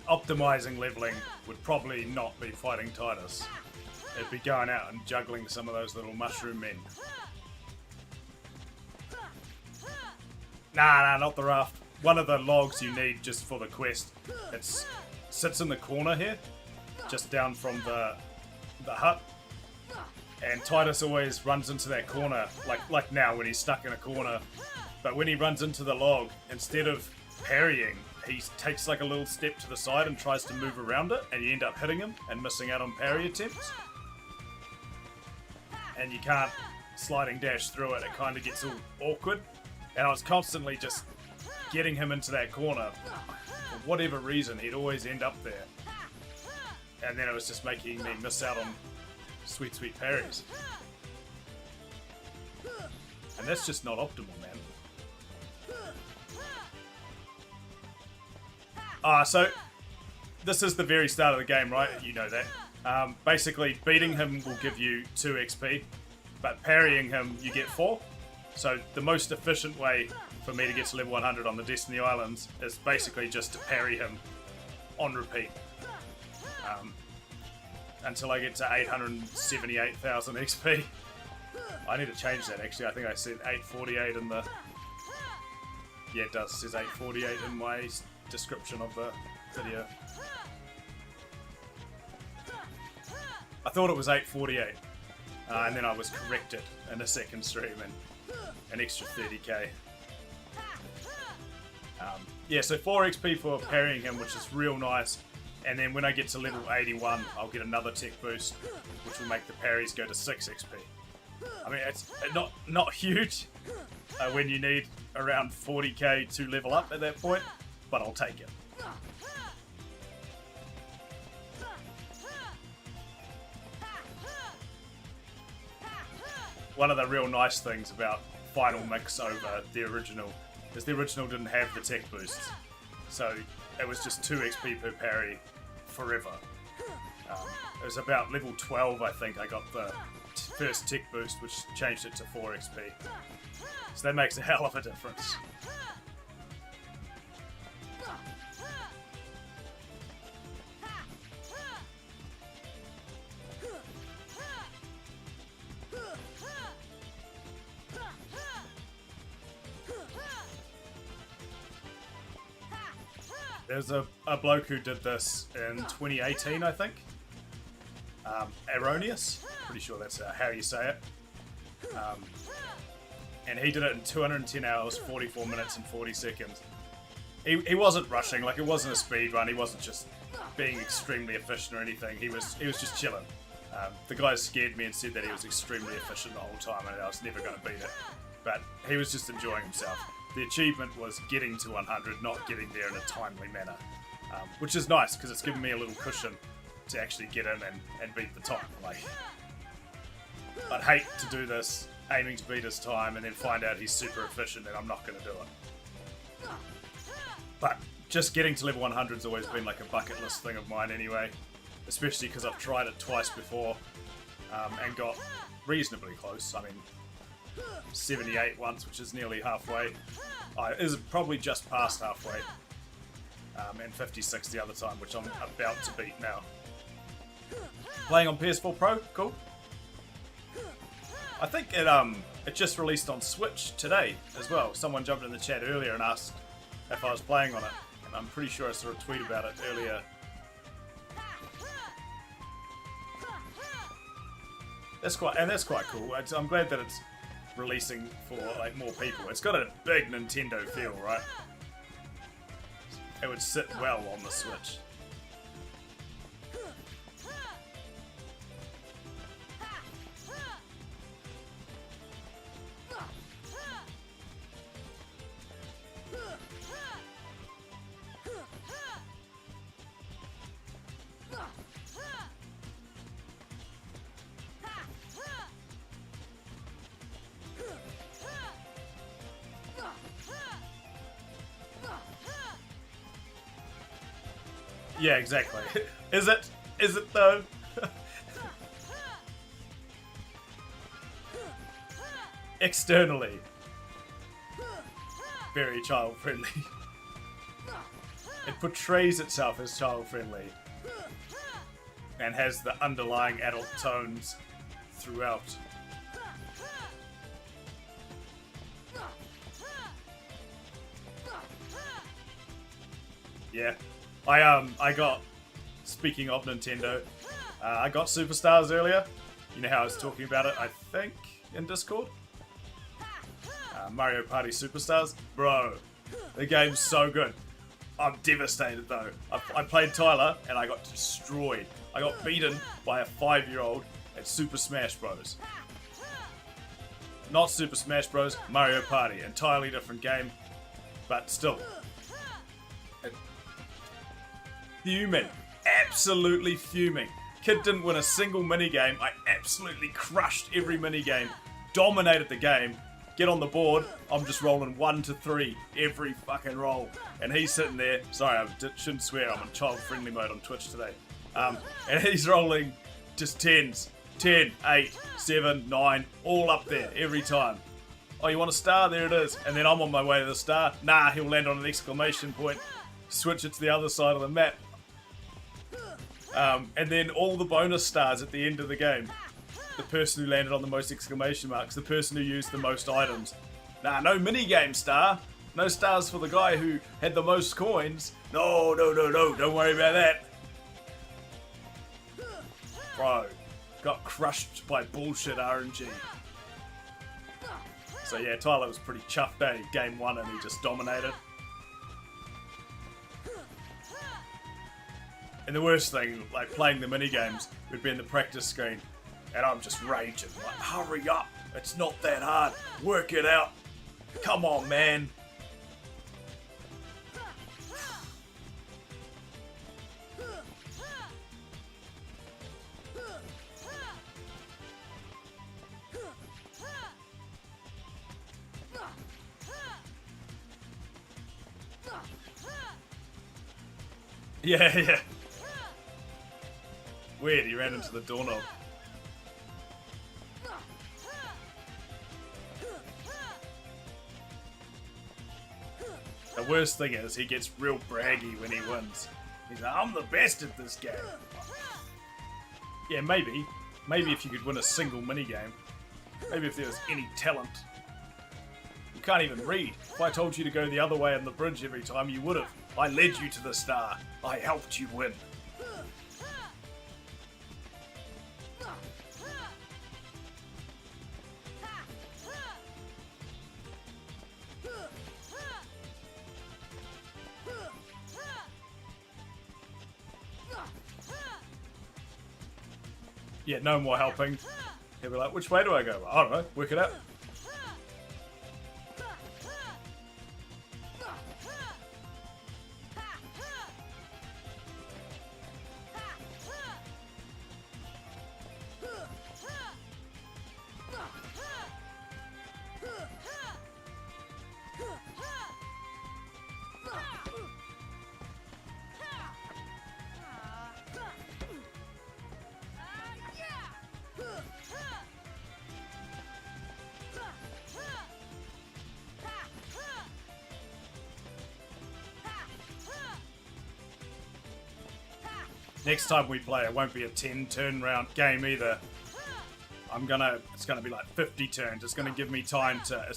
Optimizing leveling would probably not be fighting Titus. It'd be going out and juggling some of those little mushroom men. Nah, not the raft. One of the logs you need just for the quest. It sits in the corner here, just down from the hut. And Titus always runs into that corner, like now when he's stuck in a corner. But when he runs into the log, instead of parrying, he takes like a little step to the side and tries to move around it, and you end up hitting him and missing out on parry attempts. And you can't sliding dash through it, it kind of gets all awkward. And I was constantly just getting him into that corner. For whatever reason, he'd always end up there. And then it was just making me miss out on sweet, sweet parries. And that's just not optimal, man. So this is the very start of the game, right? You know that. Basically, beating him will give you 2 XP, but parrying him, you get 4. So the most efficient way for me to get to level 100 on the Destiny Islands is basically just to parry him on repeat. Until I get to 878,000 XP. I need to change that, actually. I think I said 848 in the... Yeah, it does. It says 848 in my description of the video. I thought it was 848, and then I was corrected in the second stream and an extra 30k. Yeah, so 4 XP for parrying him, which is real nice. And then when I get to level 81, I'll get another tech boost, which will make the parries go to 6 XP. I mean, it's not huge when you need around 40k to level up at that point, but I'll take it. One of the real nice things about Final Mix over the original is the original didn't have the tech boosts, so it was just 2 XP per parry forever. It was about level 12, I think, I got the first tech boost, which changed it to 4 XP. So that makes a hell of a difference. There's a bloke who did this in 2018, I think. Erroneous, pretty sure that's how you say it. And he did it in 210 hours, 44 minutes and 40 seconds. He wasn't rushing, like it wasn't a speed run, he wasn't just being extremely efficient or anything, he was just chilling. The guys scared me and said that he was extremely efficient the whole time and I was never going to beat it. But he was just enjoying himself. The achievement was getting to 100, not getting there in a timely manner. Which is nice, because it's given me a little cushion to actually get in and beat the time. Like, I'd hate to do this, aiming to beat his time, and then find out he's super efficient and I'm not going to do it. But just getting to level 100 has always been like a bucket list thing of mine anyway. Especially because I've tried it twice before and got reasonably close. I mean, 78 once, which is nearly halfway. It is probably just past halfway. And 56 the other time, which I'm about to beat now. Playing on PS4 Pro, cool. I think it just released on Switch today as well. Someone jumped in the chat earlier and asked if I was playing on it, and I'm pretty sure I saw a tweet about it earlier. That's quite cool. I'm glad that it's releasing for like more people. It's got a big Nintendo feel, right? It would sit well on the Switch. Yeah, exactly. Is it? Is it though? Externally, very child friendly. It portrays itself as child friendly and has the underlying adult tones throughout. Yeah, I got, speaking of Nintendo, I got Superstars earlier. You know how I was talking about it, I think, in Discord? Mario Party Superstars. Bro, the game's so good. I'm devastated though. I played Tyler and I got destroyed. I got beaten by a 5-year-old at Super Smash Bros. Not Super Smash Bros, Mario Party. Entirely different game, but still. Fuming. Absolutely fuming. Kid didn't win a single minigame. I absolutely crushed every minigame. Dominated the game. Get on the board. I'm just rolling 1 to 3 every fucking roll. And he's sitting there. Sorry, I shouldn't swear. I'm in child-friendly mode on Twitch today. And he's rolling just 10s. 10, 8, 7, 9. All up there every time. Oh, you want a star? There it is. And then I'm on my way to the star. Nah, he'll land on an exclamation point. Switch it to the other side of the map. And then all the bonus stars at the end of the game. The person who landed on the most exclamation marks. The person who used the most items. Nah, no minigame star. No stars for the guy who had the most coins. No, no, no, no. Don't worry about that. Bro, got crushed by bullshit RNG. So yeah, Tyler was pretty chuffed, eh? Game 1 and he just dominated. And the worst thing, like playing the minigames, would be in the practice screen. And I'm just raging, like, hurry up, it's not that hard, work it out, come on, man. Yeah, yeah. Weird, he ran into the doorknob. The worst thing is, he gets real braggy when he wins. He's like, I'm the best at this game. Yeah, maybe. Maybe if you could win a single minigame. Maybe if there was any talent. You can't even read. If I told you to go the other way on the bridge every time, you would have. I led you to the star. I helped you win. Yeah, no more helping. He'll be like, which way do I go? I don't know, work it out. Next time we play, it won't be a 10 turn round game either. It's gonna be like 50 turns. It's gonna give me time to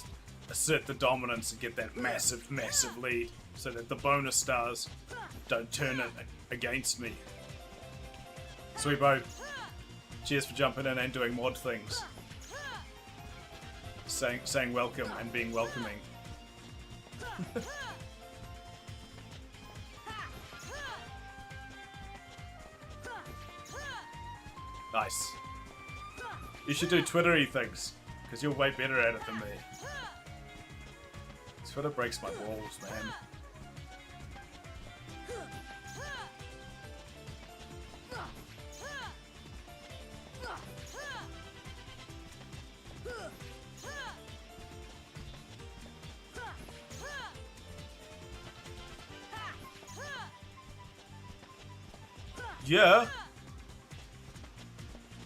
assert the dominance and get that massive, massive lead so that the bonus stars don't turn it against me. Sweebo, cheers for jumping in and doing mod things. Saying welcome and being welcoming. Nice. You should do Twittery things, because you're way better at it than me. Twitter breaks my balls, man. Yeah.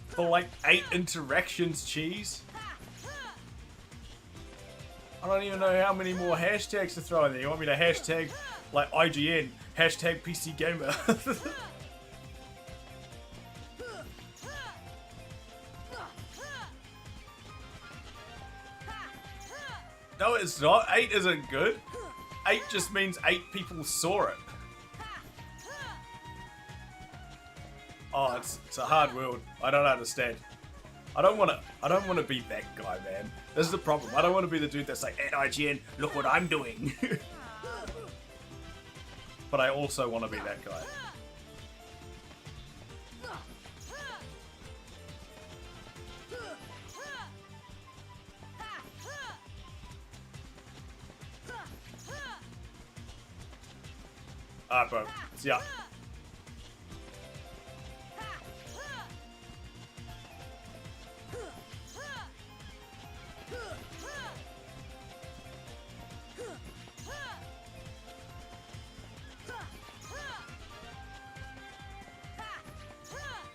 For like 8 interactions, cheese. I don't even know how many more hashtags to throw in there. You want me to hashtag like IGN, hashtag PC Gamer? No, it's not. 8 isn't good. 8 just means 8 people saw it. Oh, it's a hard world. I don't understand. I don't want to be that guy, man. This is the problem. I don't want to be the dude that's like, at IGN, look what I'm doing. But I also want to be that guy. Ah, bro. Yeah.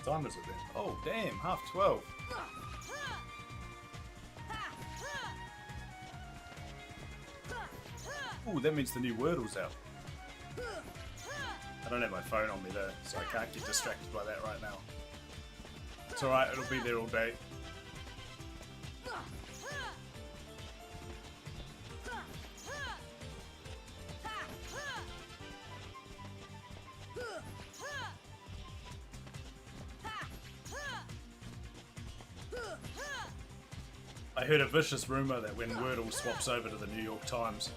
What time is it then? Oh, damn, 12:30. Ooh, that means the new Wordle's out. I don't have my phone on me though, so I can't get distracted by that right now. It's alright, it'll be there all day. I heard a vicious rumor that when Wordle swaps over to the New York Times,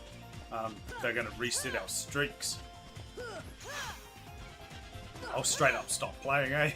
they're going to reset our streaks. I'll straight up stop playing, eh?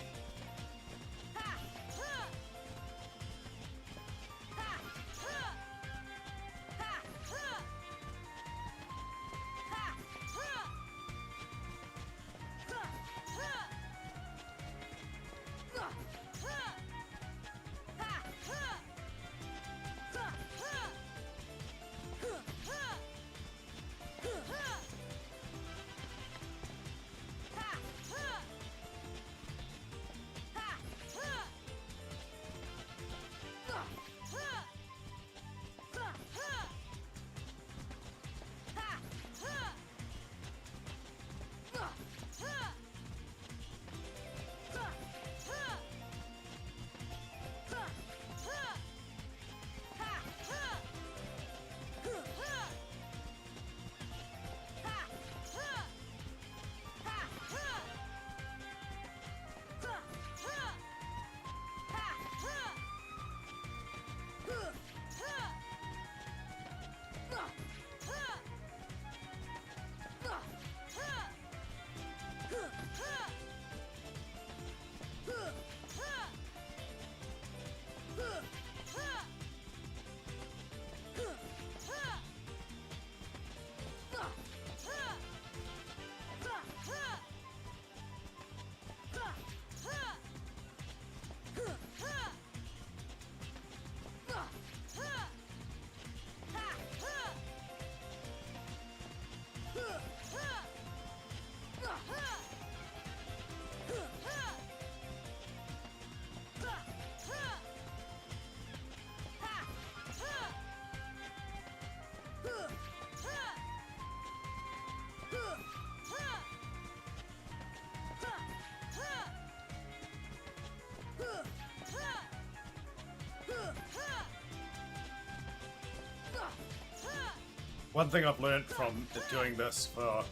One thing I've learned from doing this for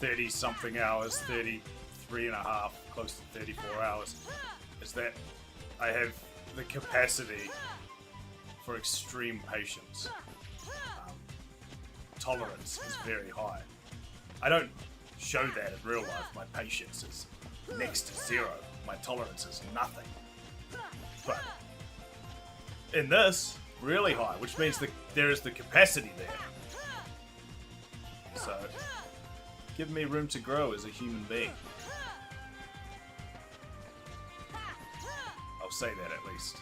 30 something hours, 33 and a half, close to 34 hours, is that I have the capacity for extreme patience. Tolerance is very high. I don't show that in real life. My patience is next to zero. My tolerance is nothing. But in this, really high, which means that there is the capacity there. So, give me room to grow as a human being. I'll say that at least.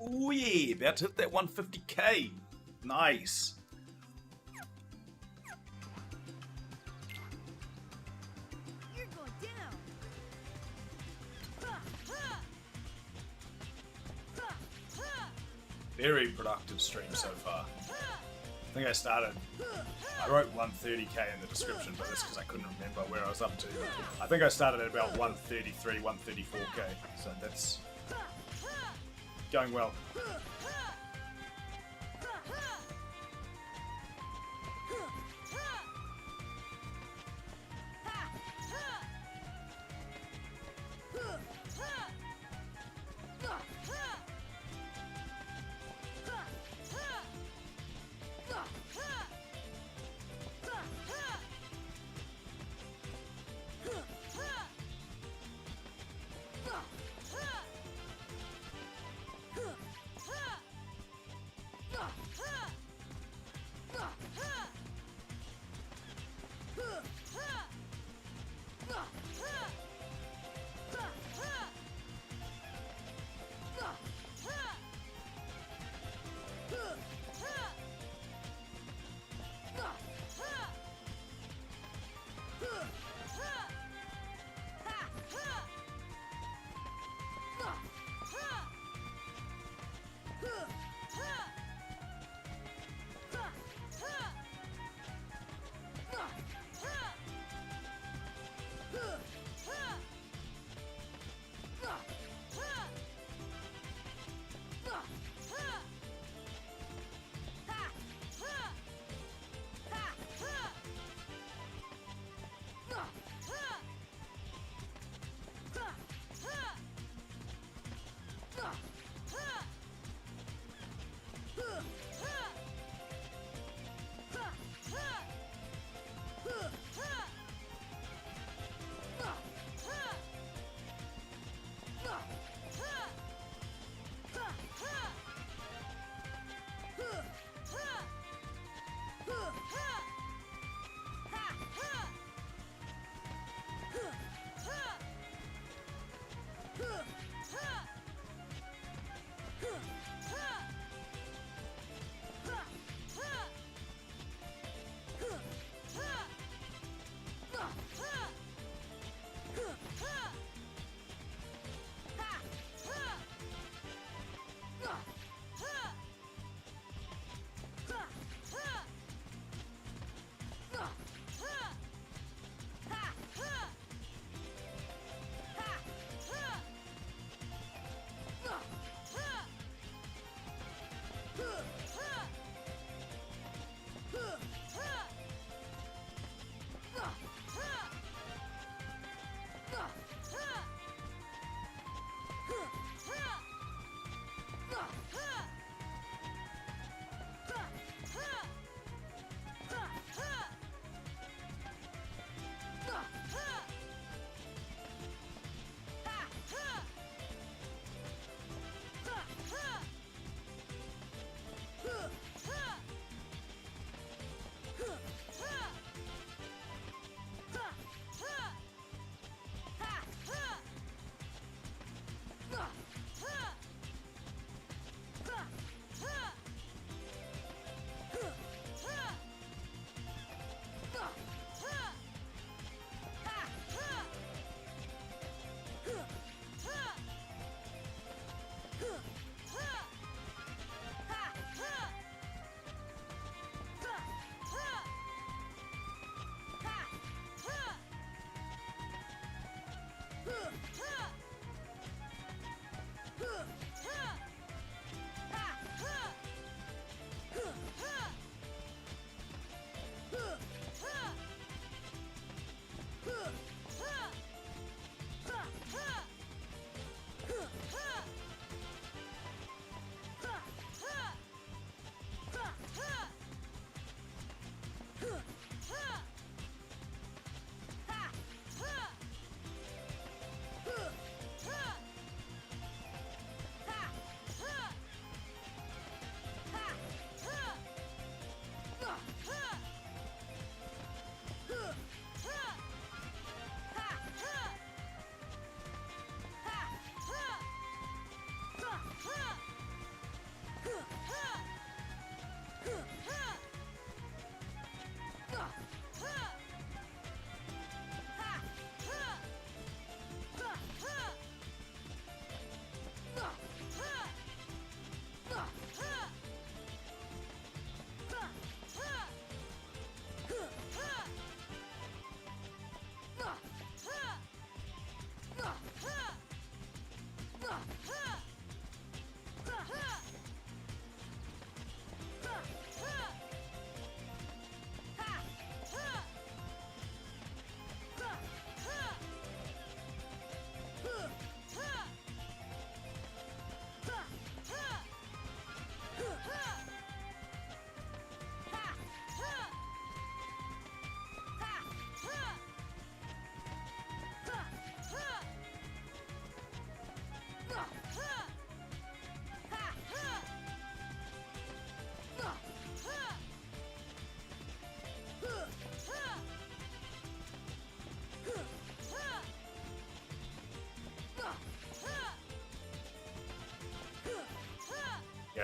Oh yeah, about to hit that 150k. Nice. You're going down. Very productive stream so far. I think I wrote 130k in the description, but that's because I couldn't remember where I was up to. I think I started at about 133, 134k, so that's going well.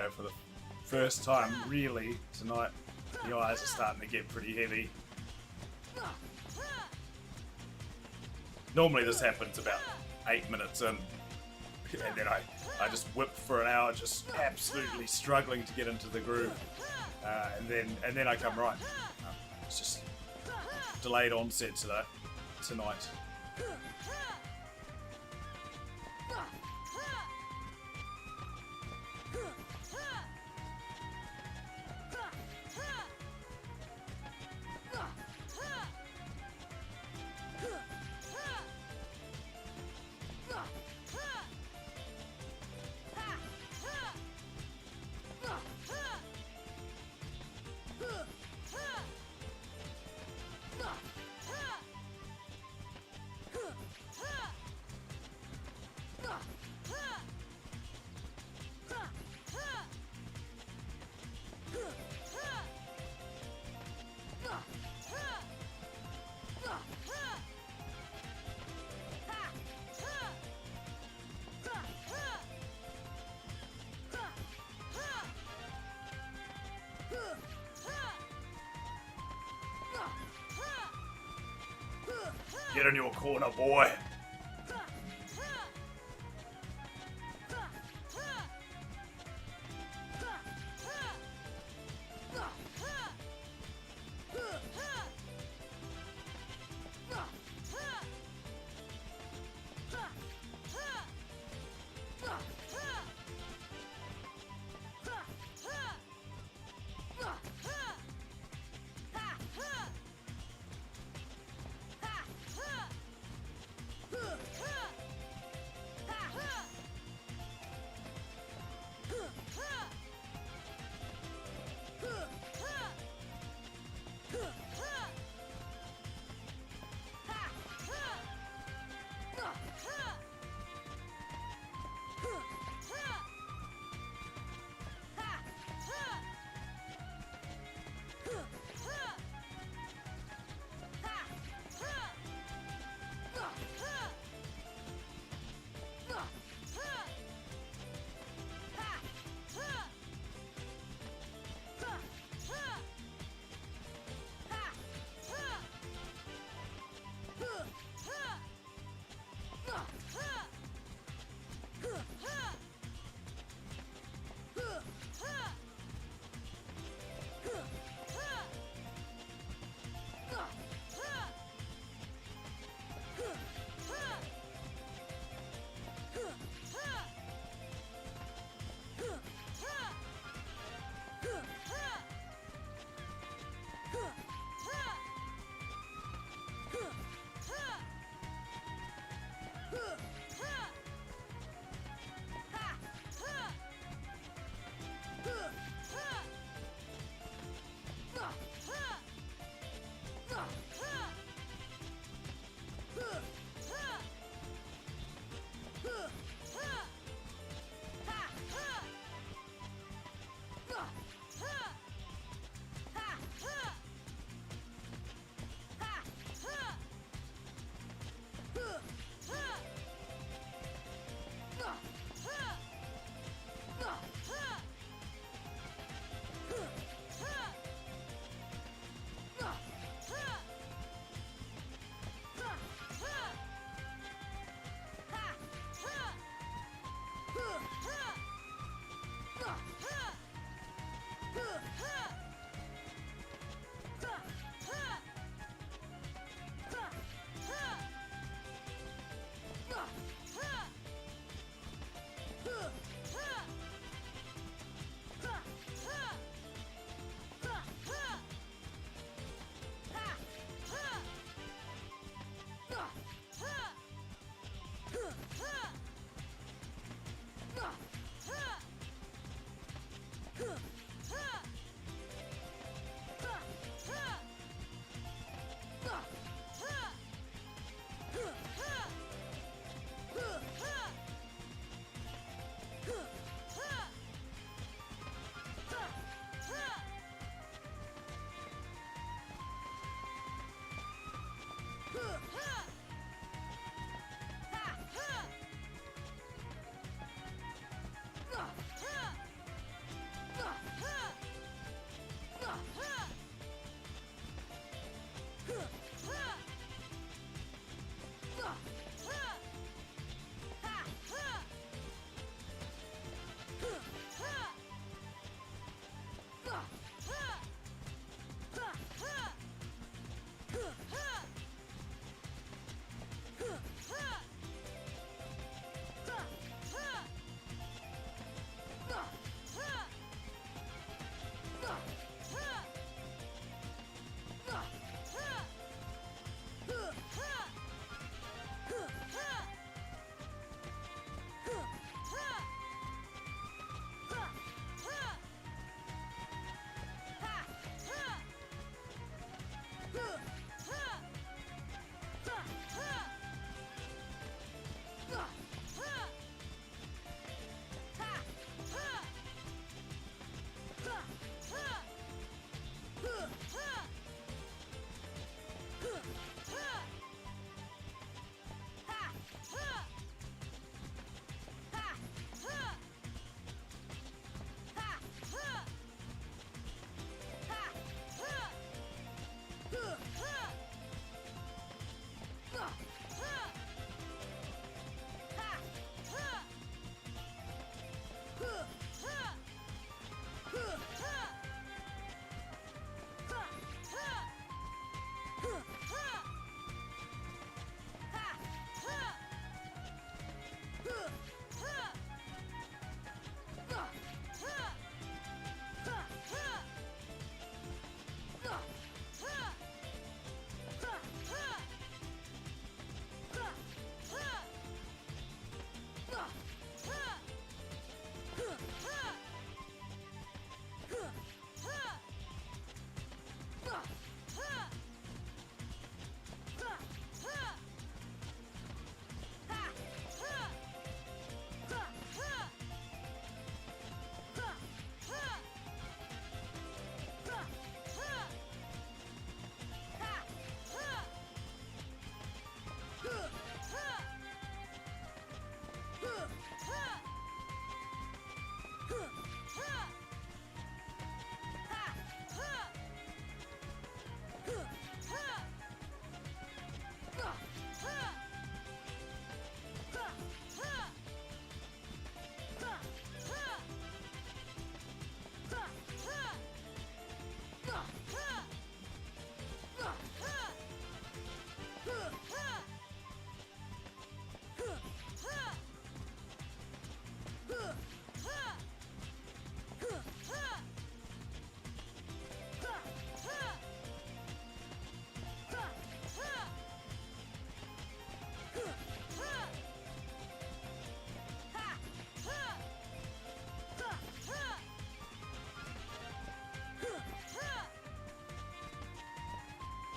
go for the first time really tonight. The eyes are starting to get pretty heavy. Normally this happens about 8 minutes in, and then I just whip for an hour, just absolutely struggling to get into the groove, and then I come right. It's just delayed onset tonight. Get in your corner, boy.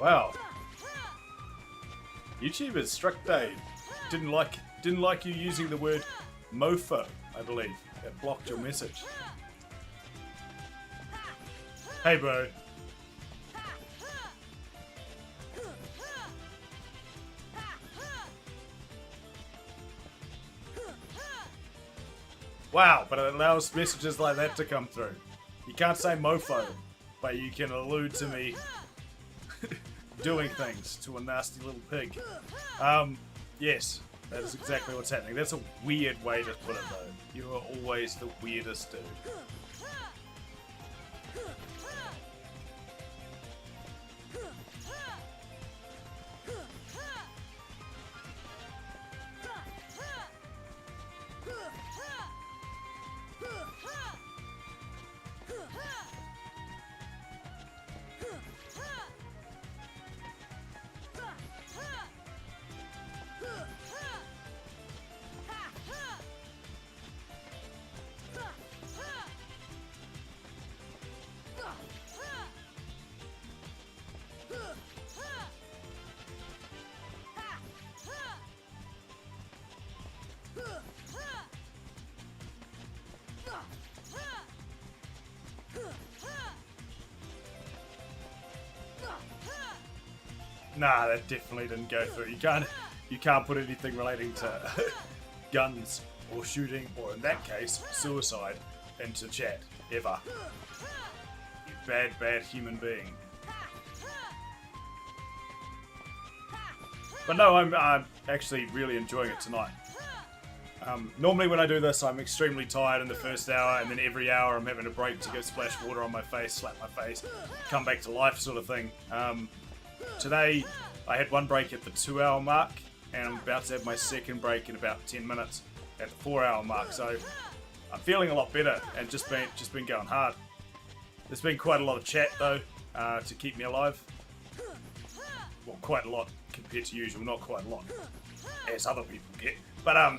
Wow. YouTubers struck Dave. Didn't like you using the word mofo, I believe. It blocked your message. Hey, bro. Wow, but it allows messages like that to come through. You can't say mofo, but you can allude to me doing things to a nasty little pig. Yes, that is exactly what's happening. That's a weird way to put it, though. You are always the weirdest dude. Nah, that definitely didn't go through. You can't put anything relating to guns or shooting, or in that case, suicide, into chat ever. You bad, bad human being. But no, I'm actually really enjoying it tonight. Normally when I do this, I'm extremely tired in the first hour, and then every hour I'm having a break to go splash water on my face, slap my face, come back to life sort of thing. Today, I had one break at the 2-hour mark, and I'm about to have my second break in about 10 minutes at the 4-hour mark, so I'm feeling a lot better and just been going hard. There's been quite a lot of chat, though, to keep me alive. Well, quite a lot compared to usual, not quite a lot, as other people get. But,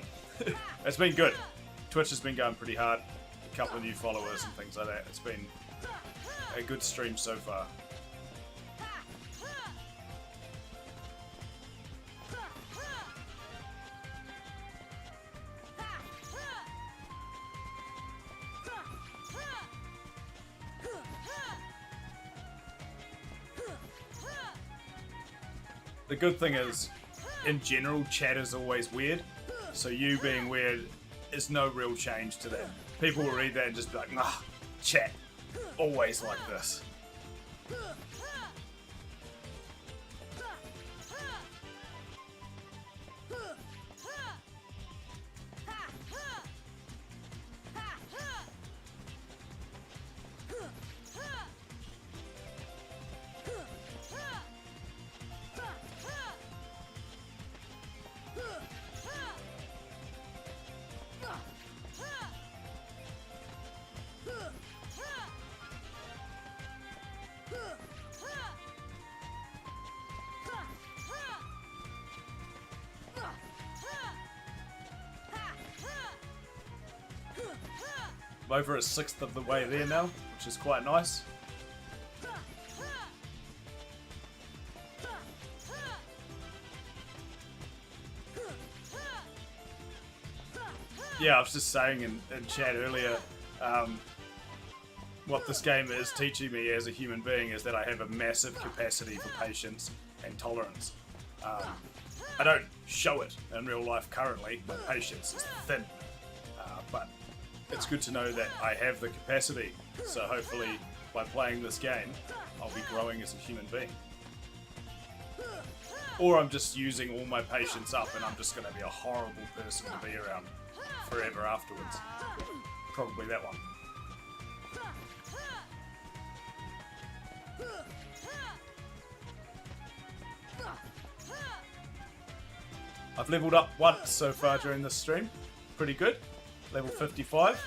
it's been good. Twitch has been going pretty hard. A couple of new followers and things like that. It's been a good stream so far. The good thing is, in general, chat is always weird. So you being weird is no real change to that. People will read that and just be like, nah, chat, always like this. I'm over a sixth of the way there now, which is quite nice. Yeah, I was just saying in chat earlier, what this game is teaching me as a human being is that I have a massive capacity for patience and tolerance. I don't show it in real life currently, my patience is thin, but it's good to know that I have the capacity, so hopefully by playing this game, I'll be growing as a human being. Or I'm just using all my patience up and I'm just going to be a horrible person to be around forever afterwards. Probably that one. I've leveled up once so far during this stream. Pretty good. Level 55.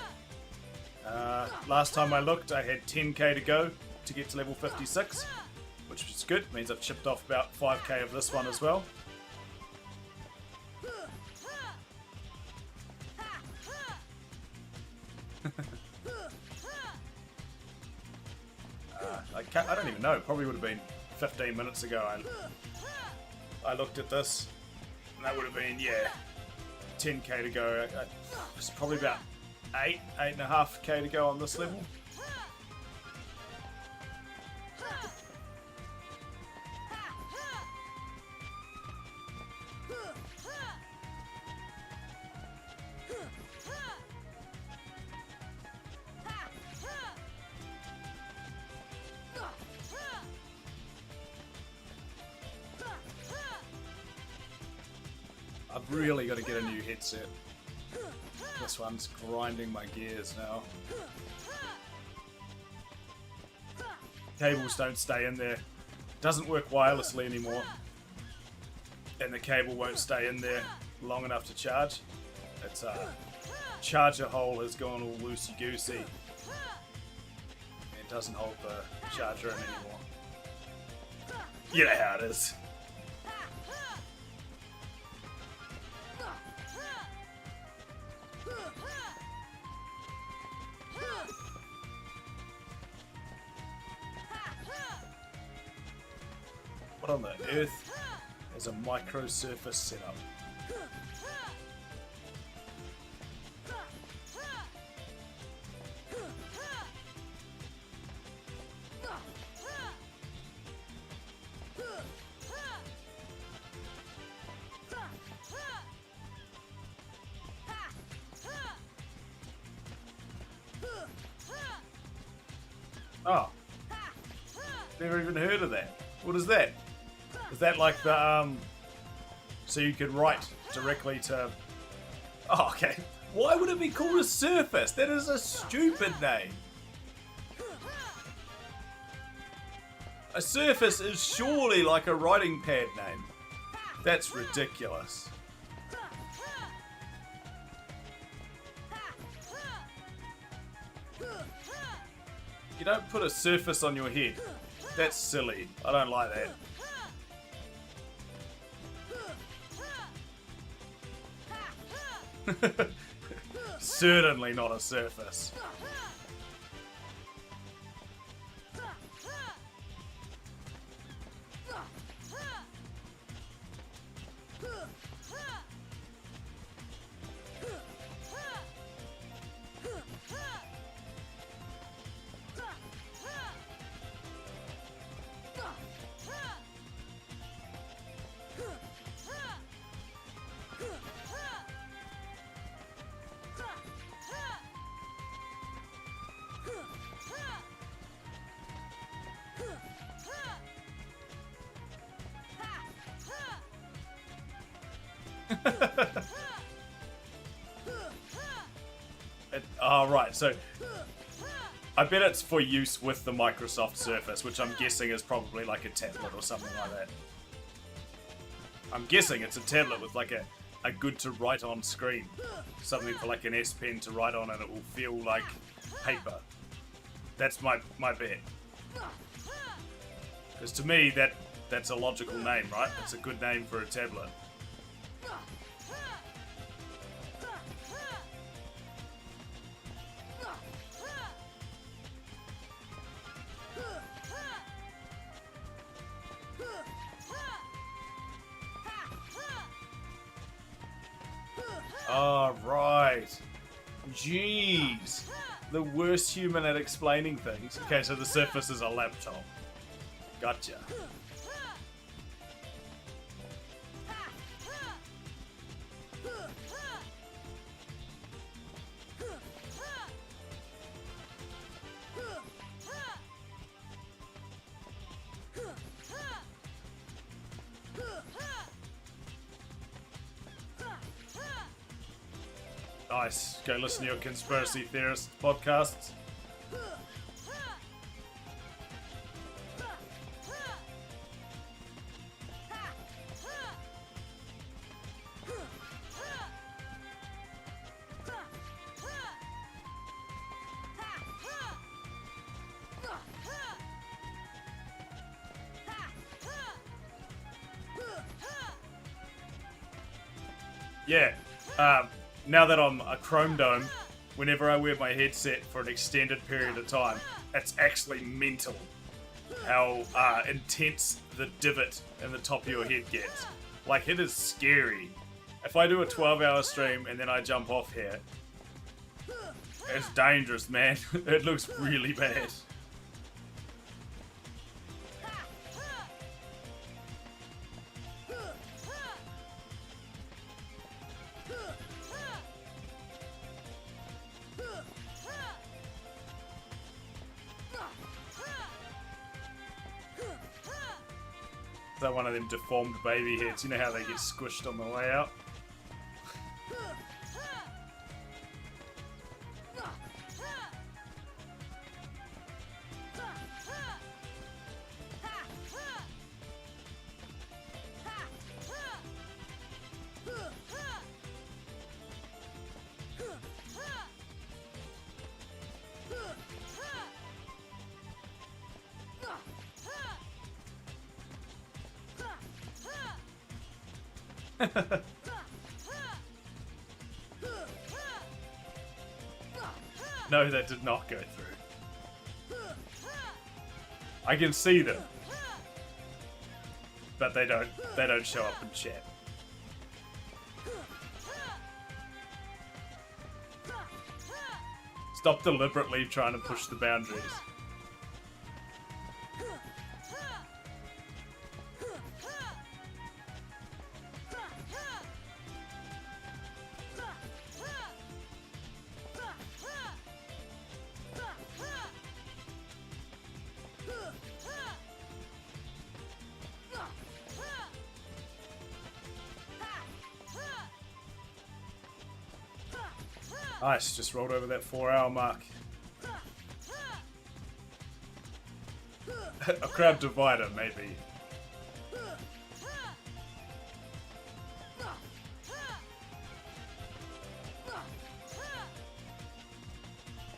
Last time I looked, I had 10k to go to get to level 56, which is good. Means I've chipped off about 5k of this one as well. I don't even know. Probably would have been 15 minutes ago, I looked at this, and that would have been, 10k to go. It's probably about 8.5k to go on this level. I've really got to get a new headset. This one's grinding my gears now. Cables don't stay in there. Doesn't work wirelessly anymore. And the cable won't stay in there long enough to charge. Its charger hole has gone all loosey-goosey. It doesn't hold the charger in anymore. You know how it is. What on the earth is a micro surface setup? Oh, never even heard of that. What is that? Is that like the, so you could write directly to... Oh, okay. Why would it be called a surface? That is a stupid name. A surface is surely like a writing pad name. That's ridiculous. You don't put a surface on your head. That's silly. I don't like that. Certainly not a surface. Oh, right, so I bet it's for use with the Microsoft Surface, which I'm guessing is probably like a tablet or something like that. I'm guessing it's a tablet with like a good to write on screen. Something for like an S Pen to write on and it will feel like paper. That's my bet. Because to me, that's a logical name, right? It's a good name for a tablet. Oh, right. Jeez. The worst human at explaining things. Okay, so the Surface is a laptop. Gotcha. Nice. Go listen to your conspiracy theorist podcasts. Yeah. Now that I'm a Chrome Dome, whenever I wear my headset for an extended period of time, it's actually mental. how intense the divot in the top of your head gets. Like, it is scary. If I do a 12-hour stream and then I jump off here, it's dangerous, man. It looks really bad. Is that one of them deformed baby heads? You know how they get squished on the way out? No, that did not go through. I can see them, but they don't show up in chat. Stop deliberately trying to push the boundaries. Nice, just rolled over that 4-hour mark. A crowd divider, maybe.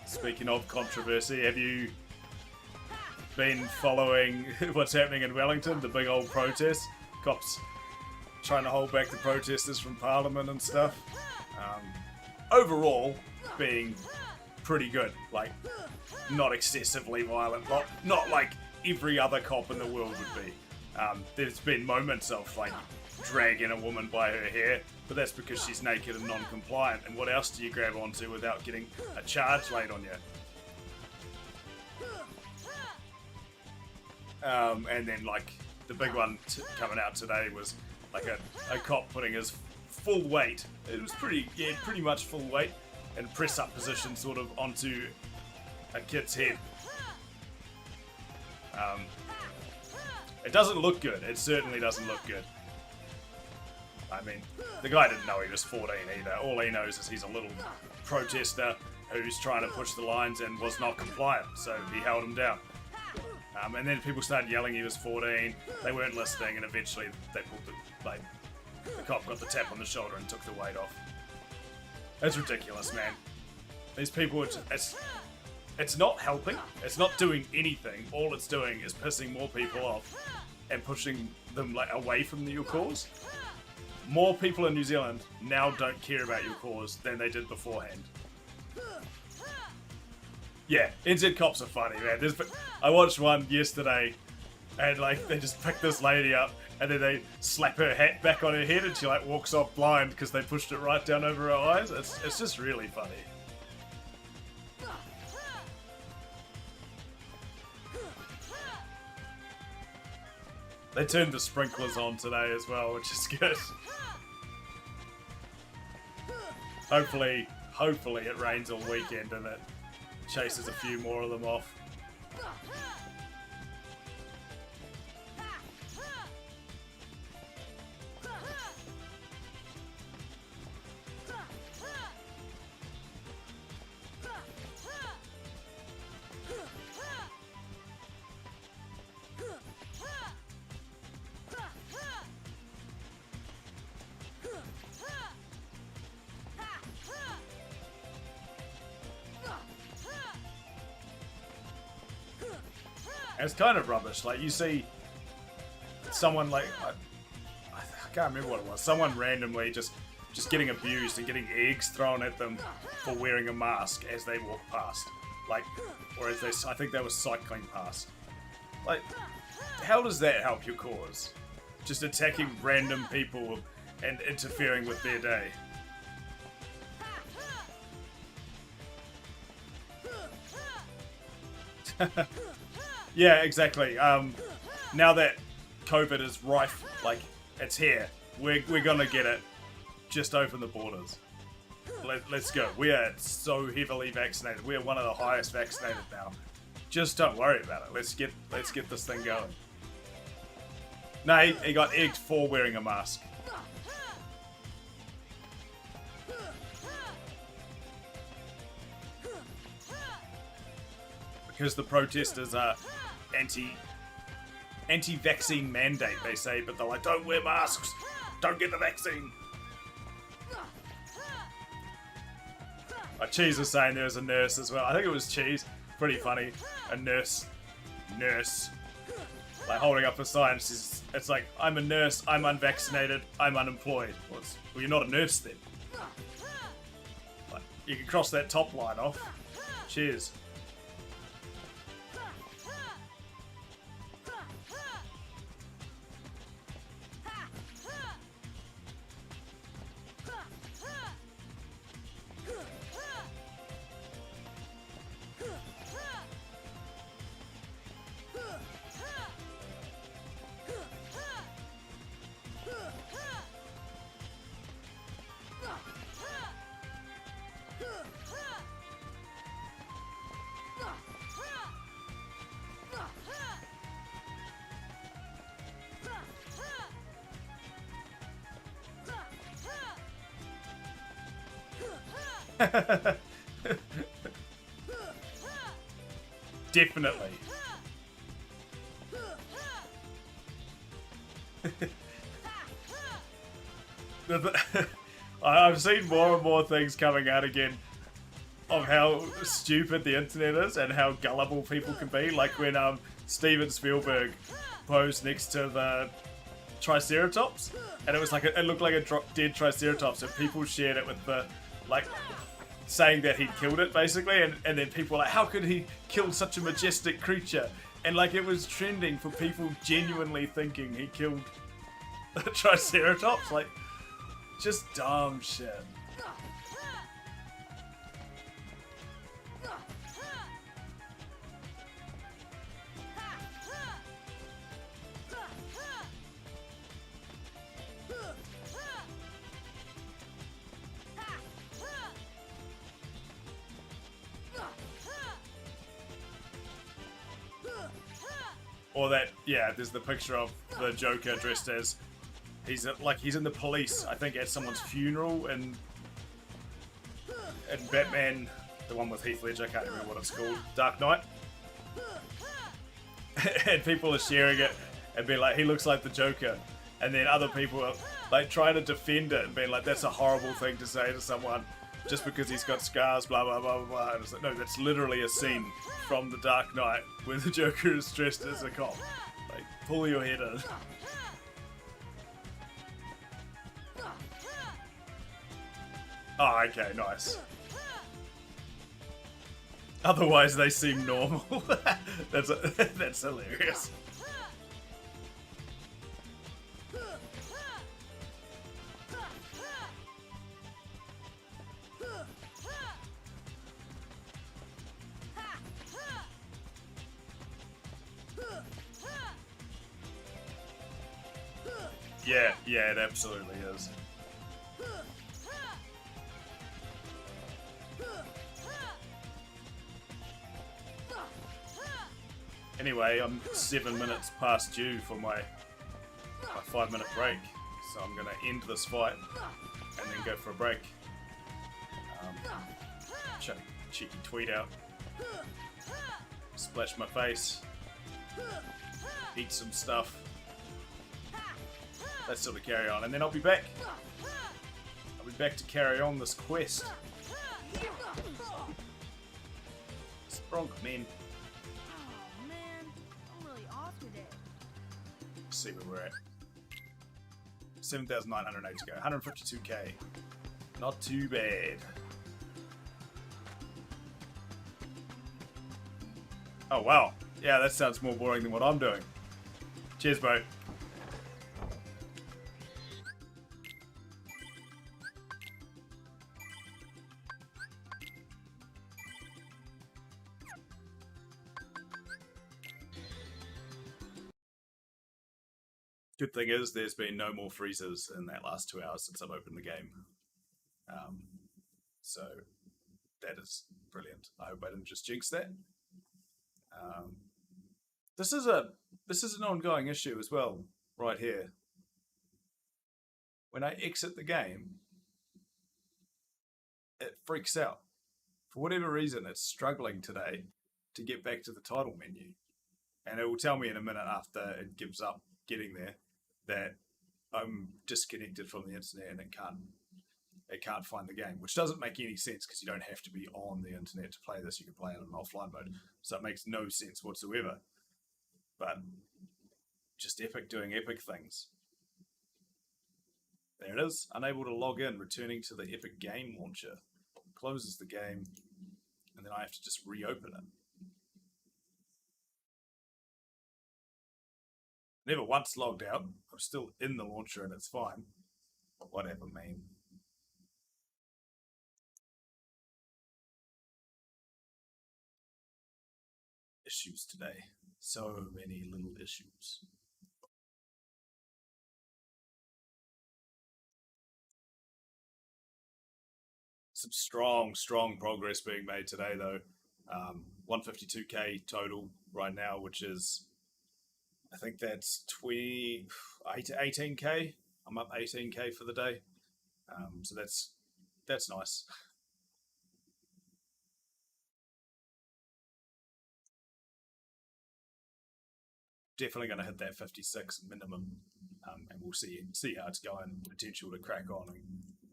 Speaking of controversy, have you been following what's happening in Wellington? The big old protest? Cops trying to hold back the protesters from Parliament and stuff. Overall, being pretty good. Like, not excessively violent. Not like every other cop in the world would be. There's been moments of, like, dragging a woman by her hair, but that's because she's naked and non-compliant. And what else do you grab onto without getting a charge laid on you? And then, like, the big one coming out today was, like, a cop putting his full weight, it was pretty much full weight, and press-up position sort of onto a kid's head. It doesn't look good. It certainly doesn't look good. I mean, the guy didn't know he was 14 either. All he knows is he's a little protester who's trying to push the lines and was not compliant, so he held him down. And then people started yelling he was 14, they weren't listening, and eventually they pulled the cop got the tap on the shoulder and took the weight off. It's ridiculous, man. These people, it's not helping. It's not doing anything. All it's doing is pissing more people off and pushing them like away from your cause. More people in New Zealand now don't care about your cause than they did beforehand. Yeah, NZ cops are funny, man. I watched one yesterday, and like they just picked this lady up, and then they slap her hat back on her head, and she like walks off blind because they pushed it right down over her eyes. It's just really funny. They turned the sprinklers on today as well, which is good. Hopefully it rains all weekend and it chases a few more of them off. It's kind of rubbish. Like, you see someone like, I can't remember what it was, someone randomly just getting abused and getting eggs thrown at them for wearing a mask as they walk past. Like, or as I think they were cycling past. Like, how does that help your cause? Just attacking random people and interfering with their day. Yeah, exactly. Now that COVID is rife, like, it's here. We're gonna get it. Just open the borders. Let's go. We are so heavily vaccinated. We are one of the highest vaccinated now. Just don't worry about it. Let's get this thing going. No, he got egged for wearing a mask. Because the protesters are anti-vaccine mandate, they say, but they're like, don't wear masks, don't get the vaccine. Cheese was saying there was a nurse as well. I think it was Cheese. Pretty funny. A nurse, like holding up a sign. It's like, I'm a nurse, I'm unvaccinated, I'm unemployed. Well, you're not a nurse then. Like, you can cross that top line off. Cheers. Definitely. I've seen more and more things coming out again of how stupid the internet is and how gullible people can be. Like when Steven Spielberg posed next to the Triceratops, and it was like it looked like a dead Triceratops, and people shared it with the like saying that he'd killed it basically, and then people were like, how could he kill such a majestic creature? And like it was trending for people genuinely thinking he killed a Triceratops, like just dumb shit. Or that, yeah, there's the picture of the Joker dressed as he's in the police, I think, at someone's funeral, and Batman, the one with Heath Ledger, I can't remember what it's called, Dark Knight, and people are sharing it and being like, he looks like the Joker, and then other people are like trying to defend it and being like, that's a horrible thing to say to someone just because he's got scars, blah blah blah blah blah. And it's like, no, that's literally a scene from The Dark Knight where the Joker is dressed as a cop. Like, pull your head in. Oh, okay, nice. Otherwise, they seem normal. That's hilarious. Yeah, it absolutely is. Anyway, I'm 7 minutes past due for my 5-minute break, so I'm gonna end this fight and then go for a break. Check a cheeky tweet out, splash my face, eat some stuff. Let's sort of carry on, and then I'll be back. I'll be back to carry on this quest. Sprunk, man. Oh man, I'm really off today. Let's see where we're at. 7,908 to go. 152k. Not too bad. Oh wow. Yeah, that sounds more boring than what I'm doing. Cheers, bro. Good thing is there's been no more freezes in that last 2 hours since I've opened the game. So that is brilliant. I hope I didn't just jinx that. This is an ongoing issue as well, right here. When I exit the game, it freaks out. For whatever reason, it's struggling today to get back to the title menu. And it will tell me in a minute after it gives up getting there that I'm disconnected from the internet and it can't find the game, which doesn't make any sense because you don't have to be on the internet to play this. You can play it in an offline mode. So it makes no sense whatsoever. But just Epic doing Epic things. There it is. Unable to log in, returning to the Epic game launcher. Closes the game, and then I have to just reopen it. Never once logged out. I'm still in the launcher and it's fine. Whatever, man. Issues today. So many little issues. Some strong progress being made today, though. 152k total right now, which is, I think that's 18k. I'm up 18k for the day. So that's nice. Definitely going to hit that 56 minimum, and we'll see how it's going. Potential to crack on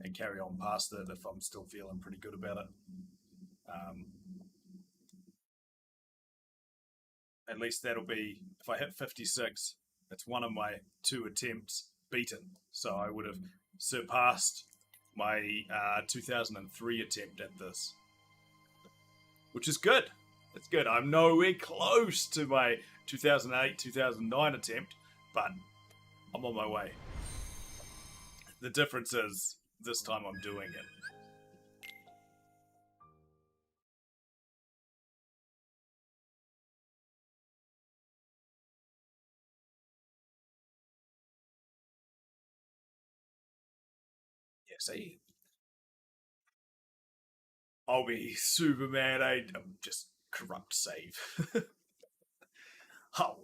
and carry on past it if I'm still feeling pretty good about it. At least that'll be, if I hit 56, it's one of my 2 attempts beaten. So I would have surpassed my 2003 attempt at this, which is good. It's good. I'm nowhere close to my 2008, 2009 attempt, but I'm on my way. The difference is this time I'm doing it. Yeah, see? I'll be super mad. I'm just corrupt save. Oh.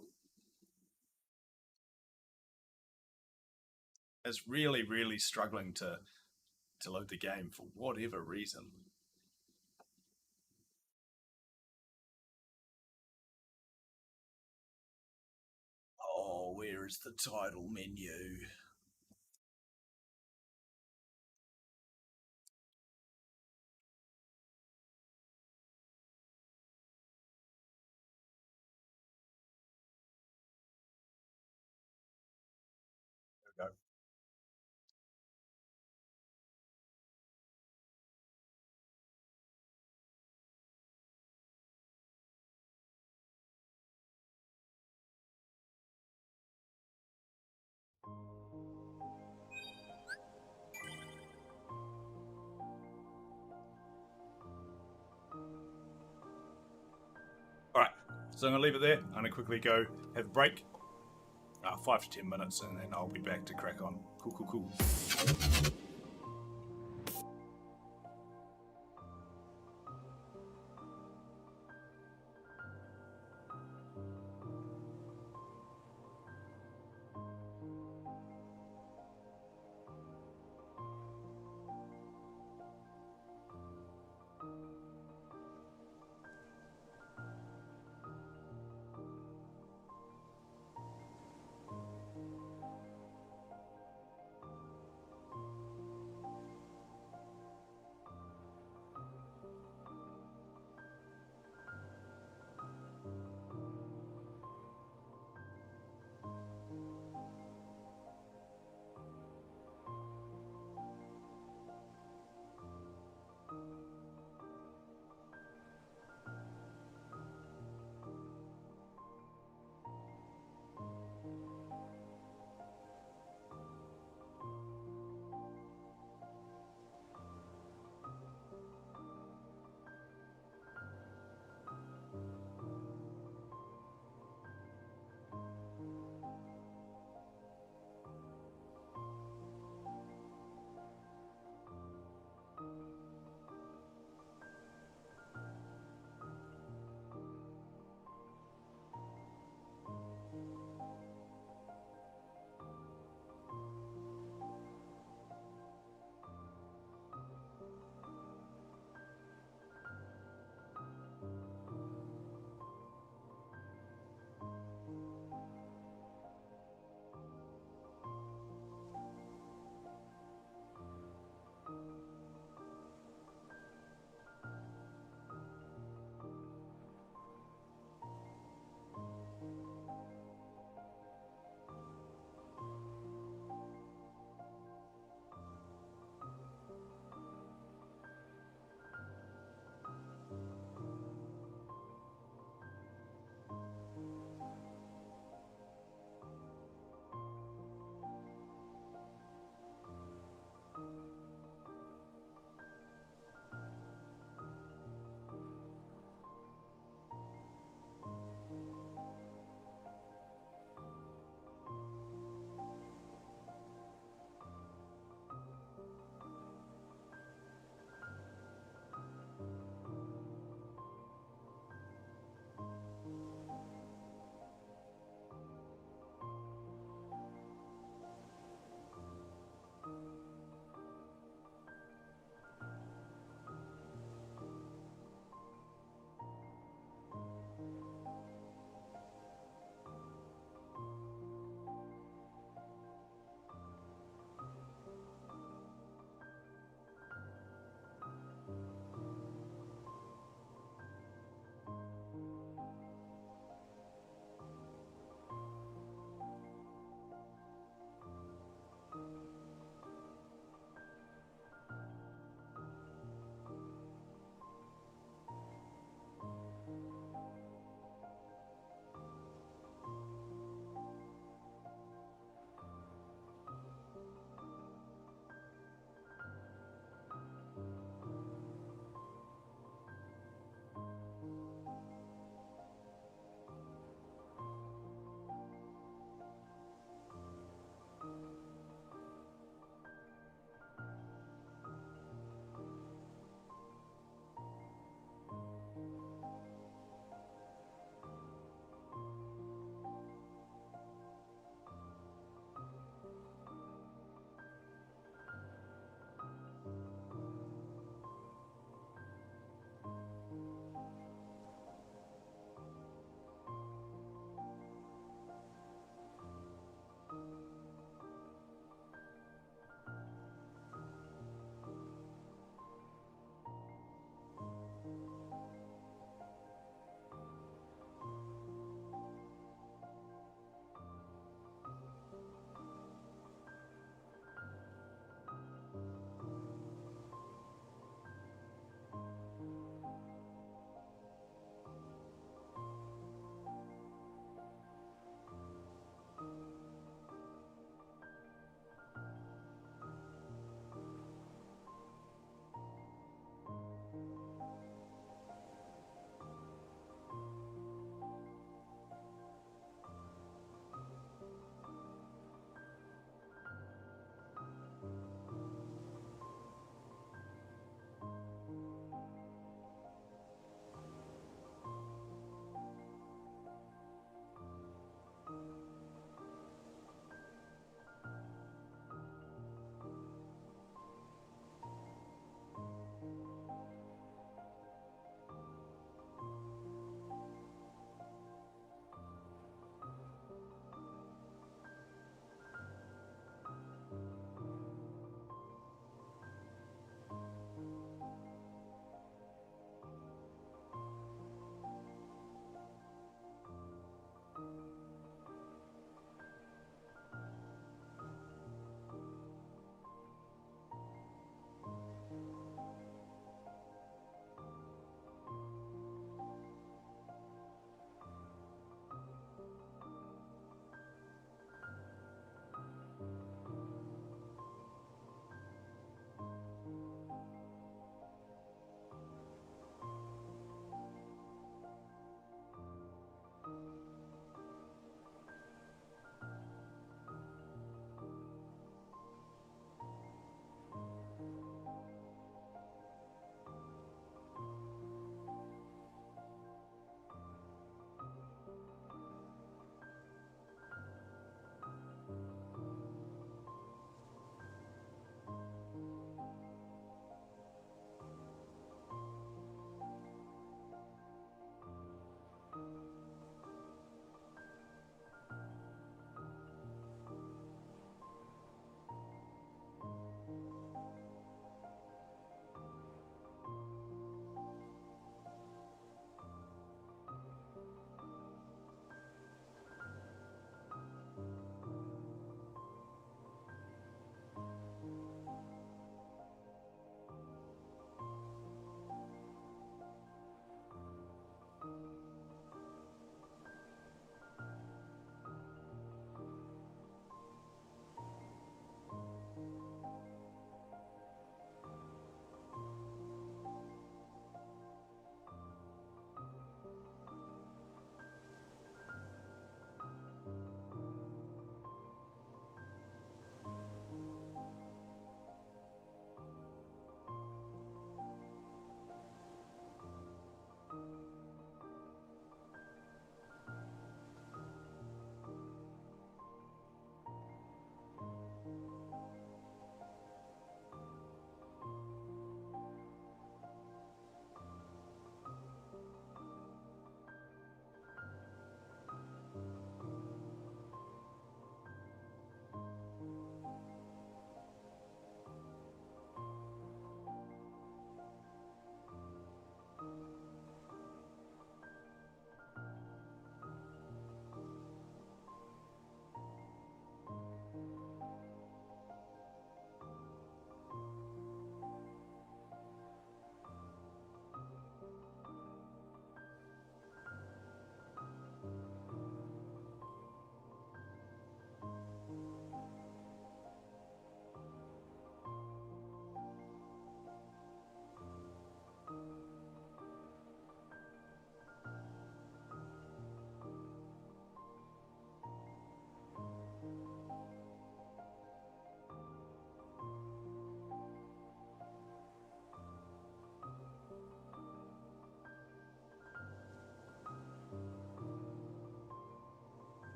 It's really struggling to load the game for whatever reason. Oh, where is the title menu? There we go. Alright, so I'm going to leave it there. I'm going to quickly go have a break. 5 to 10 minutes, and then I'll be back to crack on. Cool.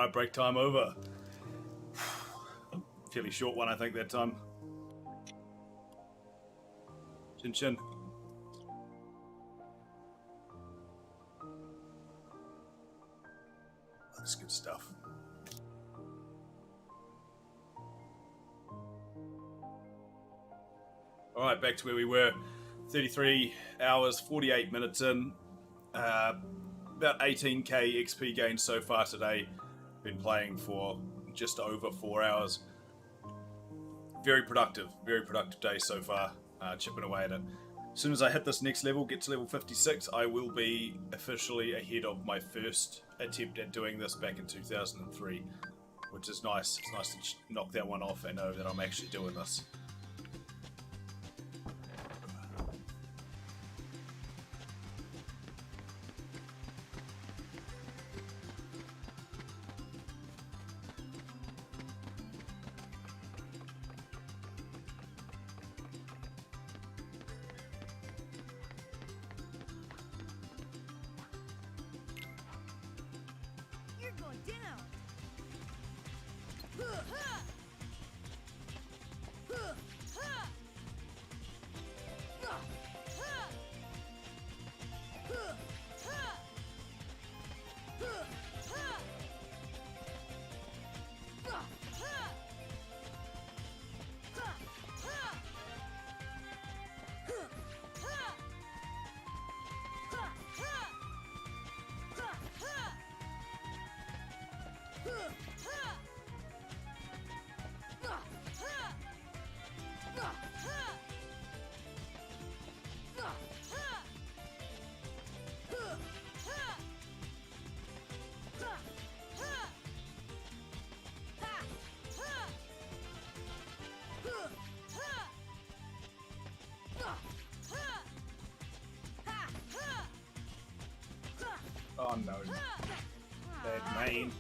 Alright, break time over. Fairly short one, I think, that time. Chin chin. That's good stuff. Alright, back to where we were. 33 hours, 48 minutes in. About 18k XP gained so far today. Been playing for just over 4 hours. Very productive day so far. Chipping away at it. As soon as I hit this next level, get to level 56, I will be officially ahead of my first attempt at doing this back in 2003, which is nice. It's nice to knock that one off and know that I'm actually doing this. You're going down. Oh no. Bad main.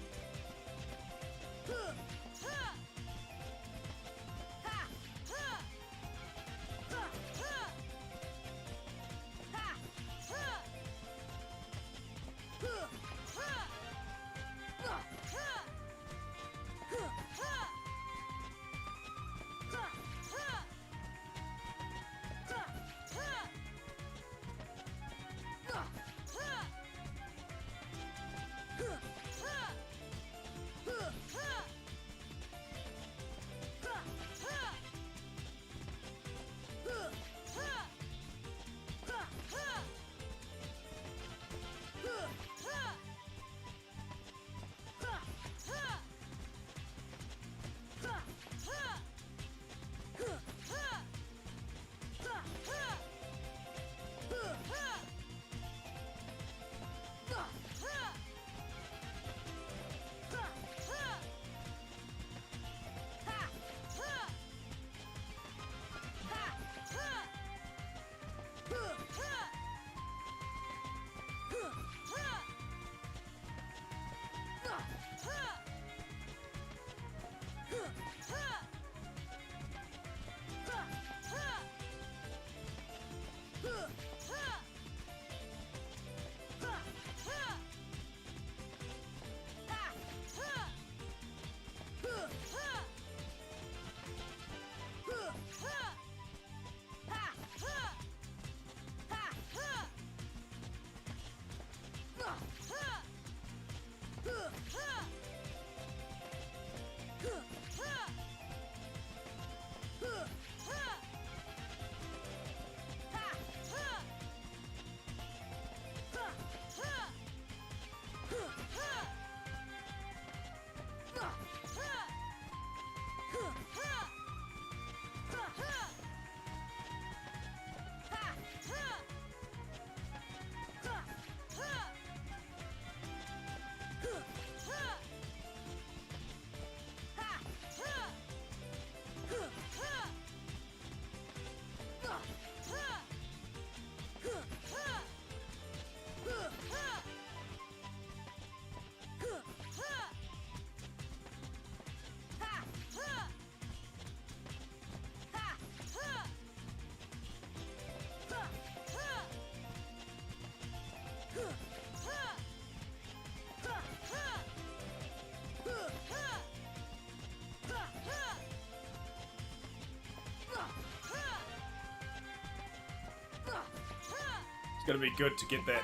going to be good to get that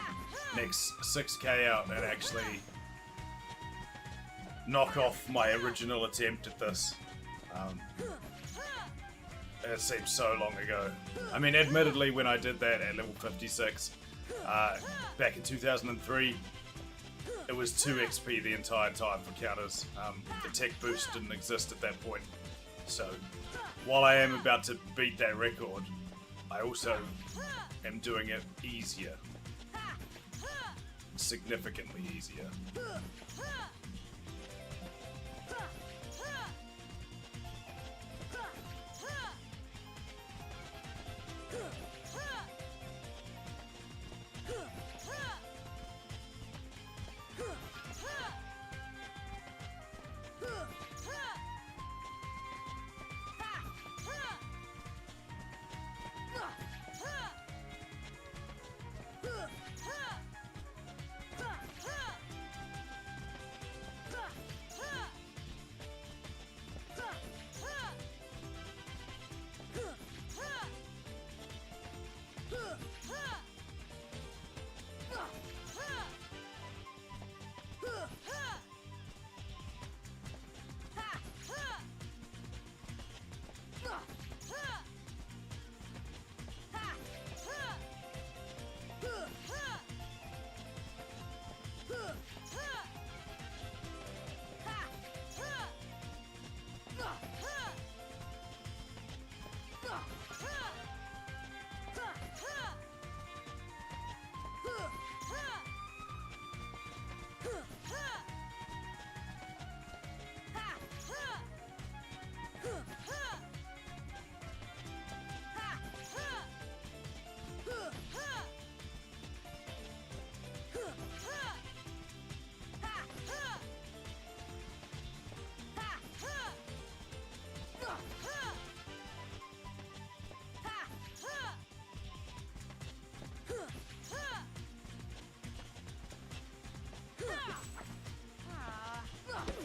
next 6k out and actually knock off my original attempt at this. It seems so long ago. I mean, admittedly, when I did that at level 56 back in 2003, it was 2 XP the entire time for counters. The tech boost didn't exist at that point. So, while I am about to beat that record, I also am doing it easier. Significantly easier.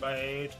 Bait.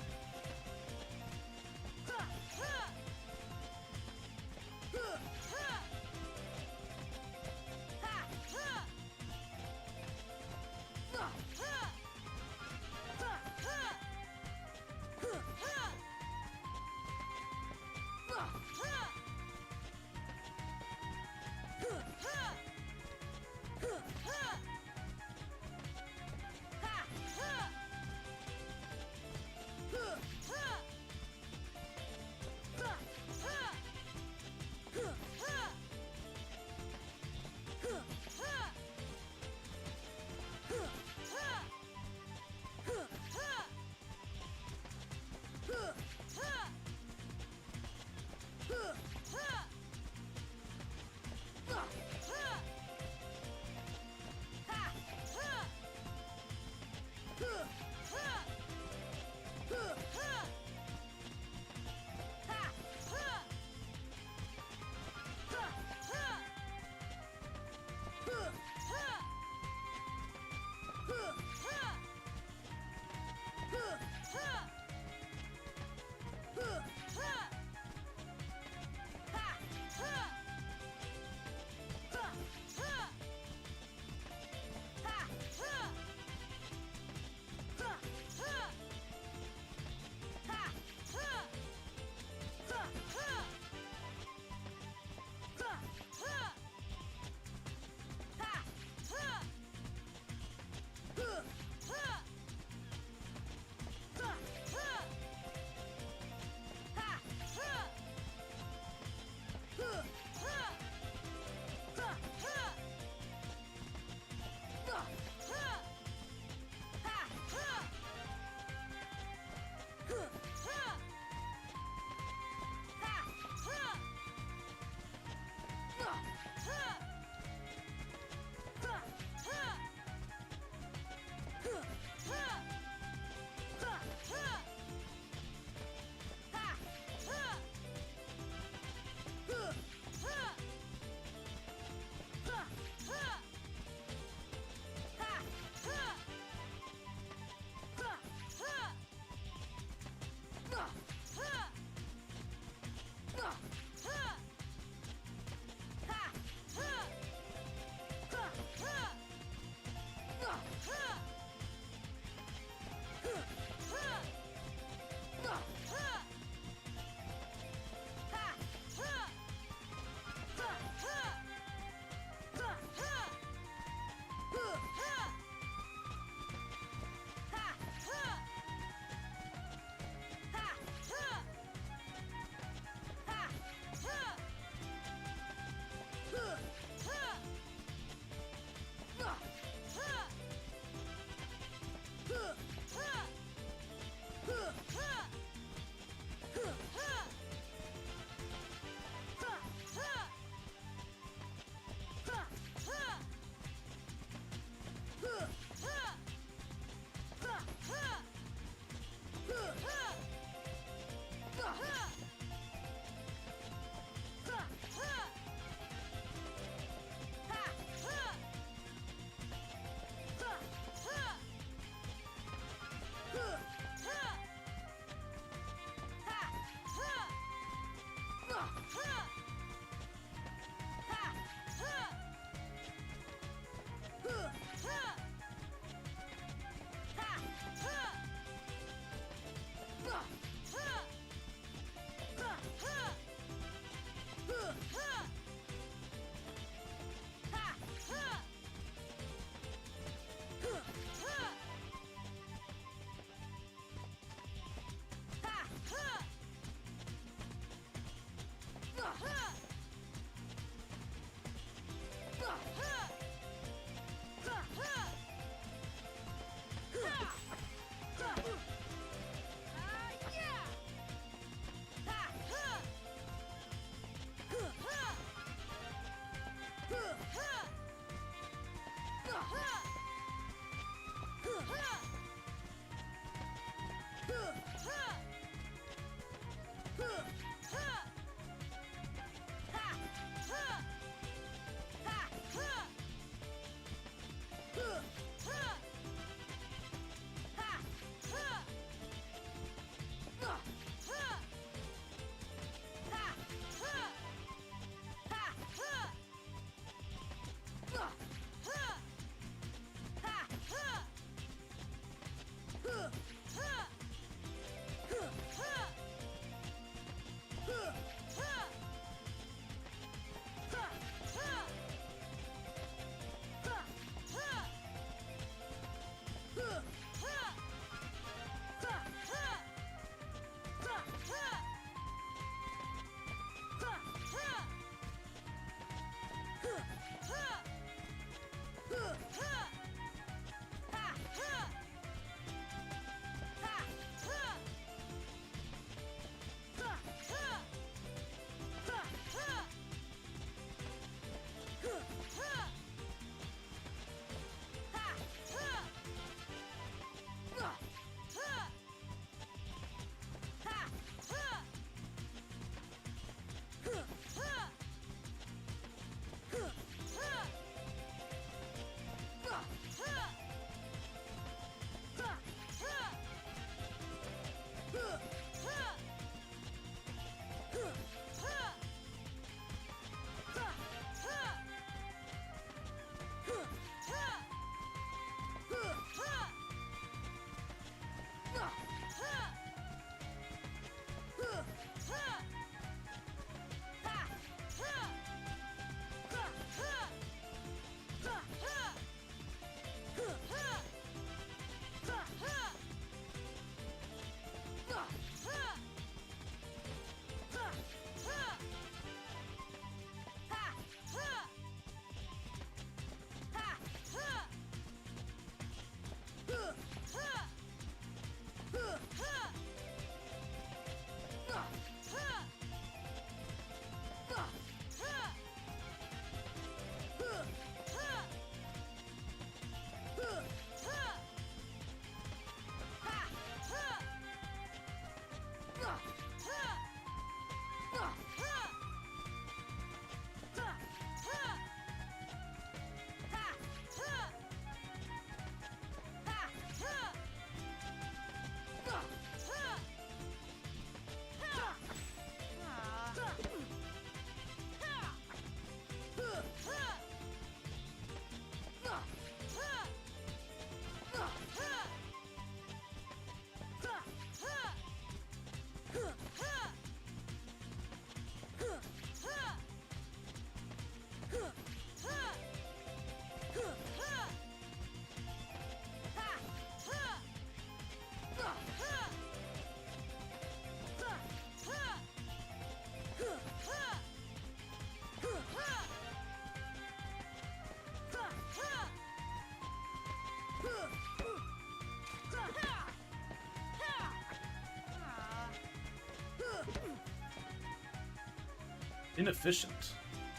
Inefficient.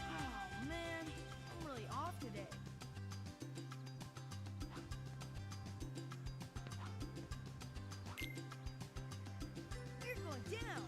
Oh man, I'm really off today. You're going down.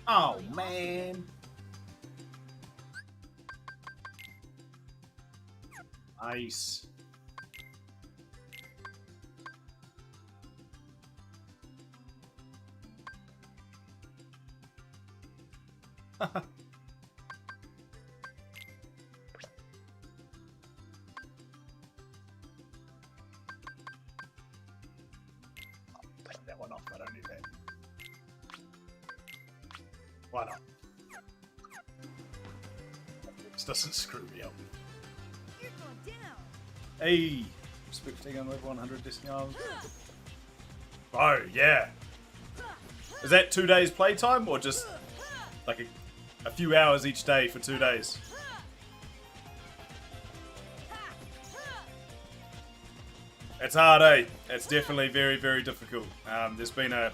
Oh, man. Nice. Take that one off. I don't need that. Why not? This doesn't screw me up. You're going down. Hey! Spectating on level 100 Destiny Island. Oh, yeah. Is that 2 days playtime or just like a few hours each day for 2 days? It's hard, eh? It's definitely very, very difficult. There's been a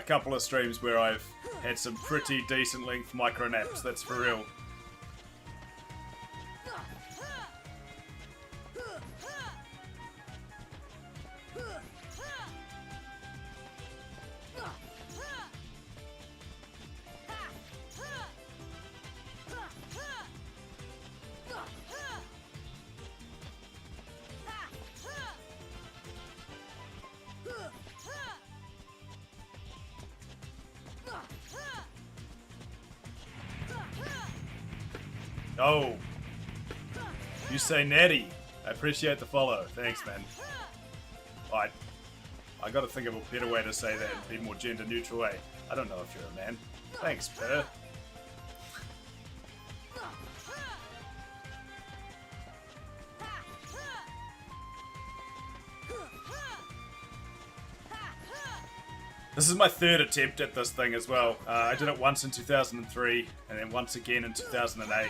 couple of streams where I've had some pretty decent length micro naps, that's for real. Oh, you say Nettie. I appreciate the follow. Thanks, man. I gotta think of a better way to say that and be more gender neutral way. I don't know if you're a man. Thanks, Per. This is my third attempt at this thing as well. I did it once in 2003 and then once again in 2008.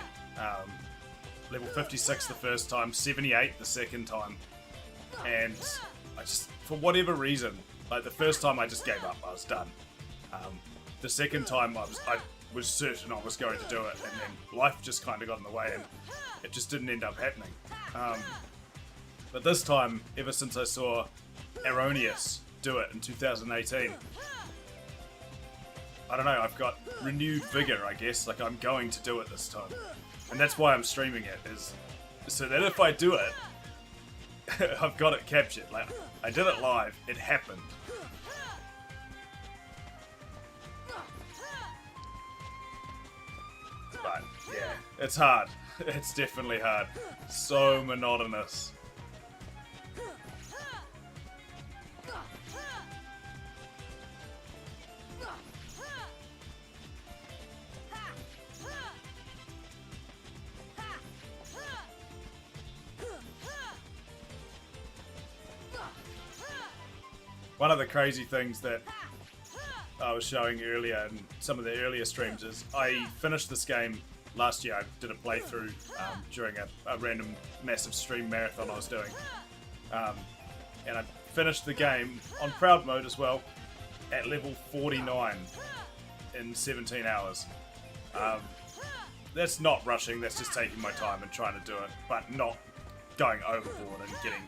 Level 56 the first time, 78 the second time. And I just, for whatever reason, like the first time I just gave up, I was done. The second time I was certain I was going to do it, and then life just kind of got in the way and it just didn't end up happening. But this time, ever since I saw Erroneous do it in 2018, I don't know, I've got renewed vigor, I guess. Like, I'm going to do it this time. And that's why I'm streaming it, is so that if I do it, I've got it captured. Like, I did it live, it happened. But, yeah, it's hard. It's definitely hard. So monotonous. One of the crazy things that I was showing earlier in some of the earlier streams is I finished this game last year. I did a playthrough during a random massive stream marathon I was doing. And I finished the game on proud mode as well at level 49 in 17 hours. That's not rushing, that's just taking my time and trying to do it, but not going overboard and getting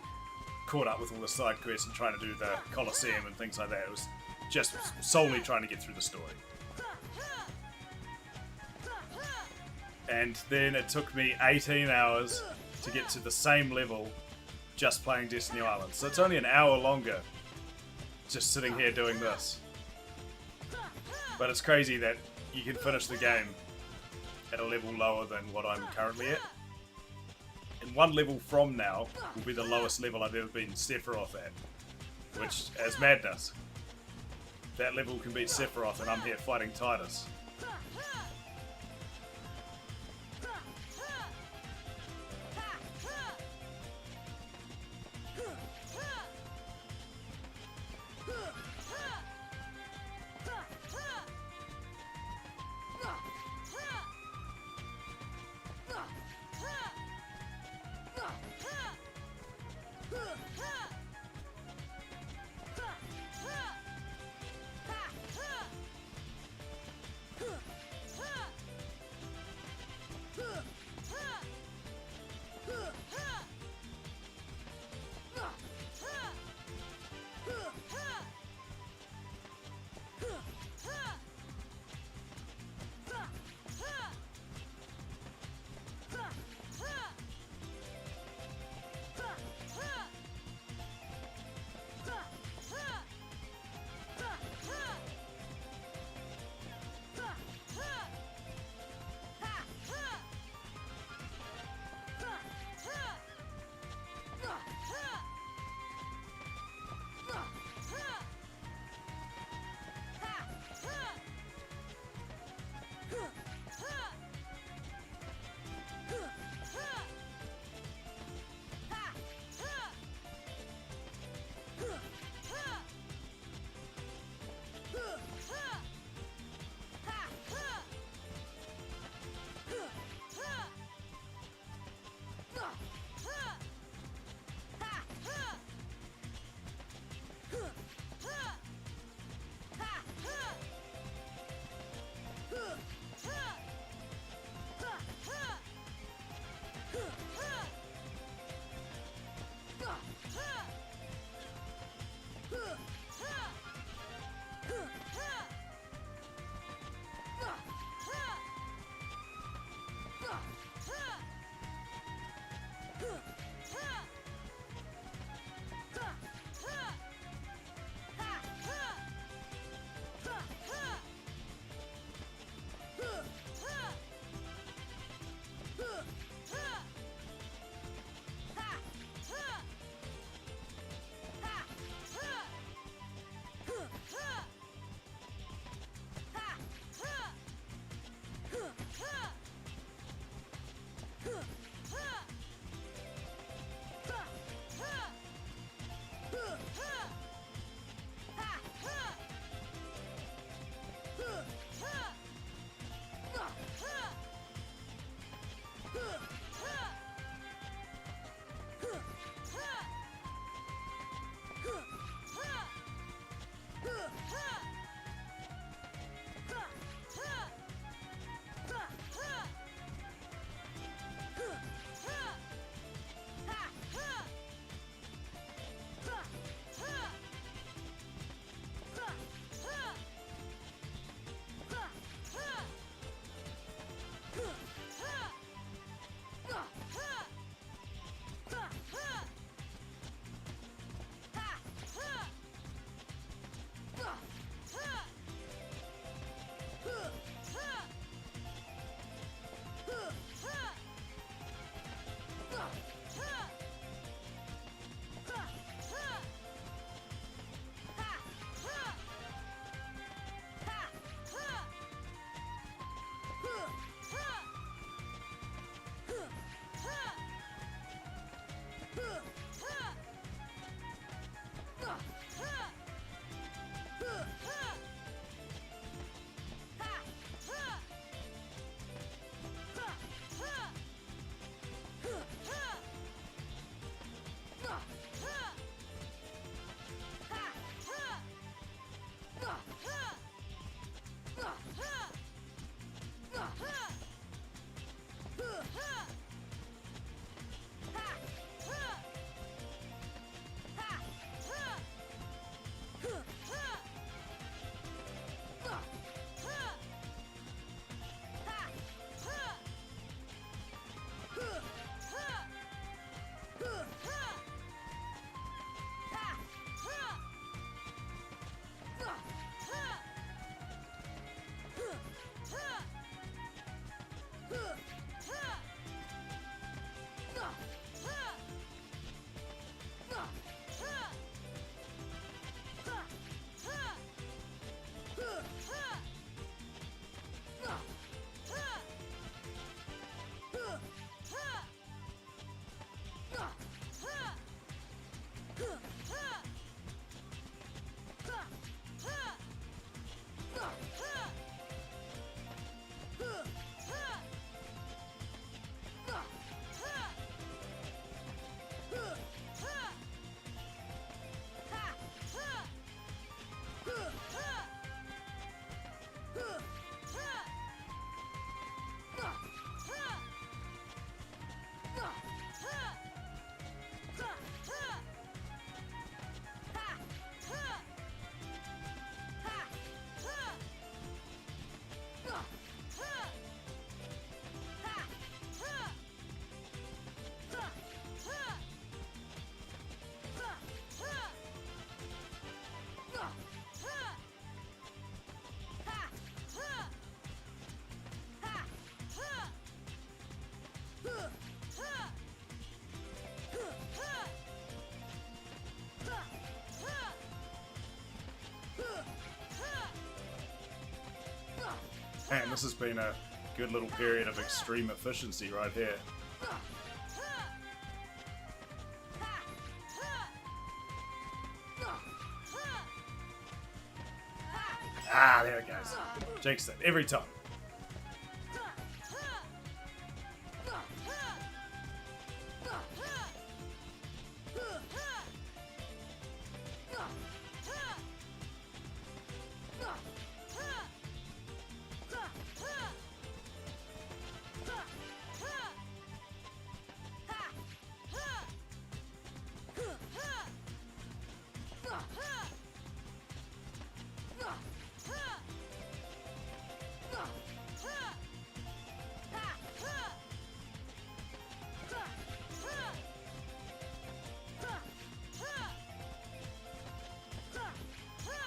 caught up with all the side quests and trying to do the Colosseum and things like that. It was just solely trying to get through the story. And then it took me 18 hours to get to the same level just playing Destiny Island. So it's only an hour longer just sitting here doing this. But it's crazy that you can finish the game at a level lower than what I'm currently at. And one level from now will be the lowest level I've ever been Sephiroth at, which is madness. That level can beat Sephiroth and I'm here fighting Titus. Man, this has been a good little period of extreme efficiency right here. Ah, there it goes. Jinxed it every time.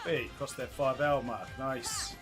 Hey, crossed that 5-hour mark. Nice.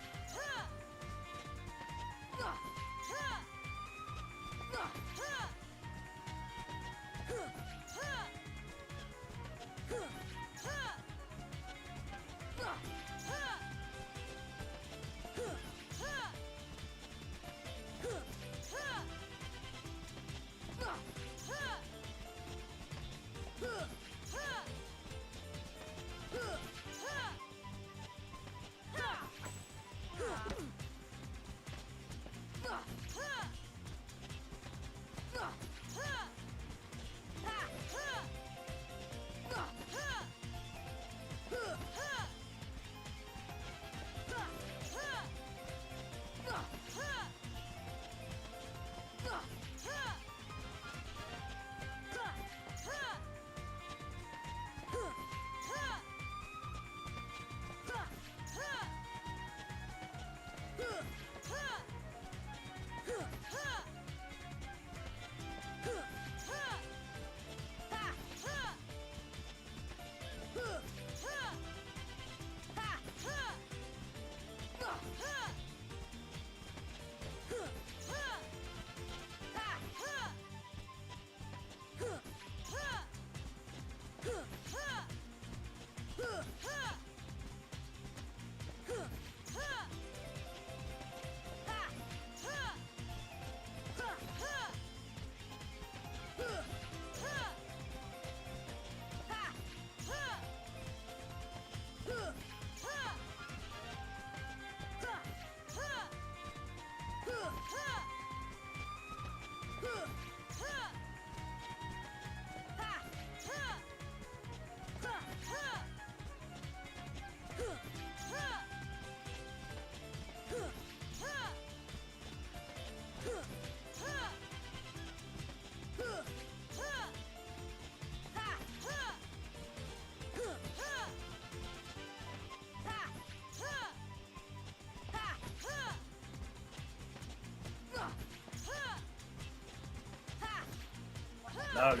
No.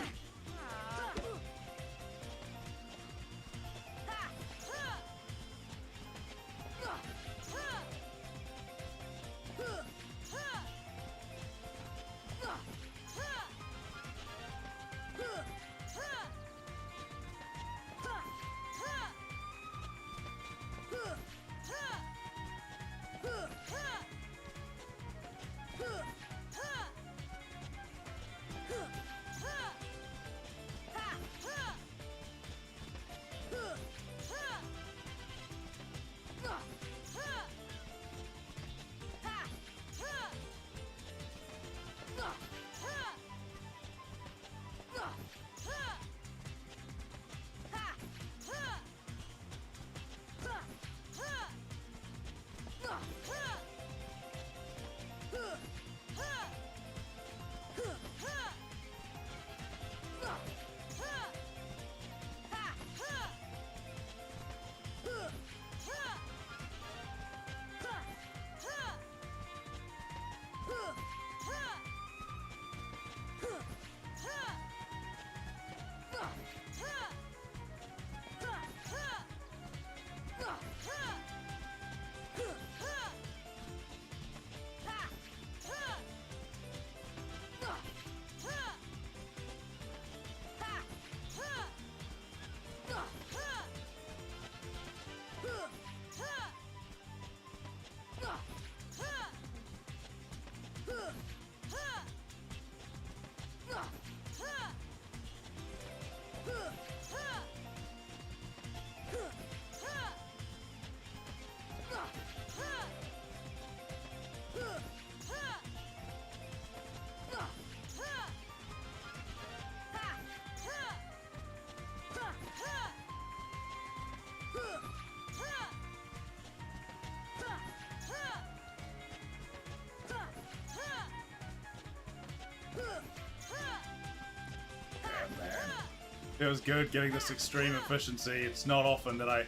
Feels good getting this extreme efficiency. It's not often that I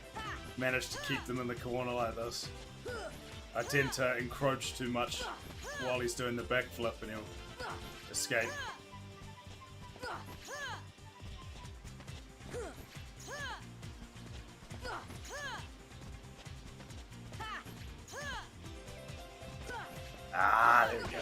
manage to keep them in the corner like this. I tend to encroach too much while he's doing the backflip and he'll escape. Ah, there we go.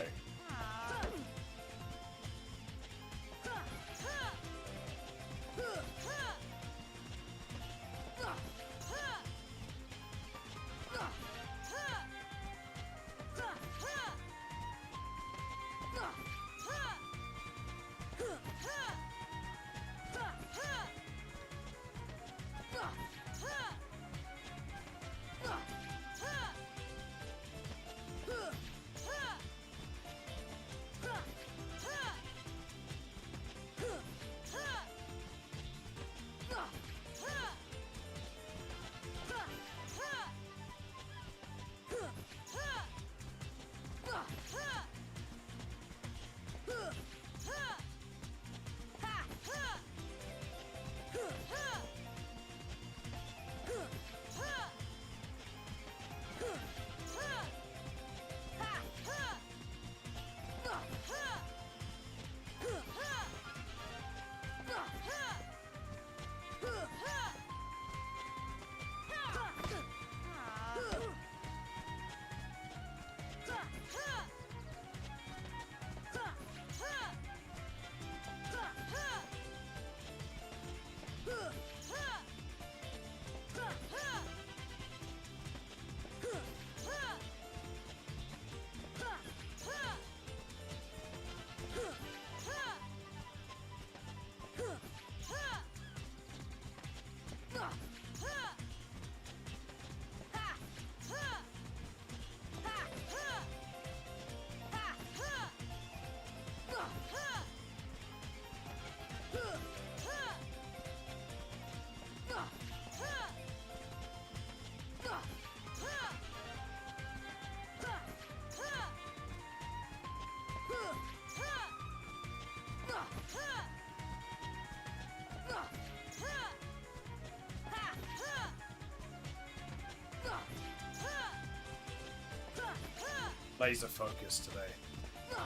Laser focus today.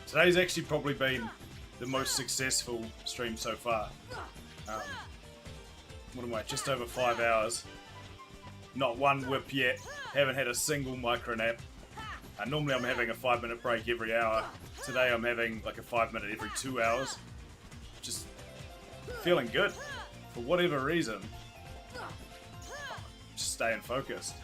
Today's actually probably been the most successful stream so far. What am I? Just over 5 hours. Not one whip yet. Haven't had a single micro nap. Normally I'm having a 5-minute break every hour. Today I'm having like a 5-minute every 2 hours. Just feeling good. For whatever reason. Just staying focused.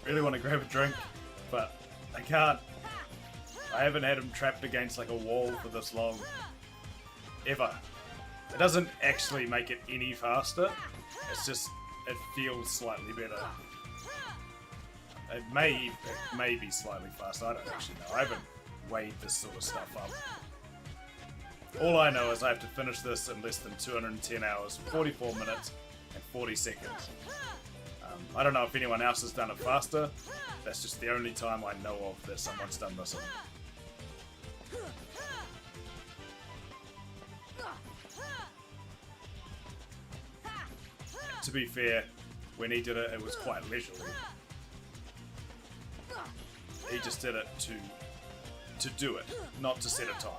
Really want to grab a drink, but I can't. I haven't had him trapped against like a wall for this long. Ever. It doesn't actually make it any faster. It's just, it feels slightly better. It may be slightly faster. I don't actually know. I haven't weighed this sort of stuff up. All I know is I have to finish this in less than 210 hours, 44 minutes, and 40 seconds. I don't know if anyone else has done it faster. That's just the only time I know of that someone's done this in. To be fair, when he did it, it was quite leisurely. He just did it to do it, not to set a time.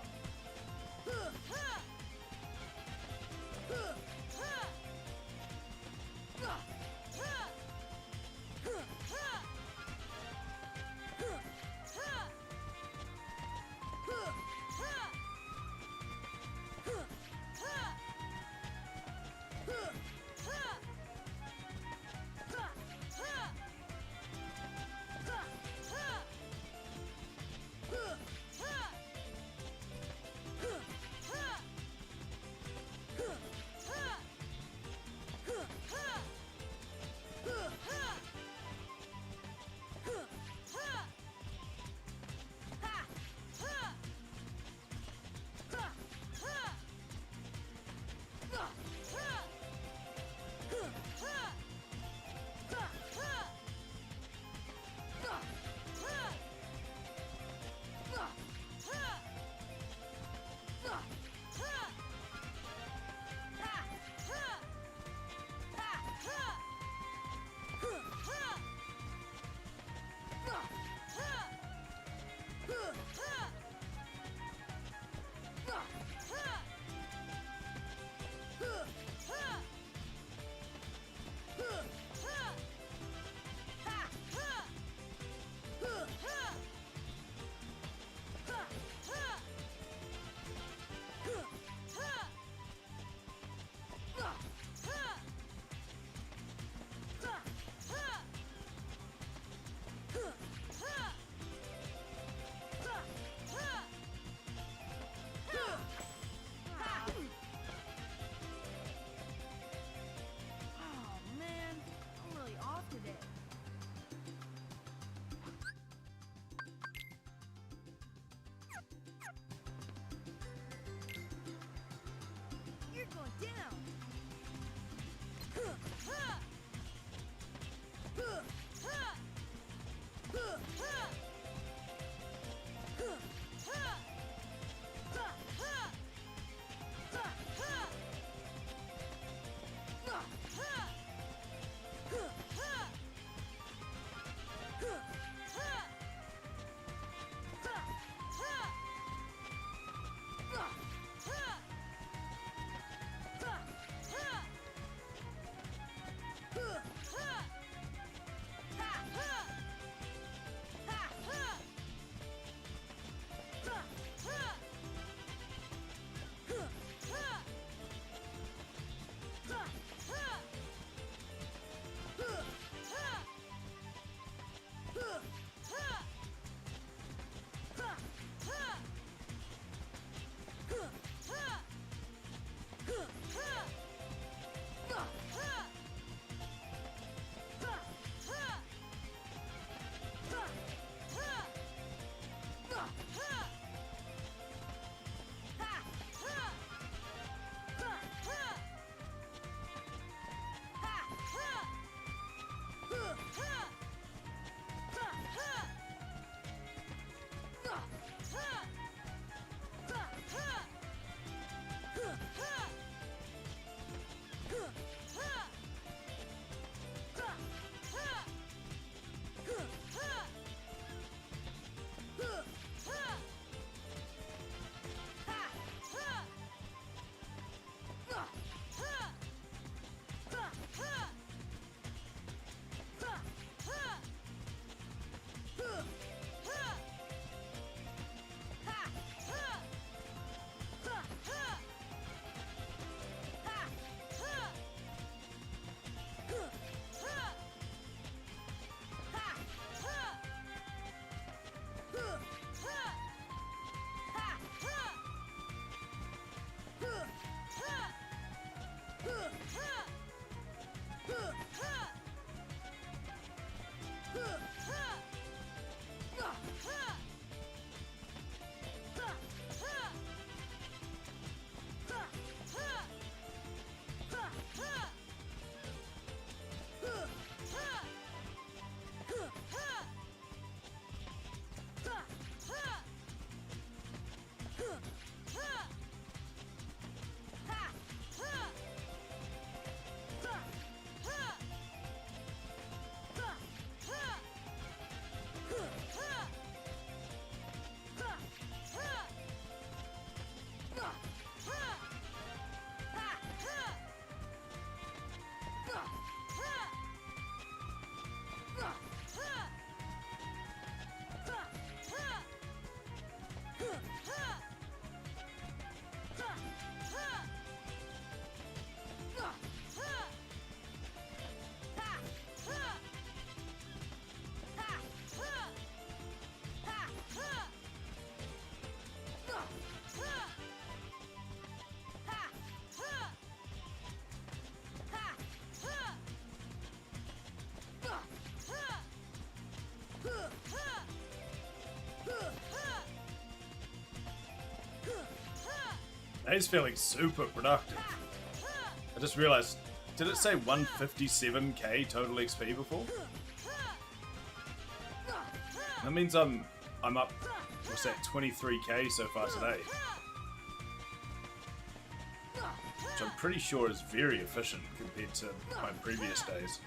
He's feeling super productive. I just realized, did it say 157k total XP before? That means I'm up, what's that, 23k so far today. Which I'm pretty sure is very efficient compared to my previous days.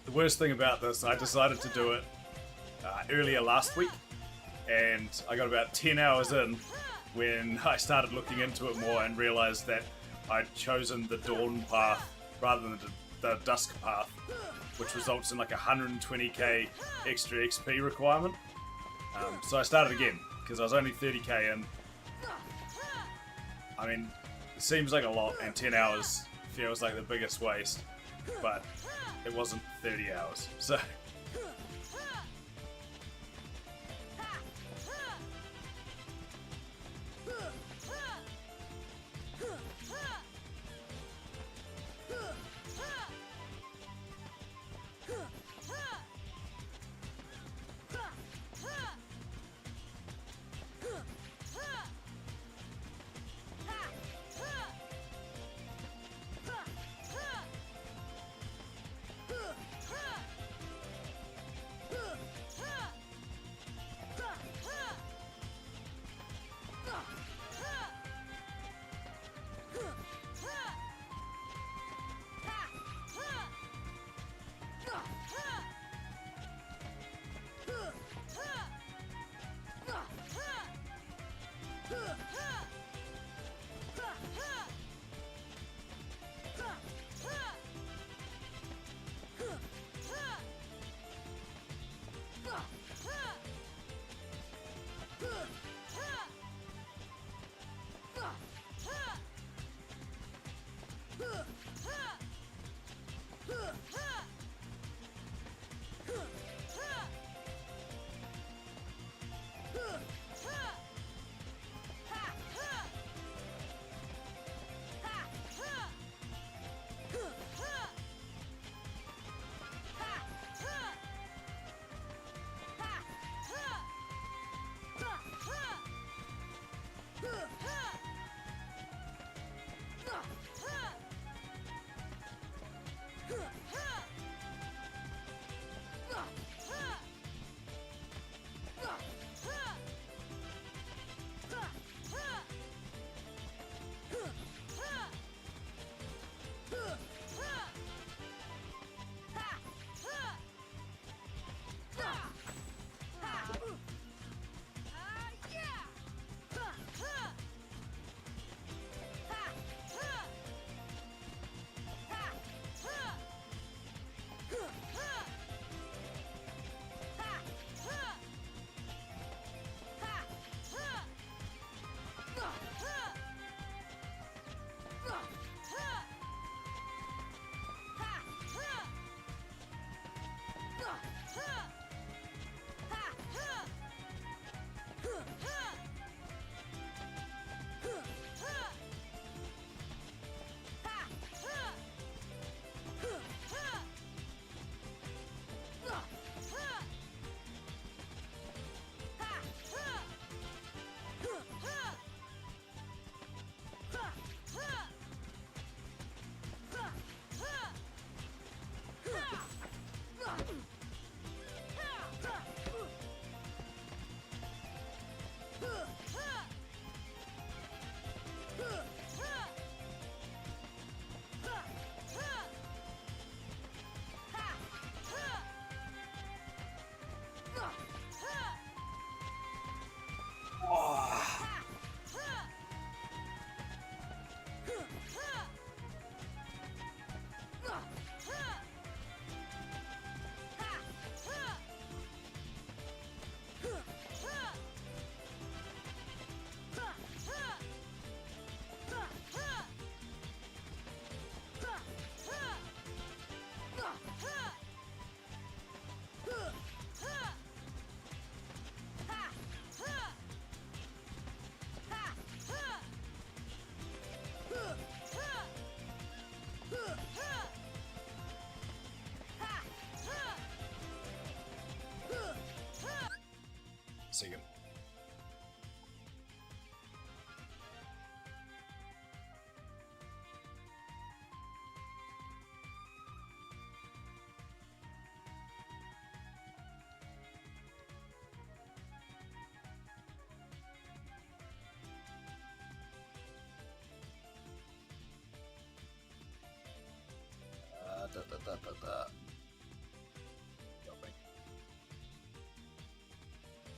The worst thing about this, I decided to do it earlier last week, and I got about 10 hours in when I started looking into it more and realized that I'd chosen the dawn path rather than the dusk path, which results in like 120k extra XP requirement. So I started again because I was only 30k in. I mean, it seems like a lot, and 10 hours feels like the biggest waste, but it wasn't 30 hours, so...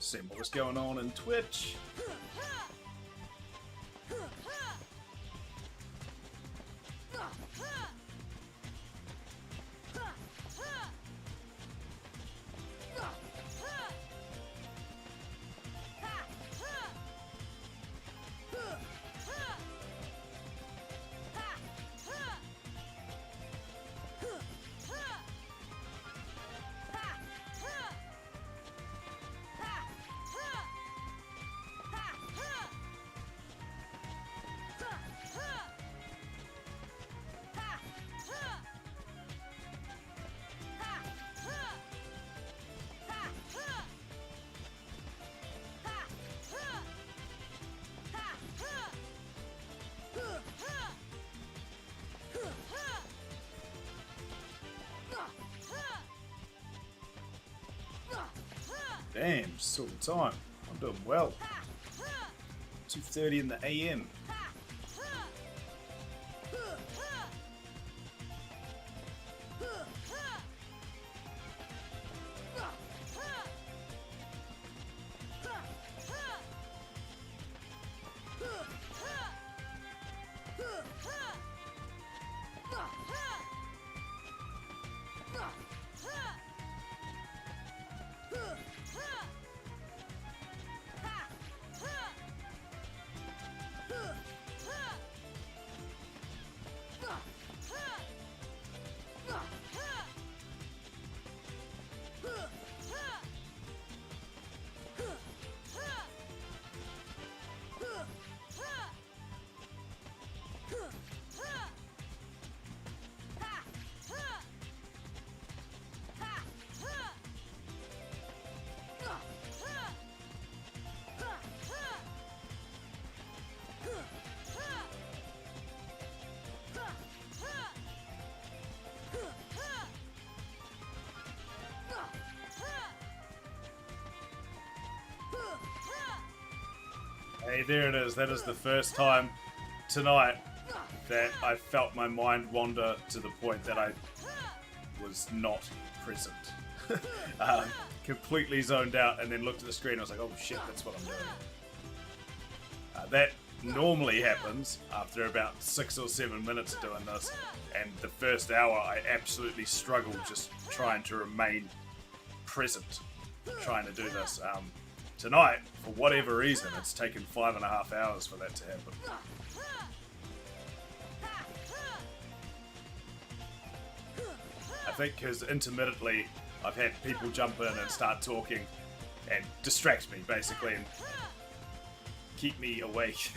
See what's going on in Twitch. Damn, still the time. I'm doing well. 2:30 in the AM. Hey, there it is. That is the first time tonight that I felt my mind wander to the point that I was not present. Completely zoned out and then looked at the screen. I was like, oh shit, that's what I'm doing. That normally happens after about 6 or 7 minutes of doing this, and the first hour I absolutely struggled just trying to remain present, trying to do this. Tonight, for whatever reason, it's taken 5.5 hours for that to happen. I think because intermittently I've had people jump in and start talking and distract me, basically, and keep me awake.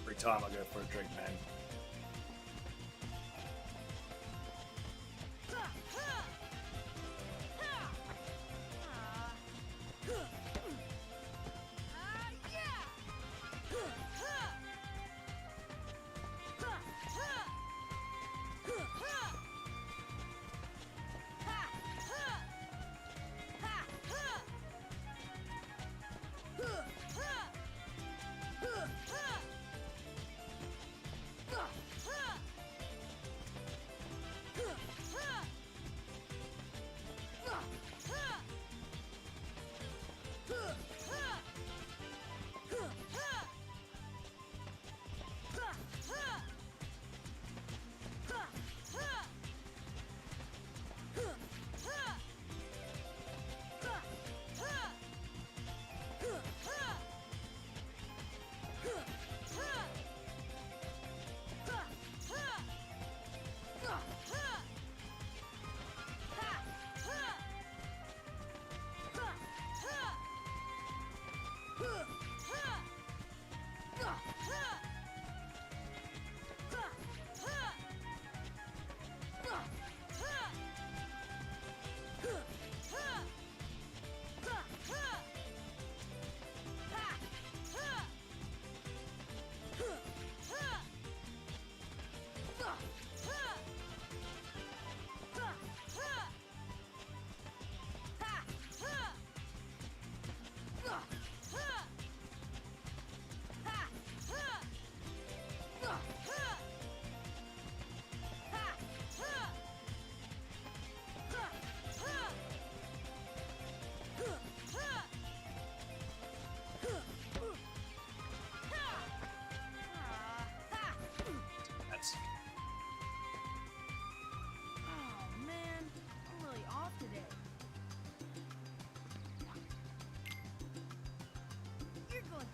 Every time I go for a drink, man.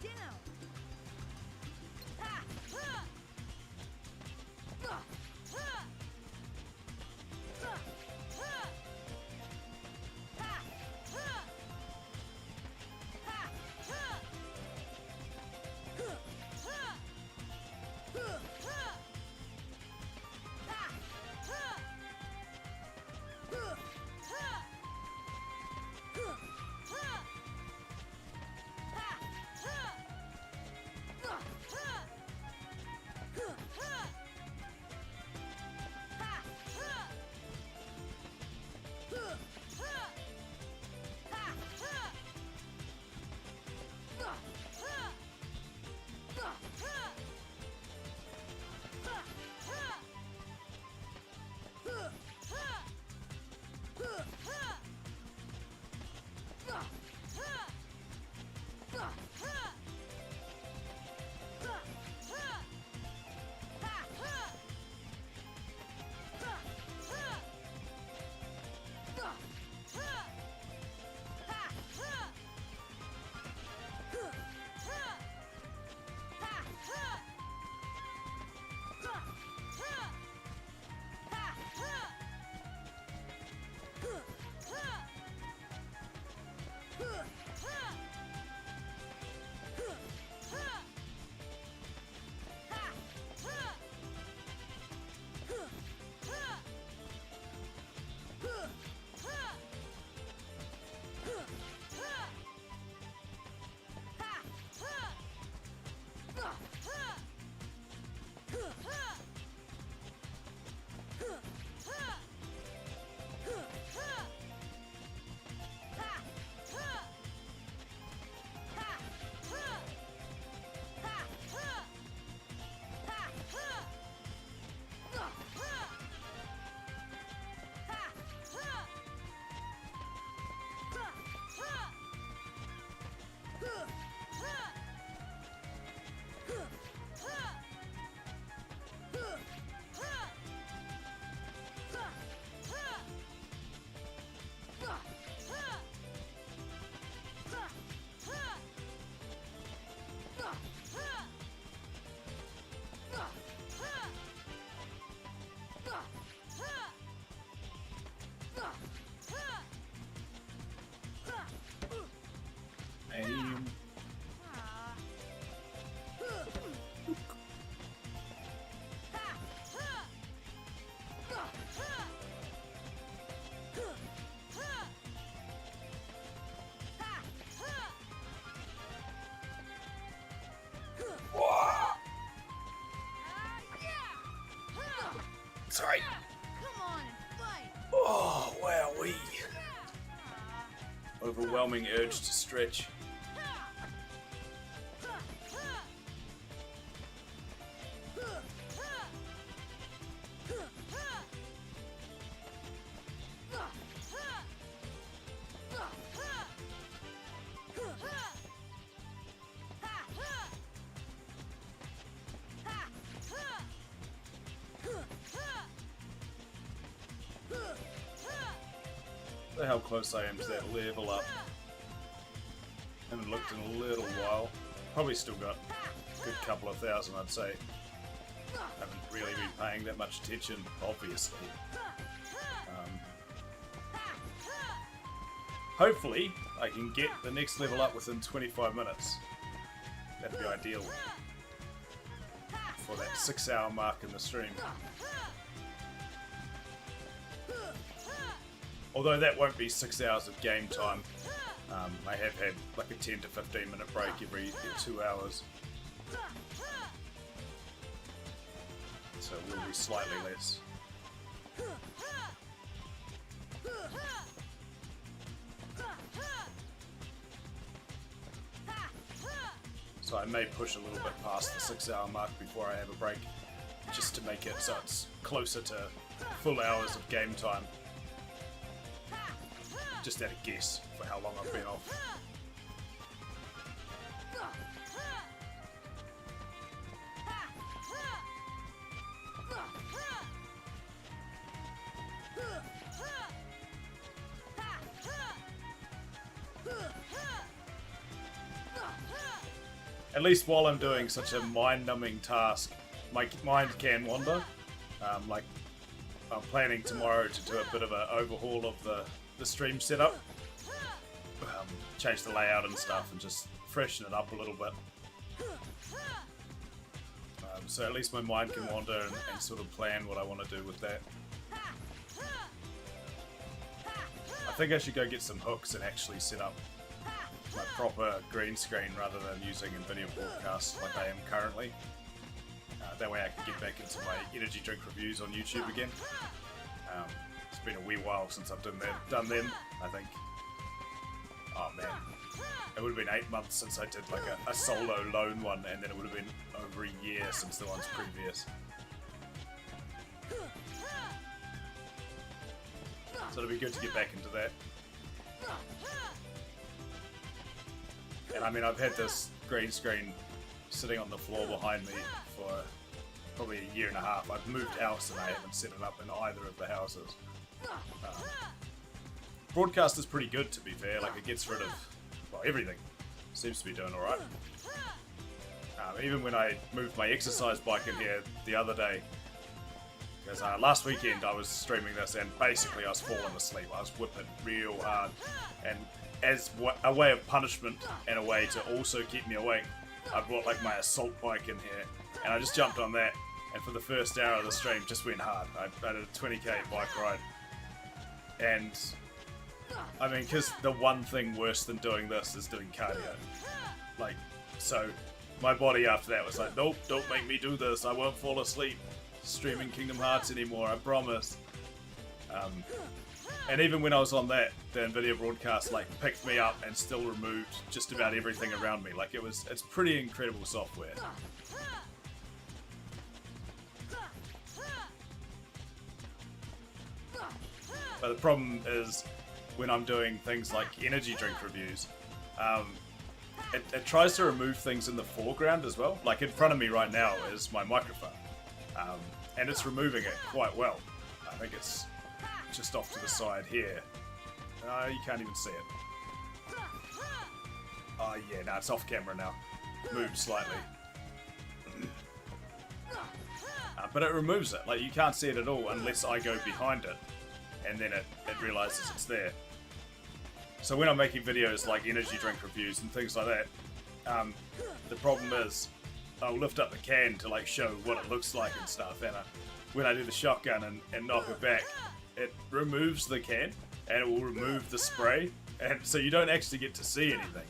down. Ha! Ha! Ha! Ha! Ha! Ha! Ha! Ha! Ha! Ha! Aim. Sorry. Come on and fight. Oh, wowee. Overwhelming urge to stretch. Look how close I am to that level up. Haven't looked in a little while. Probably still got a good couple of thousand, I'd say. Haven't really been paying that much attention, obviously. Hopefully, I can get the next level up within 25 minutes. That'd be ideal for that 6-hour mark in the stream. Although that won't be 6 hours of game time. I have had like a 10 to 15 minute break every 2 hours. So it will be slightly less. So I may push a little bit past the 6-hour mark before I have a break, just to make it so it's closer to full hours of game time. Just at a guess for how long I've been off. at least while I'm doing such a mind-numbing task, my mind can wander. Like, I'm planning tomorrow to do a bit of an overhaul of the stream setup. Change the layout and stuff and just freshen it up a little bit. So at least my mind can wander and sort of plan what I want to do with that. I think I should go get some hooks and actually set up my proper green screen rather than using NVIDIA broadcast like I am currently. That way I can get back into my energy drink reviews on YouTube again. It's been a wee while since I've done them, I think. Oh man, it would have been 8 months since I did like a solo lone one, and then it would have been over a year since the ones previous. So it'll be good to get back into that. And I mean, I've had this green screen sitting on the floor behind me for probably a year and a half. I've moved house and I haven't set it up in either of the houses. Broadcast is pretty good, to be fair. Like, it gets rid of, well, everything. Seems to be doing alright. Even when I moved my exercise bike in here the other day, because last weekend I was streaming this and basically I was falling asleep. I was whipping real hard, and as a way of punishment and a way to also keep me awake, I brought like my assault bike in here, and I just jumped on that, and for the first hour of the stream just went hard. I did a 20k bike ride, and I mean, because the one thing worse than doing this is doing cardio. Like, so my body after that was like, nope, don't make me do this. I won't fall asleep streaming Kingdom Hearts anymore, I promise. And even when I was on that, the NVIDIA broadcast like picked me up and still removed just about everything around me. Like, it's pretty incredible software. But the problem is, when I'm doing things like energy drink reviews, it tries to remove things in the foreground as well. Like, in front of me right now is my microphone, and it's removing it quite well. I think it's just off to the side here. You can't even see it. Oh yeah, no, it's off camera now. Moved slightly. But it removes it. Like, you can't see it at all unless I go behind it, and then it realizes it's there. So when I'm making videos like energy drink reviews and things like that, the problem is I'll lift up the can to like show what it looks like and stuff, and when I do the shotgun and knock it back, it removes the can and it will remove the spray, and so you don't actually get to see anything,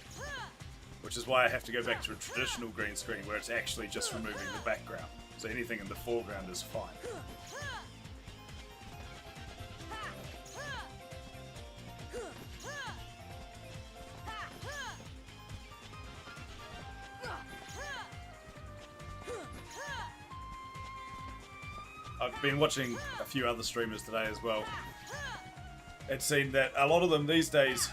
which is why I have to go back to a traditional green screen where it's actually just removing the background, so anything in the foreground is fine. I've been watching a few other streamers today as well. It seemed that a lot of them these days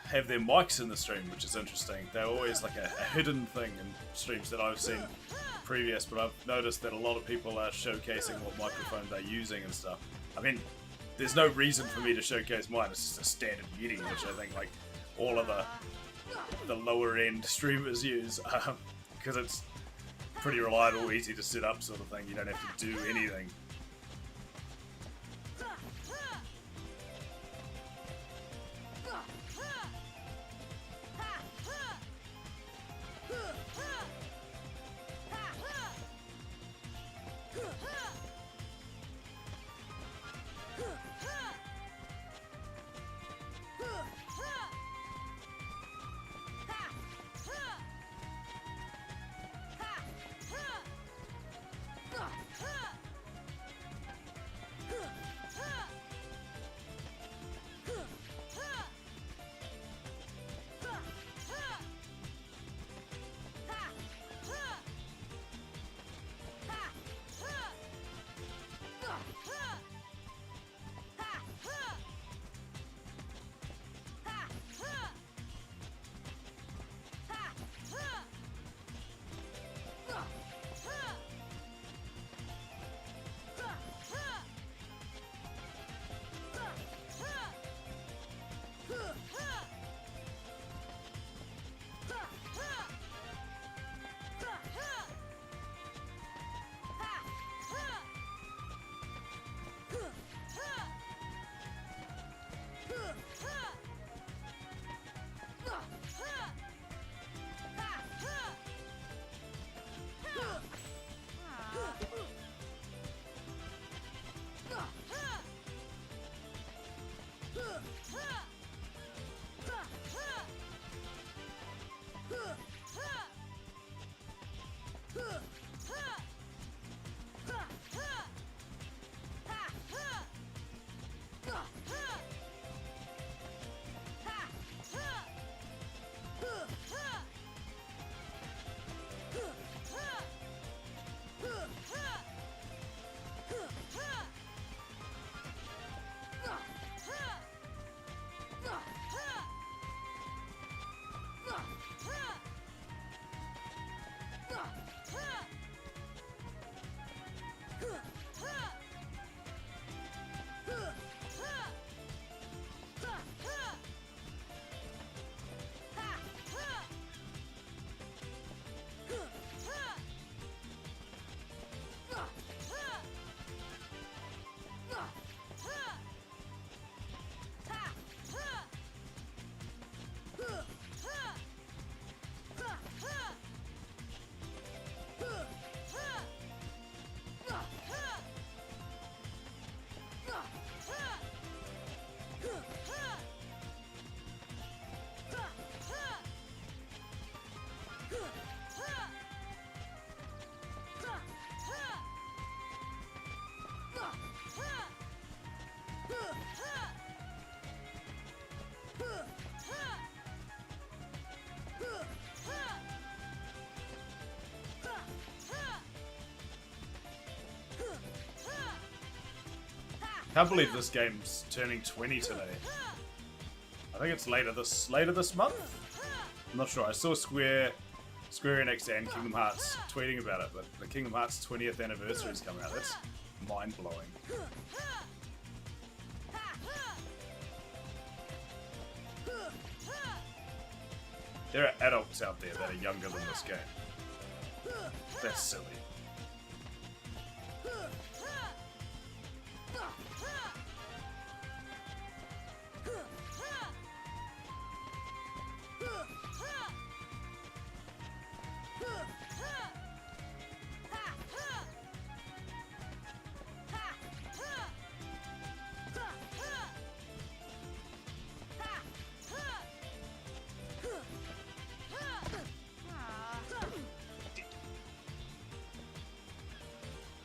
have their mics in the stream, which is interesting. They're always like a hidden thing in streams that I've seen previous, but I've noticed that a lot of people are showcasing what microphone they're using and stuff. I mean, there's no reason for me to showcase mine. It's just a standard Yeti, which I think like all of the lower end streamers use, because it's pretty reliable, easy to set up sort of thing. You don't have to do anything. Can't believe this game's turning 20 today. I think it's later this month. I'm not sure. I saw Square Enix and Kingdom Hearts tweeting about it, but the Kingdom Hearts 20th anniversary is coming out. That's mind blowing. There are adults out there that are younger than this game. That's silly.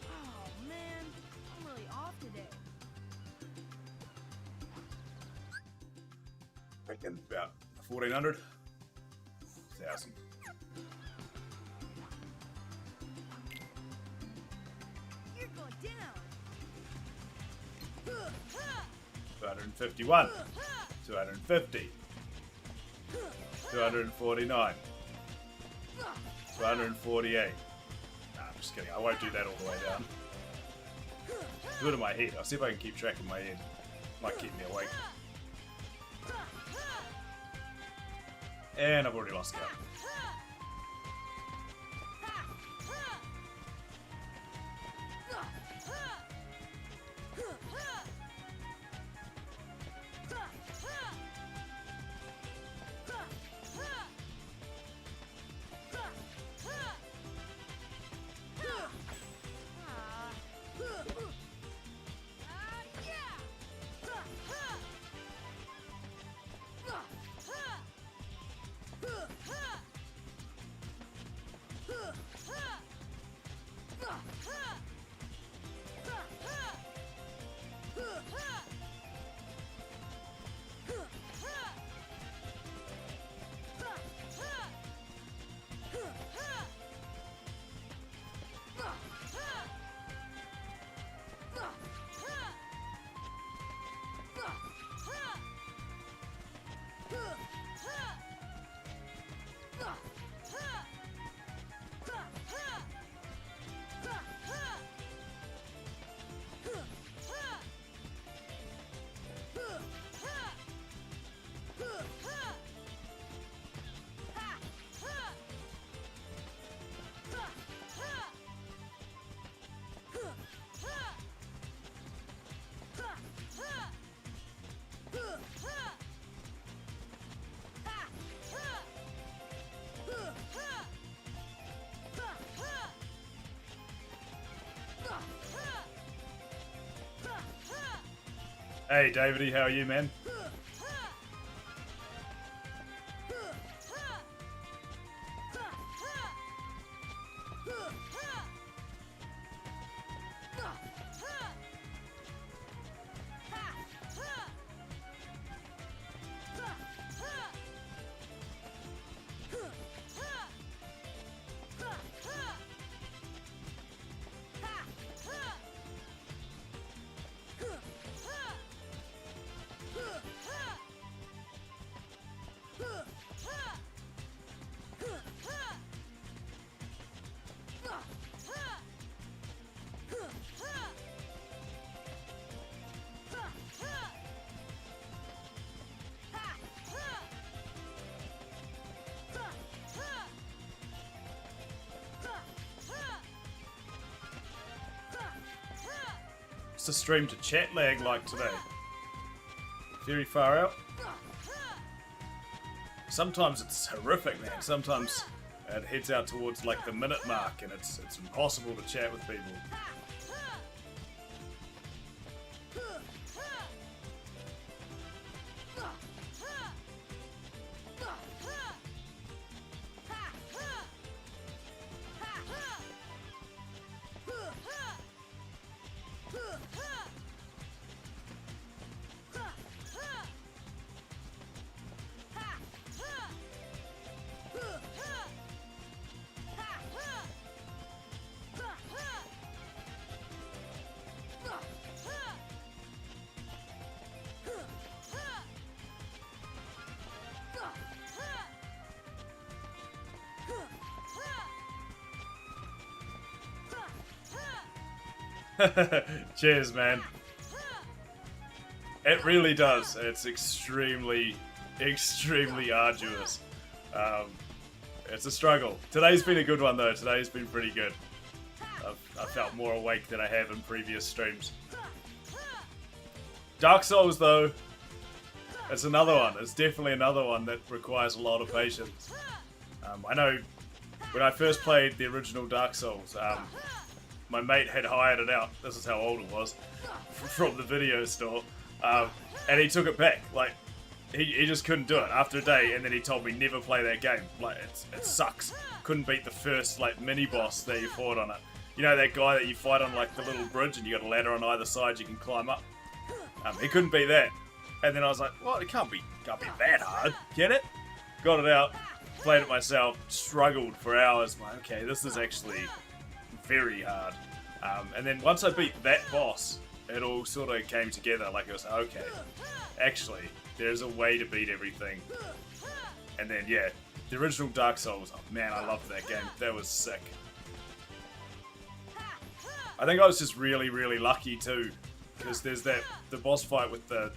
Oh man, I'm really off today. Reckon about 1,400, 1,000. You're going down. 251, 250, 249, 248. Nah, I'm just kidding. I won't do that all the way down. Do it in my head. I'll see if I can keep track in my head. Might keep me awake. And I've already lost count. Hey, Davey, how are you, man? What's the stream to chat lag like today? Very far out. Sometimes it's horrific, man. Sometimes it heads out towards like the minute mark and it's impossible to chat with people. Cheers, man. It really does. It's extremely, extremely arduous. It's a struggle. Today's been a good one though. Today's been pretty good. I've felt more awake than I have in previous streams. Dark Souls though, it's another one. It's definitely another one that requires a lot of patience. I know when I first played the original Dark Souls, my mate had hired it out. This is how old it was, from the video store, and he took it back. Like, he just couldn't do it after a day, and then he told me never play that game. Like, it sucks. Couldn't beat the first like mini boss that you fought on it. You know that guy that you fight on like the little bridge, and you got a ladder on either side you can climb up. He couldn't beat that, and then I was like, well, it can't be that hard. Get it? Got it out, played it myself, struggled for hours. Like, okay, this is actually very hard. And then once I beat that boss, it all sort of came together. Like, it was okay, actually, there's a way to beat everything. And then, yeah, the original Dark Souls, oh man, I loved that game. That was sick. I think I was just really, really lucky too, because there's the boss fight with the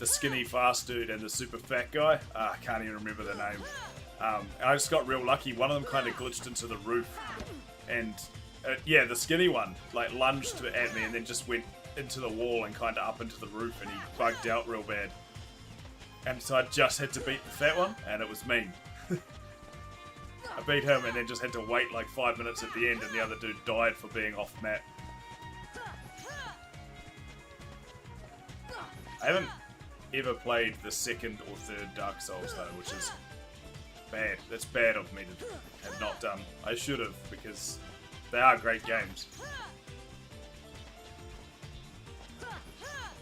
skinny fast dude and the super fat guy. I can't even remember the name. And I just got real lucky. One of them kind of glitched into the roof, and yeah, the skinny one like lunged at me and then just went into the wall and kind of up into the roof, and he bugged out real bad. And so I just had to beat the fat one, and it was mean. I beat him and then just had to wait like 5 minutes at the end, and the other dude died for being off map. I haven't ever played the second or third Dark Souls though, which is bad. That's bad of me to have not done. I should have, because they are great games.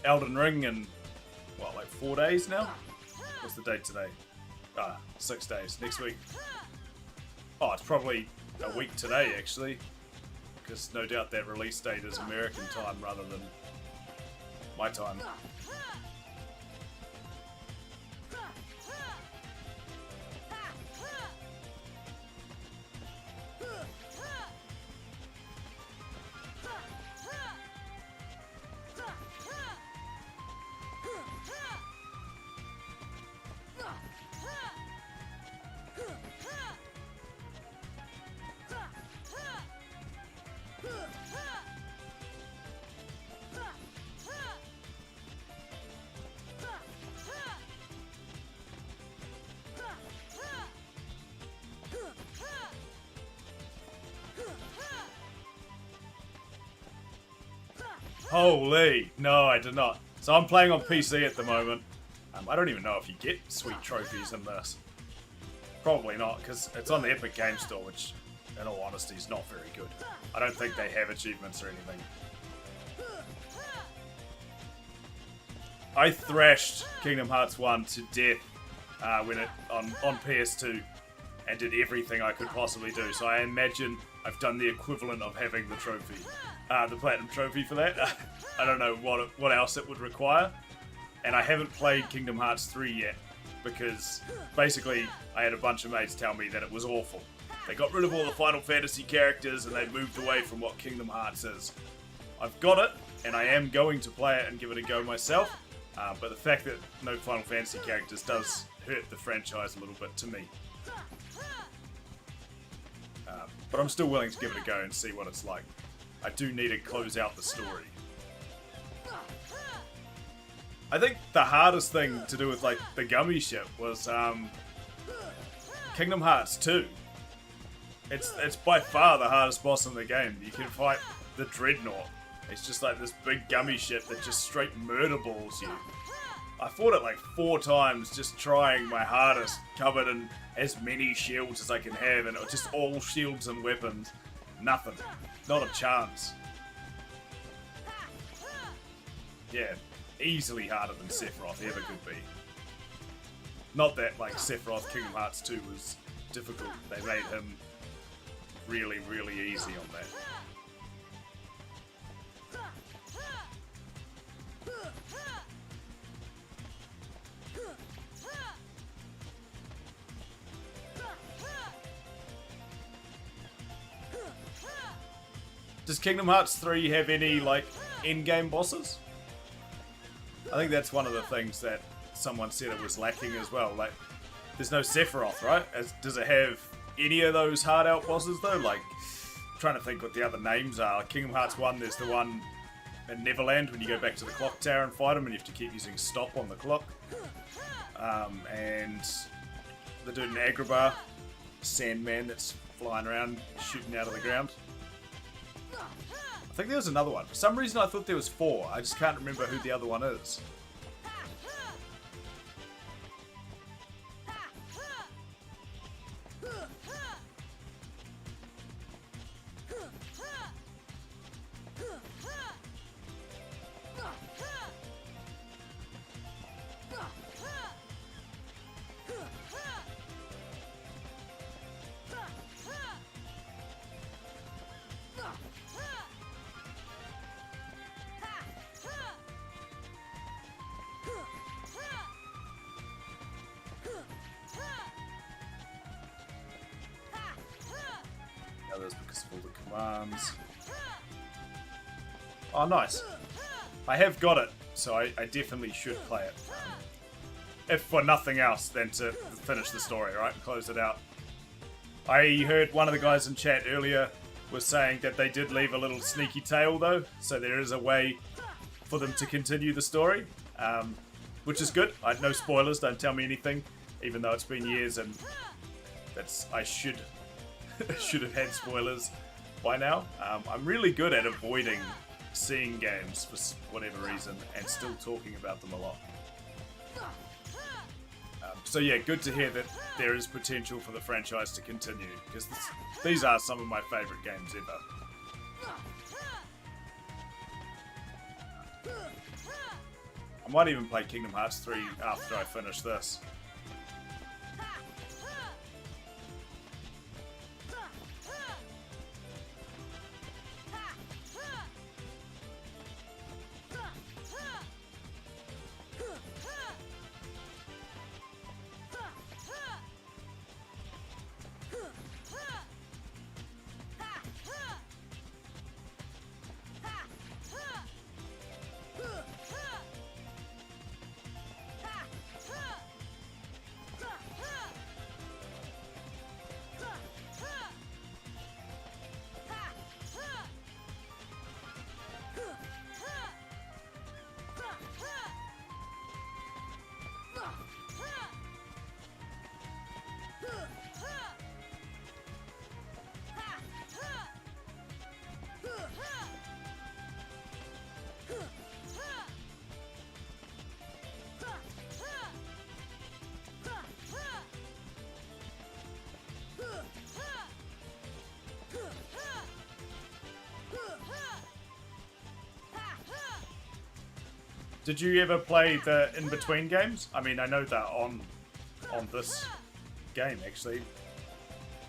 Elden Ring in, what, like 4 days now? What's the date today? 6 days. Next week. Oh, it's probably a week today actually, because no doubt that release date is American time rather than my time. Holy! No, I did not. So I'm playing on PC at the moment. I don't even know if you get sweet trophies in this. Probably not, because it's on the Epic Game Store, which, in all honesty, is not very good. I don't think they have achievements or anything. I thrashed Kingdom Hearts 1 to death when it on PS2, and did everything I could possibly do. So I imagine I've done the equivalent of having the trophy. The Platinum Trophy for that. I don't know what else it would require. And I haven't played Kingdom Hearts 3 yet, because basically I had a bunch of mates tell me that it was awful. They got rid of all the Final Fantasy characters and they moved away from what Kingdom Hearts is. I've got it, and I am going to play it and give it a go myself, but the fact that no Final Fantasy characters does hurt the franchise a little bit to me. But I'm still willing to give it a go and see what it's like. I do need to close out the story. I think the hardest thing to do with like the gummy ship was Kingdom Hearts 2. It's by far the hardest boss in the game. You can fight the Dreadnought. It's just like this big gummy ship that just straight murder balls you. I fought it like 4 times, just trying my hardest, covered in as many shields as I can have, and it was just all shields and weapons. Nothing. Not a chance. Yeah, easily harder than Sephiroth ever could be. Not that like Sephiroth Kingdom Hearts 2 was difficult. They made him really, really easy on that. Does Kingdom Hearts 3 have any, like, in-game bosses? I think that's one of the things that someone said it was lacking as well. Like, there's no Sephiroth, right? Does it have any of those hard-out bosses, though? Like, I'm trying to think what the other names are. Kingdom Hearts 1, there's the one in Neverland when you go back to the clock tower and fight him and you have to keep using stop on the clock. And the dude in Agrabah, Sandman that's flying around, shooting out of the ground. I think there was another one. For some reason I thought there was 4. I just can't remember who the other one is. Others because of all the commands. Oh, nice. I have got it, so I definitely should play it. If for nothing else than to finish the story, right? And close it out. I heard one of the guys in chat earlier was saying that they did leave a little sneaky tail, though, so there is a way for them to continue the story, which is good. No spoilers, don't tell me anything, even though it's been years and I should have had spoilers by now. I'm really good at avoiding seeing games for whatever reason and still talking about them a lot. So yeah, good to hear that there is potential for the franchise to continue, because these are some of my favourite games ever. I might even play Kingdom Hearts 3 after I finish this. Did you ever play the in-between games? I mean, I know that on this game, actually.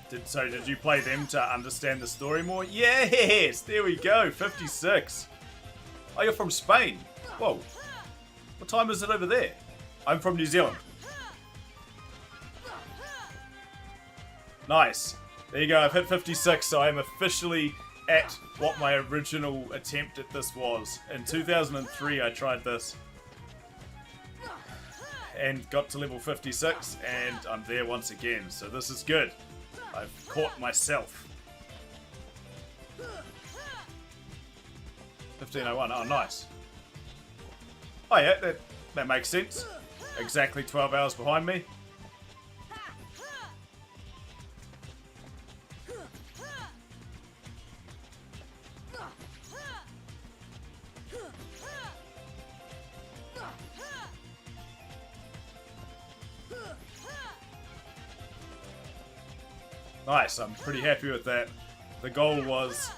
Did you play them to understand the story more? Yes! There we go, 56. Oh, you're from Spain? Whoa. What time is it over there? I'm from New Zealand. Nice. There you go, I've hit 56, so I am officially at what my original attempt at this was. In 2003 I tried this and got to level 56 and I'm there once again, so this is good. I've caught myself. 1501, oh nice. Oh yeah, that makes sense. Exactly 12 hours behind me. Nice, I'm pretty happy with that. The goal was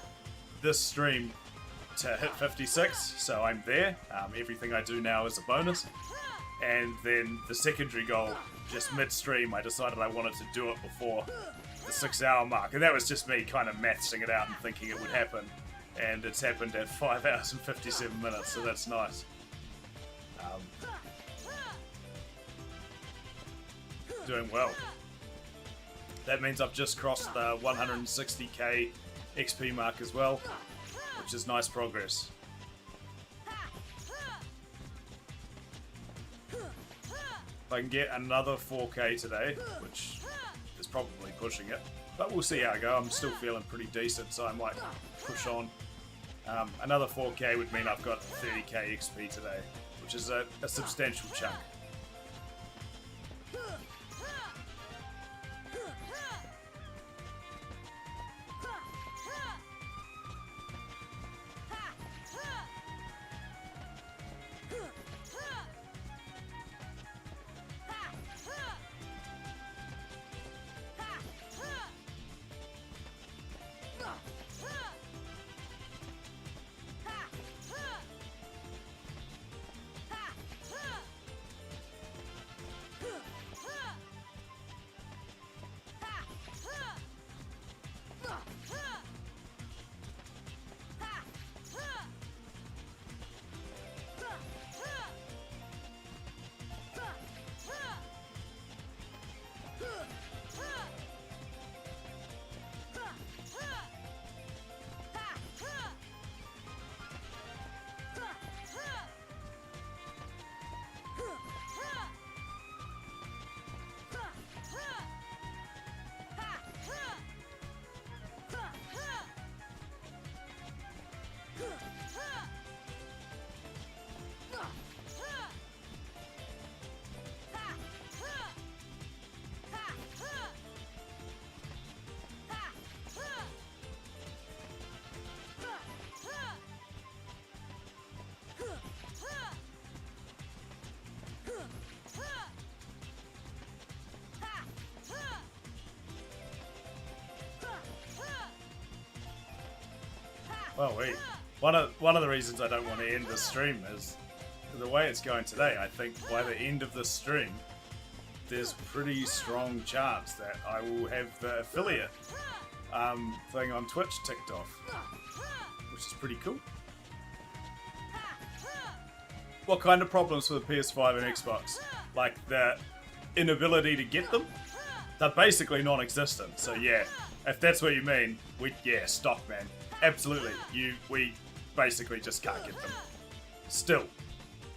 this stream to hit 56, so I'm there. Everything I do now is a bonus. And then the secondary goal, just mid-stream, I decided I wanted to do it before the 6-hour mark. And that was just me kind of mathsing it out and thinking it would happen. And it's happened at 5 hours and 57 minutes, so that's nice. Doing well. That means I've just crossed the 160k XP mark as well. which is nice progress. If I can get another 4K today, which is probably pushing it, but we'll see how I go. I'm still feeling pretty decent, so I might push on. Another 4K would mean I've got 30k XP today, which is a substantial chunk. Well, wait. One of the reasons I don't want to end the stream is the way it's going today. I think by the end of the stream, there's pretty strong chance that I will have the affiliate thing on Twitch ticked off, which is pretty cool. What kind of problems for the PS5 and Xbox? Like the inability to get them? They're basically non-existent. So yeah, if that's what you mean, stock, man. Absolutely. We basically just can't get them. Still.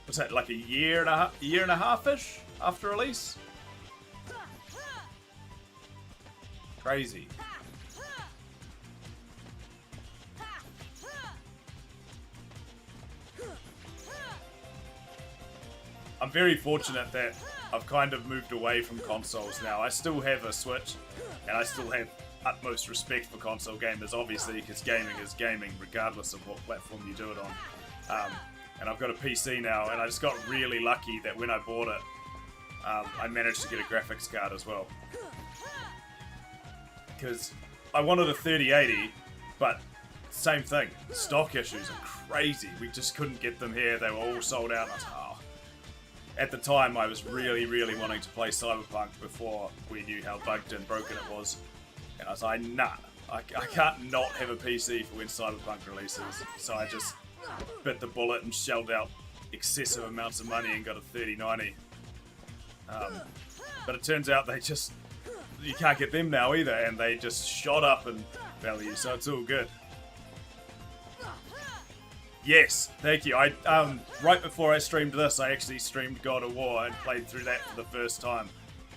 What's that, like a year and a half-ish after release? Crazy. I'm very fortunate that I've kind of moved away from consoles now. I still have a Switch, and I still have utmost respect for console gamers, obviously, because gaming is gaming, regardless of what platform you do it on. And I've got a PC now, and I just got really lucky that when I bought it, I managed to get a graphics card as well. Because I wanted a 3080, but same thing. Stock issues are crazy. We just couldn't get them here. They were all sold out. And I was, At the time, I was really, really wanting to play Cyberpunk before we knew how bugged and broken it was. And I was like, nah, I can't not have a PC for when Cyberpunk releases. So I just bit the bullet and shelled out excessive amounts of money and got a 3090. But it turns out you can't get them now either, and they just shot up in value, so it's all good. Yes, thank you. Right before I streamed this, I actually streamed God of War and played through that for the first time.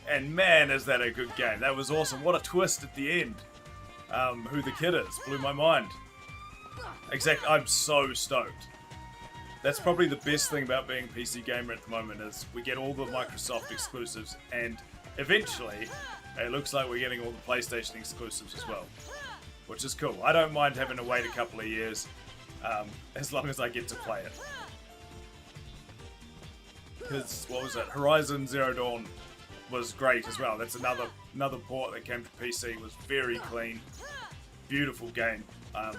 And man, is that a good game. That was awesome. What a twist at the end. Who the kid is. Blew my mind. Exactly. I'm so stoked. That's probably the best thing about being a PC gamer at the moment is we get all the Microsoft exclusives, and eventually it looks like we're getting all the PlayStation exclusives as well. Which is cool. I don't mind having to wait a couple of years as long as I get to play it. Because, what was it? Horizon Zero Dawn was great as well. That's another port that came to PC. It was very clean, beautiful game. I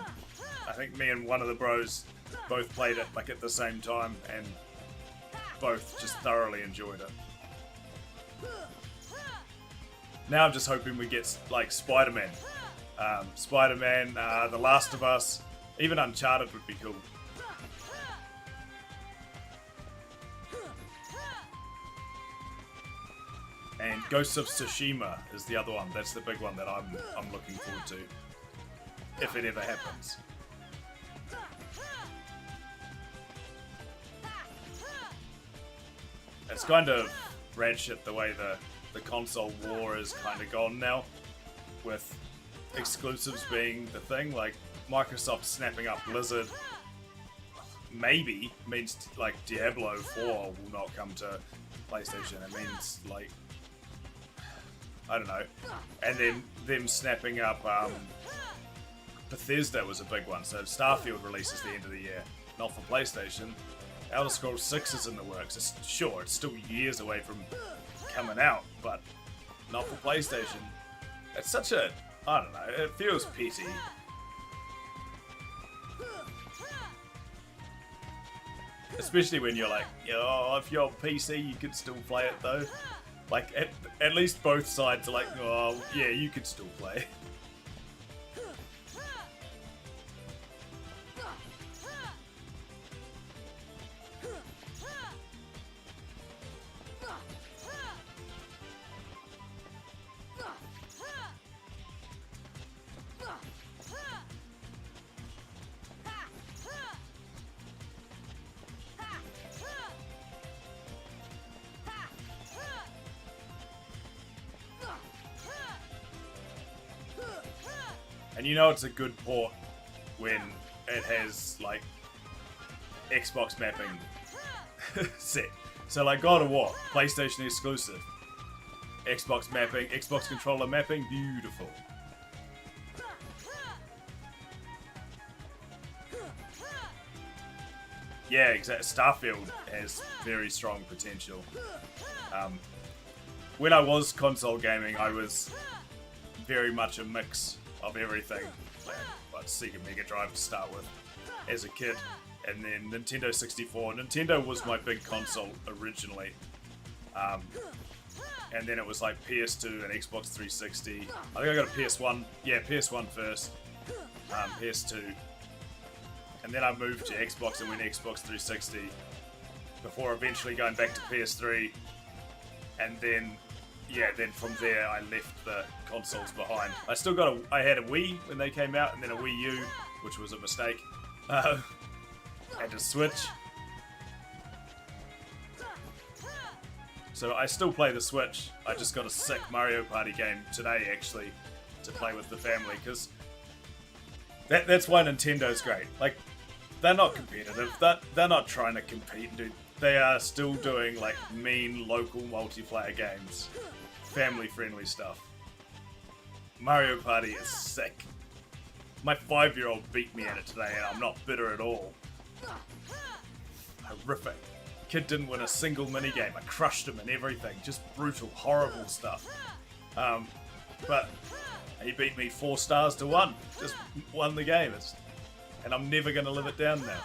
think me and one of the bros both played it like at the same time and both just thoroughly enjoyed it. Now I'm just hoping we get like Spider-Man, The Last of Us, even Uncharted would be cool. And Ghost of Tsushima is the other one. That's the big one that I'm looking forward to, if it ever happens. it's kind of ratchet the way the console war is kind of gone now, with exclusives being the thing. Like Microsoft snapping up Blizzard maybe means like Diablo 4 will not come to PlayStation. It means like, I don't know. And then them snapping up Bethesda was a big one. So Starfield releases the end of the year, not for PlayStation. Elder Scrolls 6 is in the works. It's still years away from coming out, but not for PlayStation. It's such a, I don't know, it feels petty. Especially when you're like, oh, if you're on PC, you can still play it though. Like, at least both sides are like, oh, yeah, you could still play. And you know it's a good port when it has, like, Xbox mapping set. So, like, God of War, PlayStation exclusive. Xbox mapping, Xbox controller mapping, beautiful. Yeah, exactly. Starfield has very strong potential. When I was console gaming, I was very much a mix of everything. Like Sega Mega Drive to start with as a kid, and then Nintendo 64. Nintendo was my big console originally, and then it was like PS2 and Xbox 360. I think I got a PS1. Yeah, PS1 first, PS2, and then I moved to Xbox and went Xbox 360 before eventually going back to PS3, and then then from there I left the consoles behind. I had a Wii when they came out, and then a Wii U, which was a mistake, and a Switch. So I still play the Switch. I just got a sick Mario Party game today, actually, to play with the family, because that's why Nintendo's great. Like, they're not competitive. They're not trying to compete, dude. They are still doing, like, mean local multiplayer games. Family-friendly stuff. Mario Party is sick. My 5-year-old beat me at it today, and I'm not bitter at all. Horrific. Kid didn't win a single minigame. I crushed him in everything. Just brutal, horrible stuff. But he beat me 4 stars to 1. Just won the game. And I'm never going to live it down now.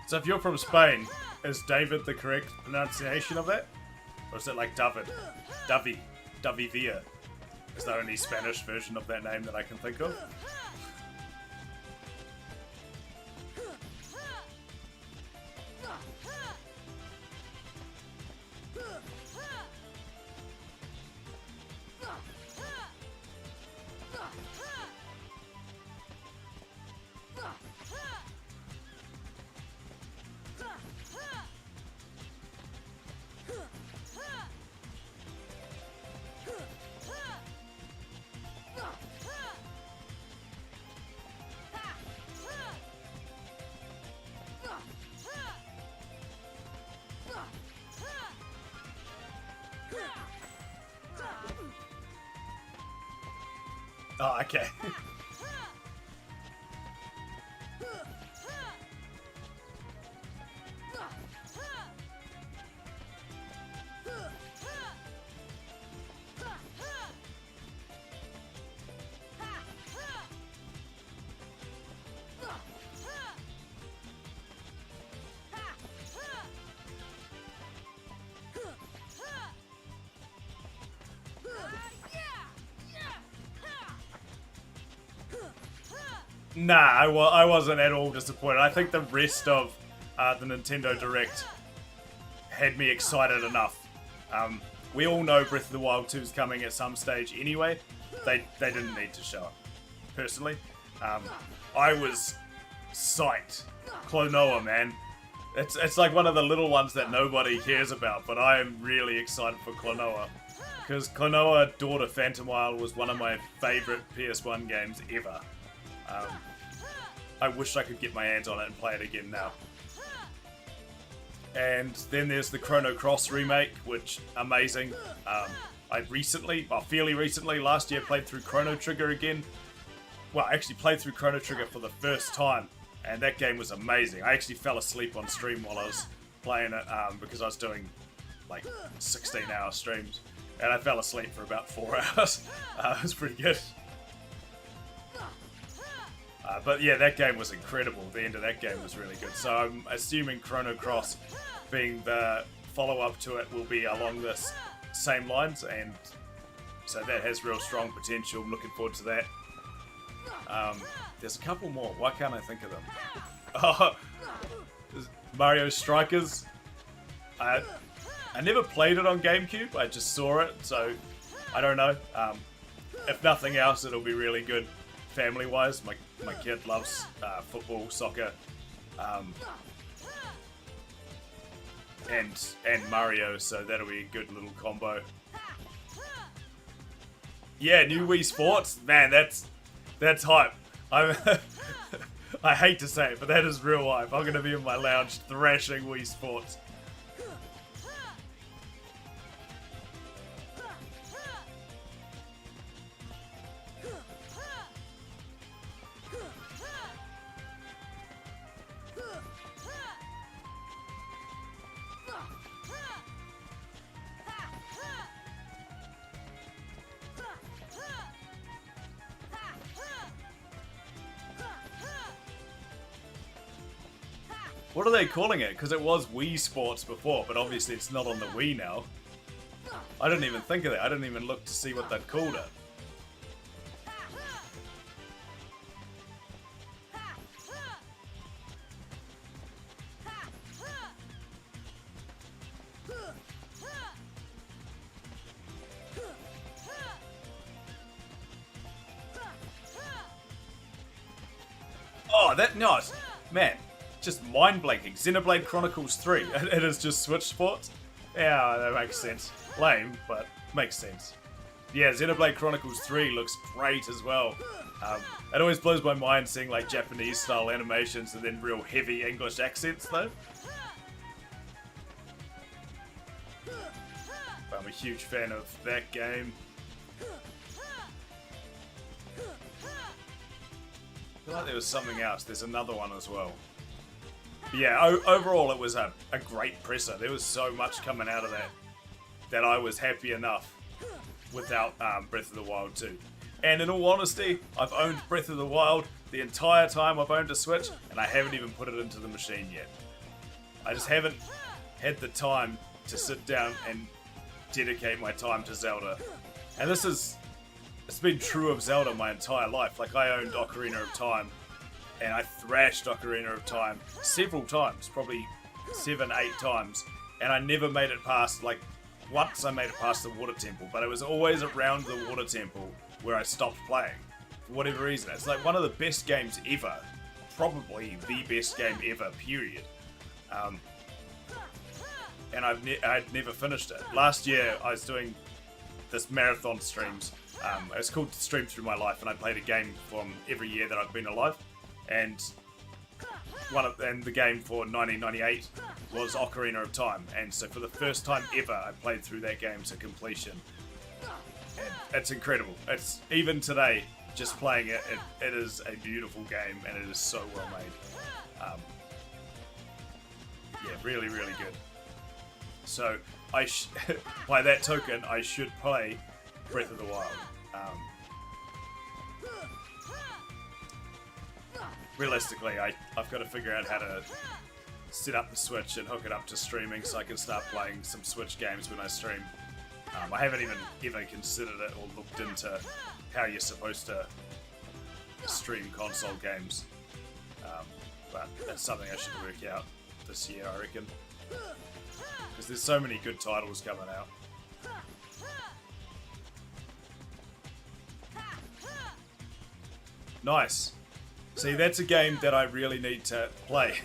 So if you're from Spain, is David the correct pronunciation of that? Or is it like David? Davi Villa. Is the only Spanish version of that name that I can think of? Oh, okay. Nah, I wasn't at all disappointed. I think the rest of the Nintendo Direct had me excited enough. We all know Breath of the Wild 2 is coming at some stage anyway. They didn't need to show it. Personally, I was psyched. Klonoa, man. It's like one of the little ones that nobody cares about, but I am really excited for Klonoa. Because Klonoa Daughter Phantom Isle was one of my favourite PS1 games ever. I wish I could get my hands on it and play it again now. And then there's the Chrono Cross remake, which amazing. I fairly recently, last year, played through Chrono Trigger again. Well, I actually played through Chrono Trigger for the first time, and that game was amazing. I actually fell asleep on stream while I was playing it because I was doing like 16-hour streams, and I fell asleep for about 4 hours. It was pretty good. But yeah, that game was incredible. The end of that game was really good. So I'm assuming Chrono Cross, being the follow-up to it, will be along the same lines, and so that has real strong potential. I'm looking forward to that. There's a couple more. Why can't I think of them? Oh, Mario Strikers. I never played it on GameCube. I just saw it, so I don't know. If nothing else, it'll be really good family-wise. My kid loves football, soccer, and Mario, so that'll be a good little combo. Yeah, new Wii Sports, man, that's hype. I hate to say it, but that is real hype. I'm gonna be in my lounge thrashing Wii Sports. What are they calling it? Because it was Wii Sports before, but obviously it's not on the Wii now. I didn't even think of that. I didn't even look to see what they'd called it. Oh, that nice, man. Just mind-blanking. Xenoblade Chronicles 3. It is just Switch Sports. Yeah, that makes sense. Lame, but makes sense. Yeah, Xenoblade Chronicles 3 looks great as well. It always blows my mind seeing like Japanese-style animations and then real heavy English accents, though. But I'm a huge fan of that game. I feel like there was something else. There's another one as well. Yeah, overall it was a great presser. There was so much coming out of that I was happy enough without Breath of the Wild 2. And in all honesty, I've owned Breath of the Wild the entire time I've owned a Switch, and I haven't even put it into the machine yet. I just haven't had the time to sit down and dedicate my time to Zelda. And it's been true of Zelda my entire life. Like, I owned Ocarina of Time, and I thrashed Ocarina of Time several times, probably 7, 8 times, and I never made it past, like, once I made it past the water temple, but it was always around the water temple where I stopped playing, for whatever reason. It's like one of the best games ever, probably the best game ever, period. And I'd never finished it. Last year, I was doing this marathon streams. It's called Stream Through My Life, and I played a game from every year that I've been alive. And the game for 1998 was Ocarina of Time. And so for the first time ever, I played through that game to completion. And it's incredible. It's even today, just playing it, it is a beautiful game, and it is so well made. Yeah, really, really good. So, by that token, I should play Breath of the Wild. Realistically, I've got to figure out how to set up the Switch and hook it up to streaming so I can start playing some Switch games when I stream. I haven't even ever considered it or looked into how you're supposed to stream console games. But that's something I should work out this year, I reckon. Because there's so many good titles coming out. Nice. See, that's a game that I really need to play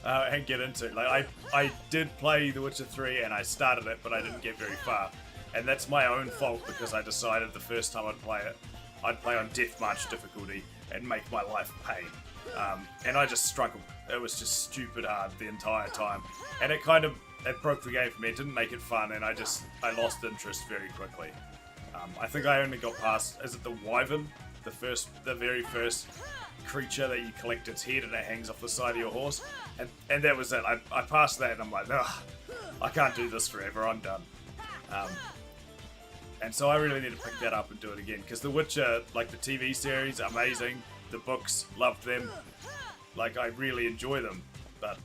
and get into. Like, I did play The Witcher 3 and I started it, but I didn't get very far. And that's my own fault because I decided the first time I'd play on Death March difficulty and make my life pain. And I just struggled. It was just stupid hard the entire time. And it broke the game for me. It didn't make it fun, and I lost interest very quickly. I think I only got past, is it the Wyvern? The very first creature that you collect its head and it hangs off the side of your horse. And that was it. I passed that and I'm like, ugh, I can't do this forever, I'm done. And so I really need to pick that up and do it again. Because The Witcher, like the TV series, amazing. The books, loved them. Like, I really enjoy them. But,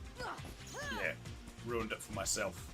yeah, ruined it for myself.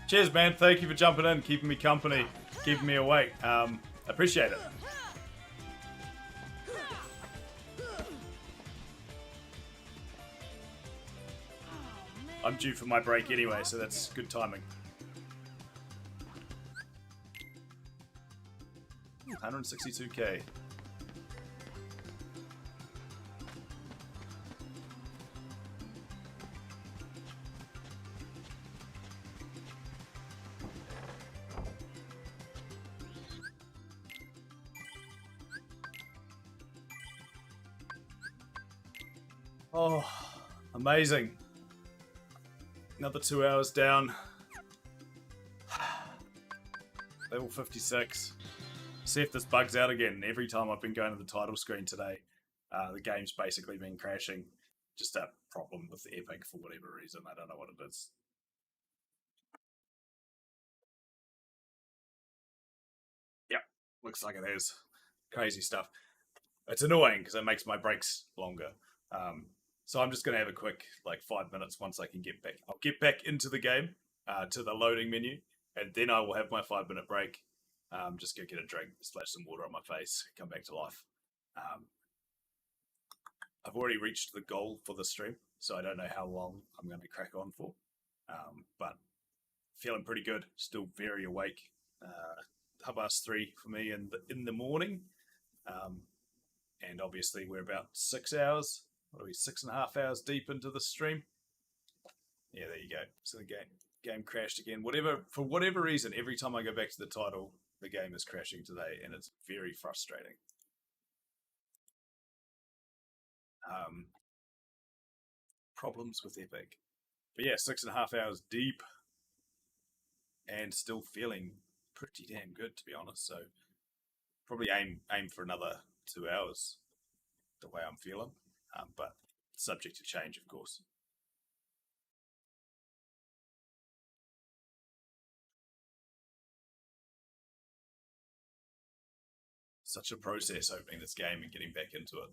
Cheers, man. Thank you for jumping in, keeping me company, keeping me awake. Appreciate it. I'm due for my break anyway, so that's good timing. 162k. Oh, amazing. Another 2 hours down. Level 56. See if this bugs out again. Every time I've been going to the title screen today, the game's basically been crashing. Just a problem with the Epic for whatever reason. I don't know what it is. Yep, looks like it is. Crazy stuff. It's annoying because it makes my breaks longer. So I'm just going to have a quick 5 minutes once I can get back. I'll get back into the game, to the loading menu, and then I will have my 5 minute break. Just go get a drink, splash some water on my face, come back to life. I've already reached the goal for the stream, so I don't know how long I'm going to crack on for. But feeling pretty good, still very awake. 3:30 for me in the morning. And obviously we're about 6 hours. What are we, 6.5 hours deep into the stream? Yeah, there you go. So the game crashed again. For whatever reason, every time I go back to the title, the game is crashing today, and it's very frustrating. Problems with Epic. But yeah, 6.5 hours deep, and still feeling pretty damn good, to be honest. So probably aim for another 2 hours, the way I'm feeling. But subject to change, of course. Such a process opening this game and getting back into it.